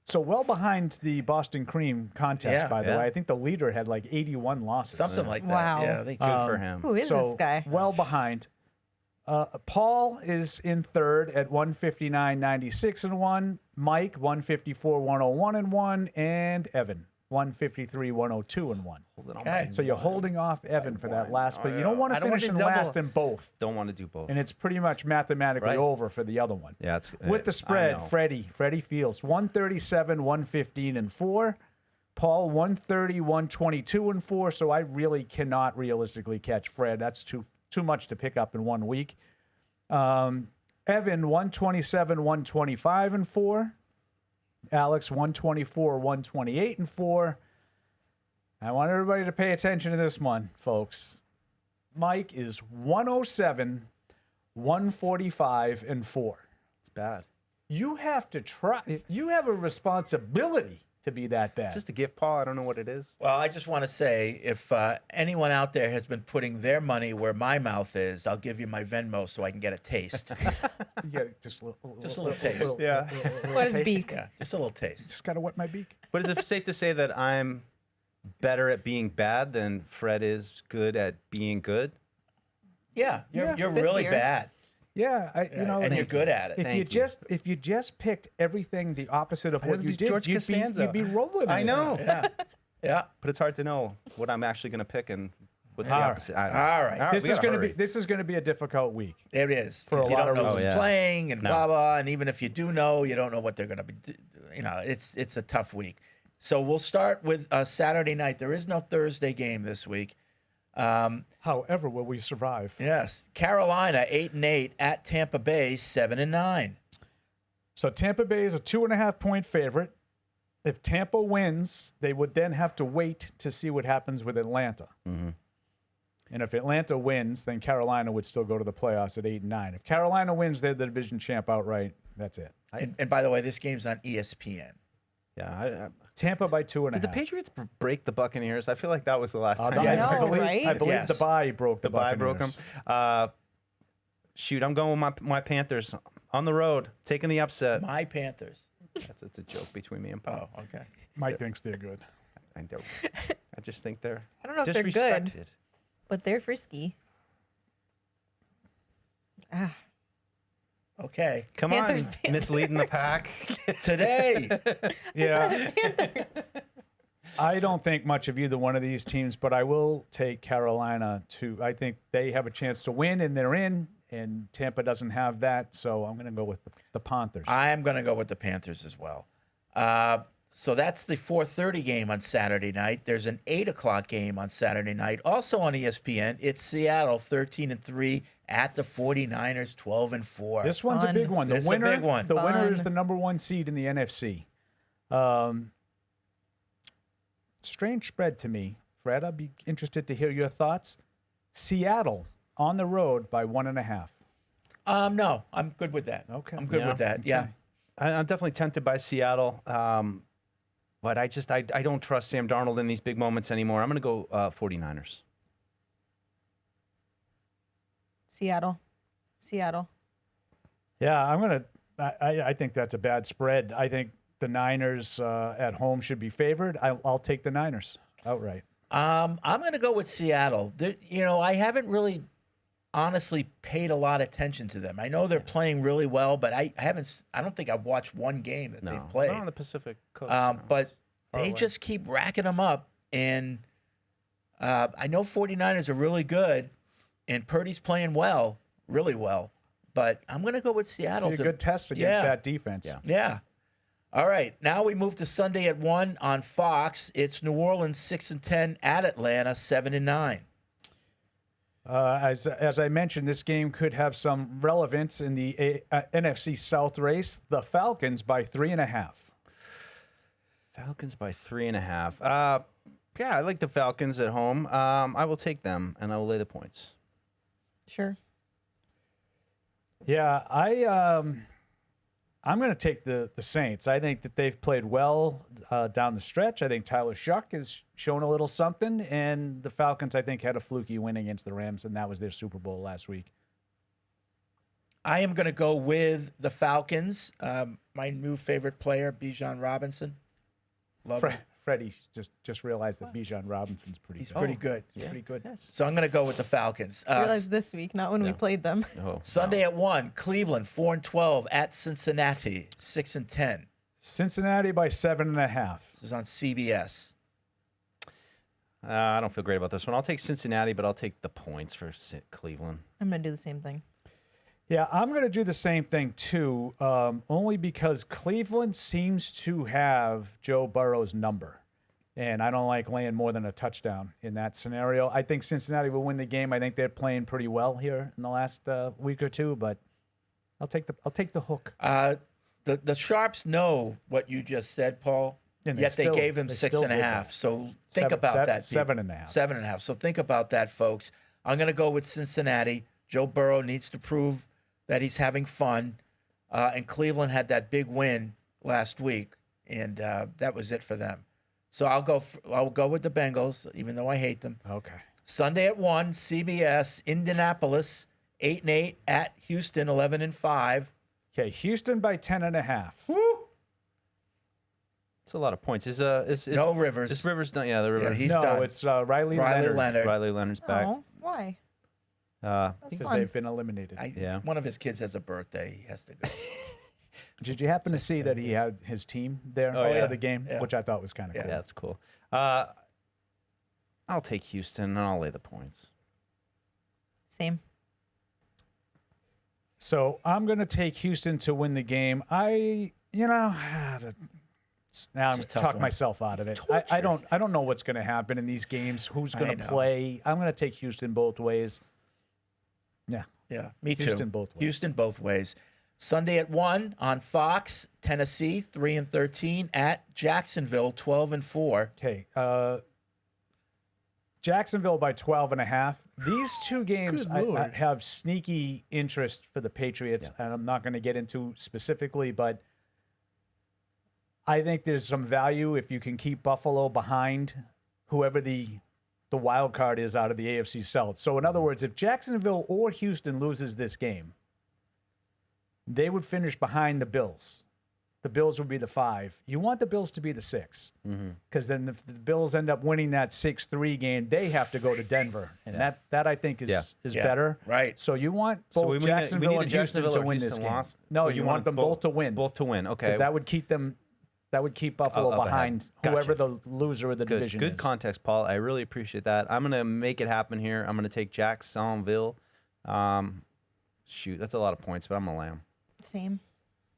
So well behind the Boston Cream contest, by the way. I think the leader had like 81 losses. Something like that. Wow. Yeah, Good for him. Who is this guy? Well behind. Paul is in third at 159, 96, and 1. Mike 154, 101, and 1, and Evan 153, 102, and 1. Okay. So you're holding off Evan for that last, but you don't want to finish in last in both. Don't want to do both. And it's pretty much mathematically Right. over for the other one. Yeah, it's With the I spread, know. Freddie Fields 137, 115, and 4. Paul 130, 122, and 4. So I really cannot realistically catch Fred. That's too much to pick up in 1 week. Evan 127, 125, and 4. Alex 124, 128, and 4. I want everybody to pay attention to this one, folks. Mike is 107, 145, and 4. It's bad. You have to try. You have a responsibility to be that bad. It's just a gift, Paul. I don't know what it is. Well, I just want to say, if anyone out there has been putting their money where my mouth is, I'll give you my Venmo so I can get a taste. Yeah, just a little taste. Yeah. What is beak? Yeah, just a little taste. Just gotta wet my beak. But is it safe to say that I'm better at being bad than Fred is good at being good? Yeah, you're This really year. bad. Yeah, and you're good at it. If you just picked everything the opposite of I what had you to do did, George Costanza. you'd be rolling. I in it. know. Yeah. But it's hard to know what I'm actually going to pick and what's the All right. opposite. I don't know. All right. This we is gotta going to be hurry. this is going to be a difficult week. It is. For a 'cause you lot don't of know reasons. who's Oh, yeah. playing and No. blah blah. And even if you do know, you don't know what they're going to be. It's a tough week. So we'll start with Saturday night. There is no Thursday game this week. However, will we survive? Yes, Carolina 8-8 at Tampa Bay 7-9. So Tampa Bay is a 2.5-point favorite. If Tampa wins, they would then have to wait to see what happens with Atlanta. Mm-hmm. And if Atlanta wins, then Carolina would still go to the playoffs at 8-9. If Carolina wins, they're the division champ outright. That's it. And by the way, this game's on ESPN. Yeah. Tampa by 2.5. Did the Patriots break the Buccaneers? I feel like that was the last time. I believe, right? I believe the bye broke the bye broke them. Buccaneers. Shoot, I'm going with my Panthers on the road, taking the upset. My Panthers. It's a joke between me and Paul. Oh, okay. Mike thinks they're good. I don't. I just think they're I don't know if they're disrespected. good, but they're frisky. Ah. Okay. Come Panthers, on, Panthers. misleading the pack. Today. Yeah. Panthers. I don't think much of either one of these teams, but I will take Carolina to. I think they have a chance to win, and they're in, and Tampa doesn't have that. So I'm going to go with the Panthers. I'm going to go with the Panthers as well. So that's the 4:30 game on Saturday night. There's an 8 o'clock game on Saturday night, also on ESPN. It's Seattle 13-3 at the 49ers 12-4. This one's a big one. The This is a winner, big one. The winner is Fun. the number 1 seed in the NFC. Strange spread to me, Fred. I'd be interested to hear your thoughts. Seattle on the road by 1.5. No, I'm good with that. Okay. I'm good with that. Yeah. I'm definitely tempted by Seattle, but I don't trust Sam Darnold in these big moments anymore. I'm going to go 49ers. Seattle. Yeah, I think that's a bad spread. I think the Niners at home should be favored. I'll take the Niners outright. I'm going to go with Seattle. I haven't really honestly paid a lot of attention to them. I know they're playing really well, but I don't think I've watched one game that they've played. Not on the Pacific Coast. But far they away. just keep racking them up. And I know 49ers are really good, and Purdy's playing well, really well. But I'm going to go with Seattle. Be a good test against that defense. Yeah. All right. Now we move to Sunday at 1 on Fox. It's New Orleans 6-10 at Atlanta 7-9. As I mentioned, this game could have some relevance in the NFC South race. The Falcons by 3.5. Falcons by 3.5. Yeah, I like the Falcons at home. I will take them, and I will lay the points. Sure. Yeah, I'm going to take the Saints. I think that they've played well down the stretch. I think Tyler Shuck has shown a little something, and the Falcons, I think, had a fluky win against the Rams, and that was their Super Bowl last week. I am going to go with the Falcons. My new favorite player, Bijan Robinson. Love him. Freddie just realized that Bijan Robinson's pretty He's good. pretty good. Yeah. Pretty good. So I'm going to go with the Falcons. Realized this week, not when we played them. Sunday at 1, Cleveland 4-12 at Cincinnati 6-10. Cincinnati by 7.5. This is on CBS. I don't feel great about this one. I'll take Cincinnati, but I'll take the points for Cleveland. I'm going to do the same thing. Yeah, I'm going to do the same thing too, only because Cleveland seems to have Joe Burrow's number. And I don't like laying more than a touchdown in that scenario. I think Cincinnati will win the game. I think they're playing pretty well here in the last week or two, but I'll take the hook. The Sharps know what you just said, Paul. And Yet they still- gave them they 6.5. still did that. So think Seven- about seven- that. people. 7.5. 7.5. So think about that, folks. I'm going to go with Cincinnati. Joe Burrow needs to prove that he's having fun. And Cleveland had that big win last week and that was it for them. So I'll go with the Bengals, even though I hate them. Okay. Sunday at 1, CBS, Indianapolis, 8-8 at Houston, 11-5. Okay, Houston by 10.5. Woo! It's a lot of points. Is no Rivers? Is Rivers done? Yeah, the Rivers. Yeah, he's no, done. it's Riley Leonard. Riley Leonard's back. Oh, why? Because they've been eliminated. One of his kids has a birthday. He has to go. Did you happen to see that he had his team there for the game, which I thought was kind of cool? Yeah, that's cool. I'll take Houston and I'll lay the points. Same. So I'm going to take Houston to win the game. Now I'm It's a tough talk one. myself out of it. I don't know what's going to happen in these games. Who's going to know. play? I'm going to take Houston both ways. Yeah, me too. Houston both ways. Houston both ways. Sunday at 1 on Fox, Tennessee, 3-13 at Jacksonville, 12-4. Okay. Jacksonville by 12.5. These two games I have sneaky interest for the Patriots, and I'm not going to get into specifically, but I think there's some value if you can keep Buffalo behind whoever the wild card is out of the AFC South. So in other words, if Jacksonville or Houston loses this game, they would finish behind the Bills. The Bills would be the 5. You want the Bills to be the 6, because then if the Bills end up winning that 6-3 game, they have to go to Denver, and that I think is better. Right. So you want both Jacksonville and Houston to win this game. No, you want them both to win. Both to win. Okay. 'Cause that would keep them. That would keep Buffalo Up behind ahead. Gotcha. whoever the loser of the division is. Good context, Paul. I really appreciate that. I'm going to make it happen here. I'm going to take Jacksonville. Shoot, that's a lot of points, but I'm going to lay them. Same.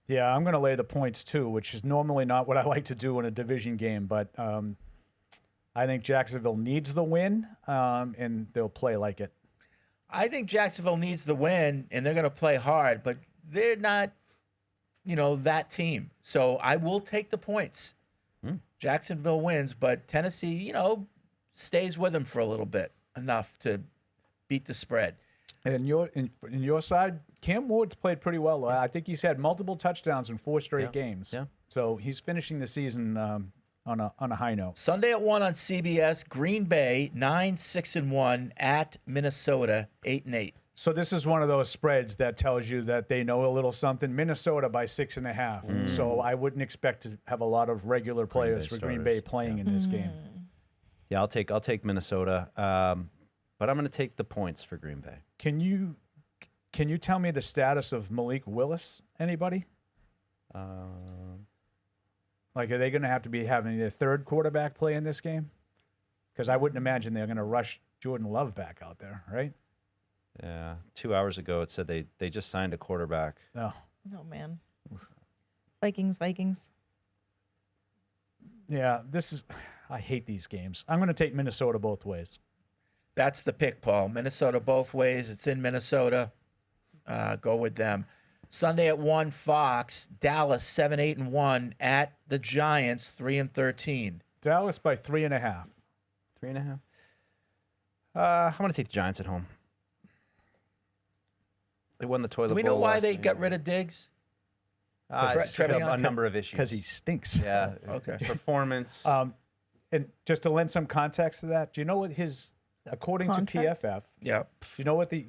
Yeah, I'm going to lay the points too, which is normally not what I like to do in a division game, but I think Jacksonville needs the win, and they'll play like it. I think Jacksonville needs the win, and they're going to play hard, but they're not, that team. So I will take the points. Jacksonville wins, but Tennessee, stays with them for a little bit, enough to beat the spread. And in your side, Cam Ward's played pretty well. I think he's had multiple touchdowns in 4 straight games. Yeah. So he's finishing the season on a high note. Sunday at 1 on CBS, Green Bay 9-6-1 at Minnesota 8-8. So this is one of those spreads that tells you that they know a little something. Minnesota by 6.5. So I wouldn't expect to have a lot of regular players for Green Bay playing in this game. Yeah, I'll take Minnesota, but I'm going to take the points for Green Bay. Can you tell me the status of Malik Willis? Anybody? Like, are they going to have to be having their third quarterback play in this game? Because I wouldn't imagine they're going to rush Jordan Love back out there, right? Yeah, 2 hours ago it said they just signed a quarterback. Oh man. Vikings. Yeah, I hate these games. I'm going to take Minnesota both ways. That's the pick, Paul. Minnesota both ways. It's in Minnesota. Go with them. Sunday at 1, Fox, Dallas 7-8-1 at the Giants 3-13. Dallas by 3.5. 3.5. I'm going to take the Giants at home. They won the toilet bowl. Do we know why last they year. got rid of Diggs? A number of issues. Because he stinks. Yeah. Okay. Performance. And just to lend some context to that, do you know what according to PFF, do you know what the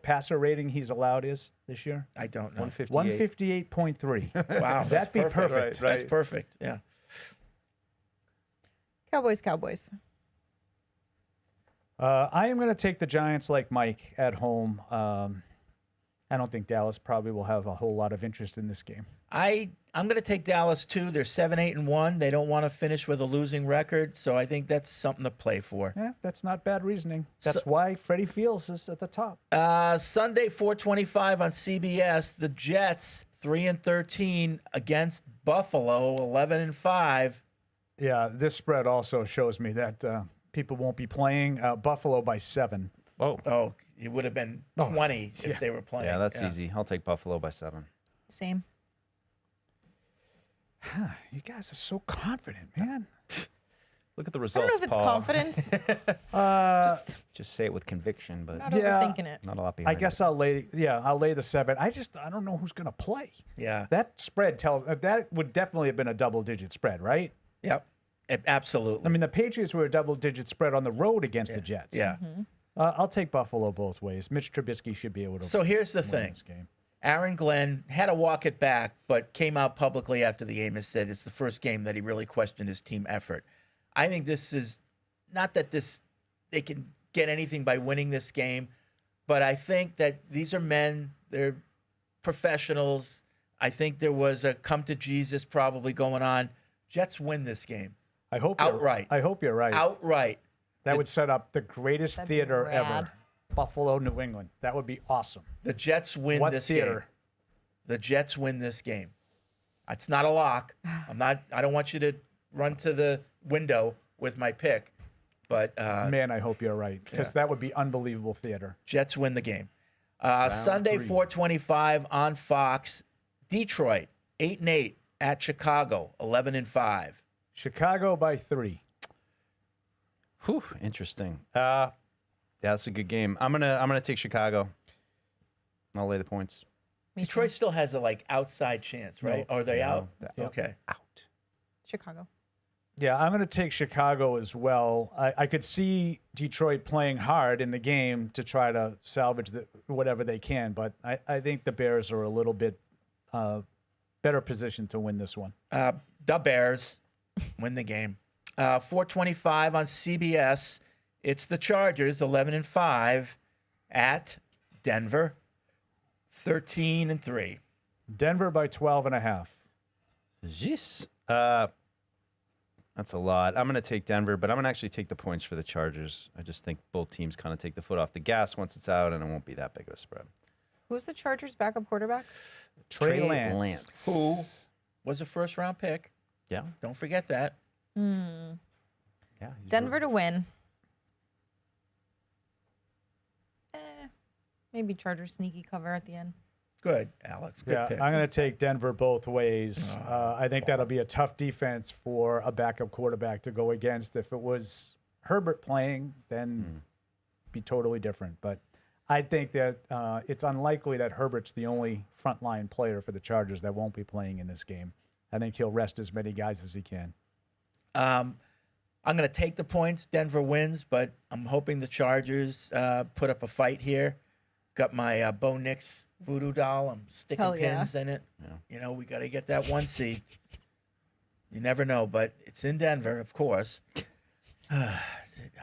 passer rating he's allowed is this year? I don't know. 158.3. Wow. That'd be perfect. That's perfect. Yeah. Cowboys. I am going to take the Giants like Mike at home. I don't think Dallas probably will have a whole lot of interest in this game. I'm going to take Dallas too. They're 7-8-1. They don't want to finish with a losing record, so I think that's something to play for. Yeah, that's not bad reasoning. That's why Freddie Fields is at the top. Sunday 4:25 on CBS. The Jets 3-13 against Buffalo 11-5. Yeah, this spread also shows me that people won't be playing. Buffalo by 7. Oh, it would have been 20 if they were playing. Yeah, that's easy. I'll take Buffalo by 7. Same. You guys are so confident, man. Look at the I results, don't know if it's Paul. confidence. Just say it with conviction, but Not overthinking it. not a lot I behind guess I'll lay the 7. I don't know who's going to play. Yeah. That spread tells that would definitely have been a double-digit spread, right? Yep. Absolutely. I mean, the Patriots were a double-digit spread on the road against the Jets. Yeah. I'll take Buffalo both ways. Mitch Trubisky should be able to. So here's the win thing. this game. Aaron Glenn had to walk it back, but came out publicly after the game and said it's the first game that he really questioned his team effort. I think this is not that they can get anything by winning this game, but I think that these are men, they're professionals. I think there was a come to Jesus probably going on. Jets win this game. I hope outright. I hope you're right. Outright. That would set up the greatest That'd be theater rad. ever. Buffalo, New England. That would be awesome. The Jets win What this theater? game. The Jets win this game. It's not a lock. I don't want you to run to the window with my pick, but Man, I hope you're right because that would be unbelievable theater. Jets win the game. Sunday, 4:25 on Fox. Detroit 8-8 at Chicago 11-5. Chicago by 3. Whew, interesting. Yeah, that's a good game. I'm gonna take Chicago. I'll lay the points. Detroit still has a outside chance, right? No. Are they out? Yep. Okay. Chicago. Yeah, I'm going to take Chicago as well. I could see Detroit playing hard in the game to try to salvage whatever they can, but I think the Bears are a little bit better positioned to win this one. The Bears win the game. 4:25 on CBS. It's the Chargers 11-5 at Denver 13-3. Denver by 12.5. Jeez. That's a lot. I'm going to take Denver, but I'm going to actually take the points for the Chargers. I just think both teams kind of take the foot off the gas once it's out, and it won't be that big of a spread. Who's the Chargers' backup quarterback? Trey Lance. Who was a first-round pick. Yeah. Don't forget that. Yeah. Denver to win. Maybe Chargers sneaky cover at the end. Good, Alex. Good Yeah, pick. I'm going to take Denver both ways. I think that'll be a tough defense for a backup quarterback to go against. If it was Herbert playing, then be totally different. But I think that it's unlikely that Herbert's the only frontline player for the Chargers that won't be playing in this game. I think he'll rest as many guys as he can. I'm going to take the points. Denver wins, but I'm hoping the Chargers put up a fight here. Got my Bo Nix voodoo doll. I'm sticking Hell yeah. pins in it. We got to get that 1 seed. You never know, but it's in Denver, of course. I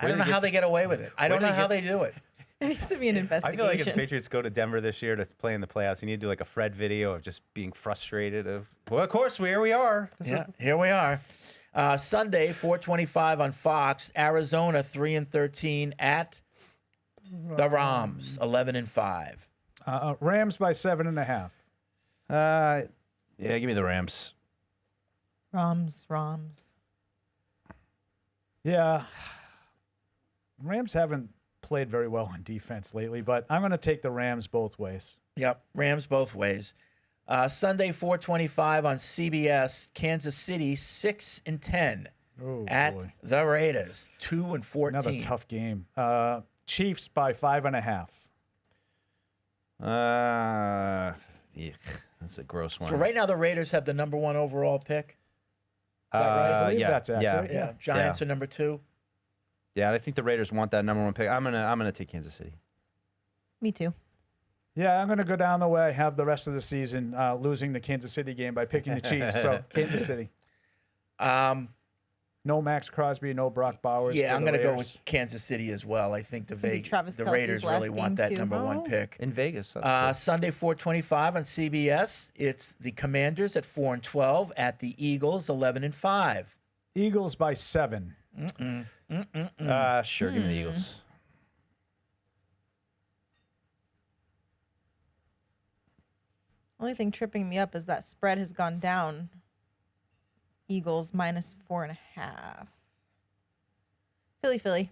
don't know how they get away with it. I don't know how they do it. There needs to be an I investigation. feel like if the Patriots go to Denver this year to play in the playoffs, you need to do like a Fred video of just being frustrated well, of course, here we are. Here we are. Sunday, 4:25 on Fox. Arizona 3-13 at the Rams 11-5. Rams by 7.5. Yeah, give me the Rams. Rams. Yeah. Rams haven't played very well on defense lately, but I'm going to take the Rams both ways. Yep, Rams both ways. Sunday, 4:25 on CBS. Kansas City 6-10 at the Raiders 2-14. Another tough game. Chiefs by 5.5. That's a gross one. So right now the Raiders have the number 1 overall pick. Is that right? I believe yeah, that's accurate. yeah. Giants are number 2. Yeah, I think the Raiders want that number 1 pick. I'm gonna take Kansas City. Me too. Yeah, I'm going to go down the way I have the rest of the season, losing the Kansas City game by picking the Chiefs. So Kansas City. No Max Crosby, no Brock Bowers. Yeah, for I'm the going to go Raiders. with Kansas City as well. I think the Travis Kelce's Raiders really last want game that too. number 1 Oh. pick. In Vegas. That's Sunday, 4:25 on CBS. It's the Commanders at 4-12 at the Eagles 11-5. Eagles by 7. Sure, give me the Eagles. Only thing tripping me up is that spread has gone down. Eagles minus 4.5. Philly.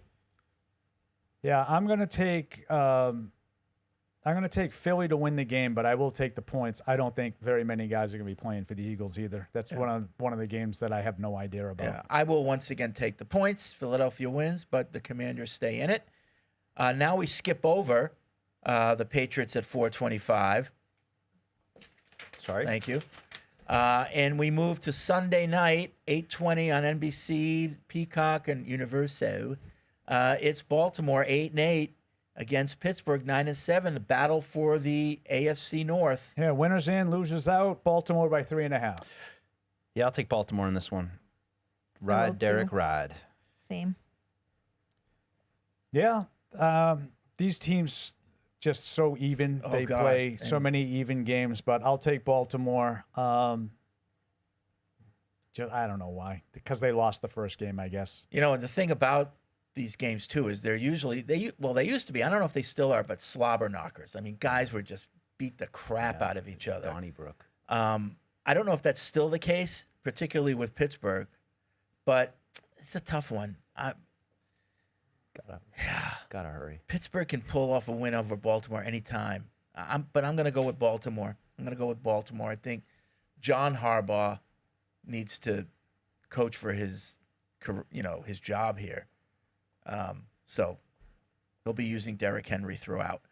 Yeah, I'm going to take. I'm I'm going to take Philly to win the game, but I will take the points. I don't think very many guys are going to be playing for the Eagles either. That's one of the games that I have no idea about. Yeah, I will once again take the points. Philadelphia wins, but the Commanders stay in it. Now we skip over the Patriots at 425. Sorry. Thank you. And we move to Sunday night, 8:20 on NBC, Peacock, and Universo. It's Baltimore 8-8 against Pittsburgh 9-7. A battle for the AFC North. Yeah, winners in, losers out. Baltimore by 3.5. Yeah, I'll take Baltimore in this one. will Ride, Derek, too. ride. Same. Yeah, these teams just so even. Oh, they God. play so And- many even games, but I'll take Baltimore. I don't know why, because they lost the first game, I guess. You know, and the thing about these games too is they're usually they used to be. I don't know if they still are, but slobber knockers. I mean, guys would just beat the crap out of each other. Donnybrook. I don't know if that's still the case, particularly with Pittsburgh, but it's a tough one. Gotta hurry. Pittsburgh can pull off a win over Baltimore anytime. But I'm going to go with Baltimore. I think John Harbaugh needs to coach for his job here. So he'll be using Derrick Henry throughout.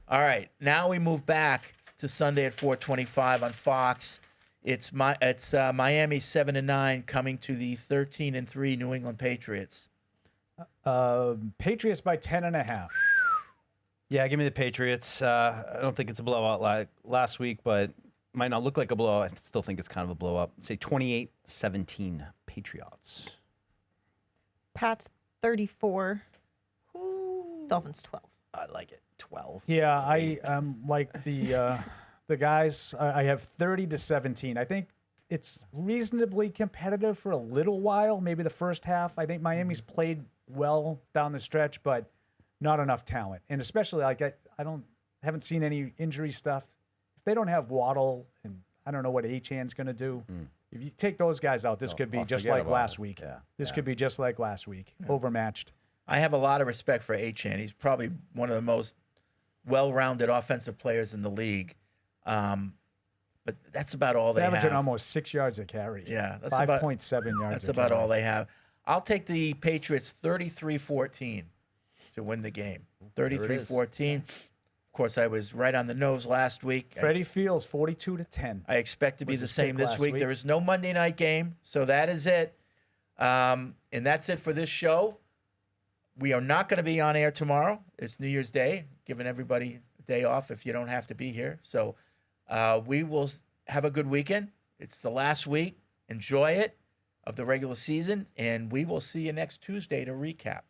All right, now we move back to Sunday at 4:25 on Fox. It's Miami 7-9 coming to the 13-3 New England Patriots. Patriots by 10.5. Yeah, give me the Patriots. I don't think it's a blowout like last week, but might not look like a blowout. I still think it's kind of a blowout. Say 28-17 Patriots. Pats 34. Dolphins 12. I like it. 12. Yeah, I like the guys. I have 30-17. I think it's reasonably competitive for a little while, maybe the first half. I think Miami's played well down the stretch, but not enough talent. And especially like I haven't seen any injury stuff. If they don't have Waddle, and I don't know what Achane's going to do. If you take those guys out, this could be just like last week. Yeah. This could be just like last week. Overmatched. I have a lot of respect for Achane. He's probably one of the most well-rounded offensive players in the league. But that's about all they have. Averaging almost 6 yards a carry. Yeah, that's 5.7 yards. That's about all they have. I'll take the Patriots 33-14 to win the game. 33-14. Of course, I was right on the nose last week. Freddie Fields 42-10. I expect to be Was the his same pick this last week. week. There is no Monday night game, so that is it. And that's it for this show. We are not going to be on air tomorrow. It's New Year's Day, giving everybody a day off if you don't have to be here. So we will have a good weekend. It's the last week. Enjoy it of the regular season, and we will see you next Tuesday to recap.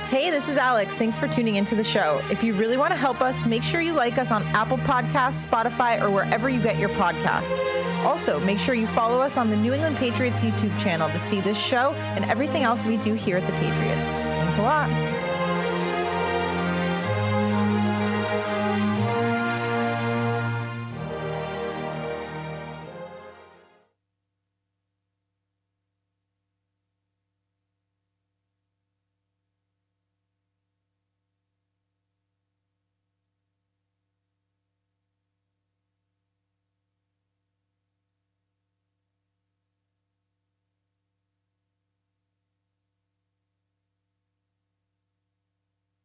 Hey, this is Alex. Thanks for tuning into the show. If you really want to help us, make sure you like us on Apple Podcasts, Spotify, or wherever you get your podcasts. Also, make sure you follow us on the New England Patriots YouTube channel to see this show and everything else we do here at the Patriots. Thanks a lot.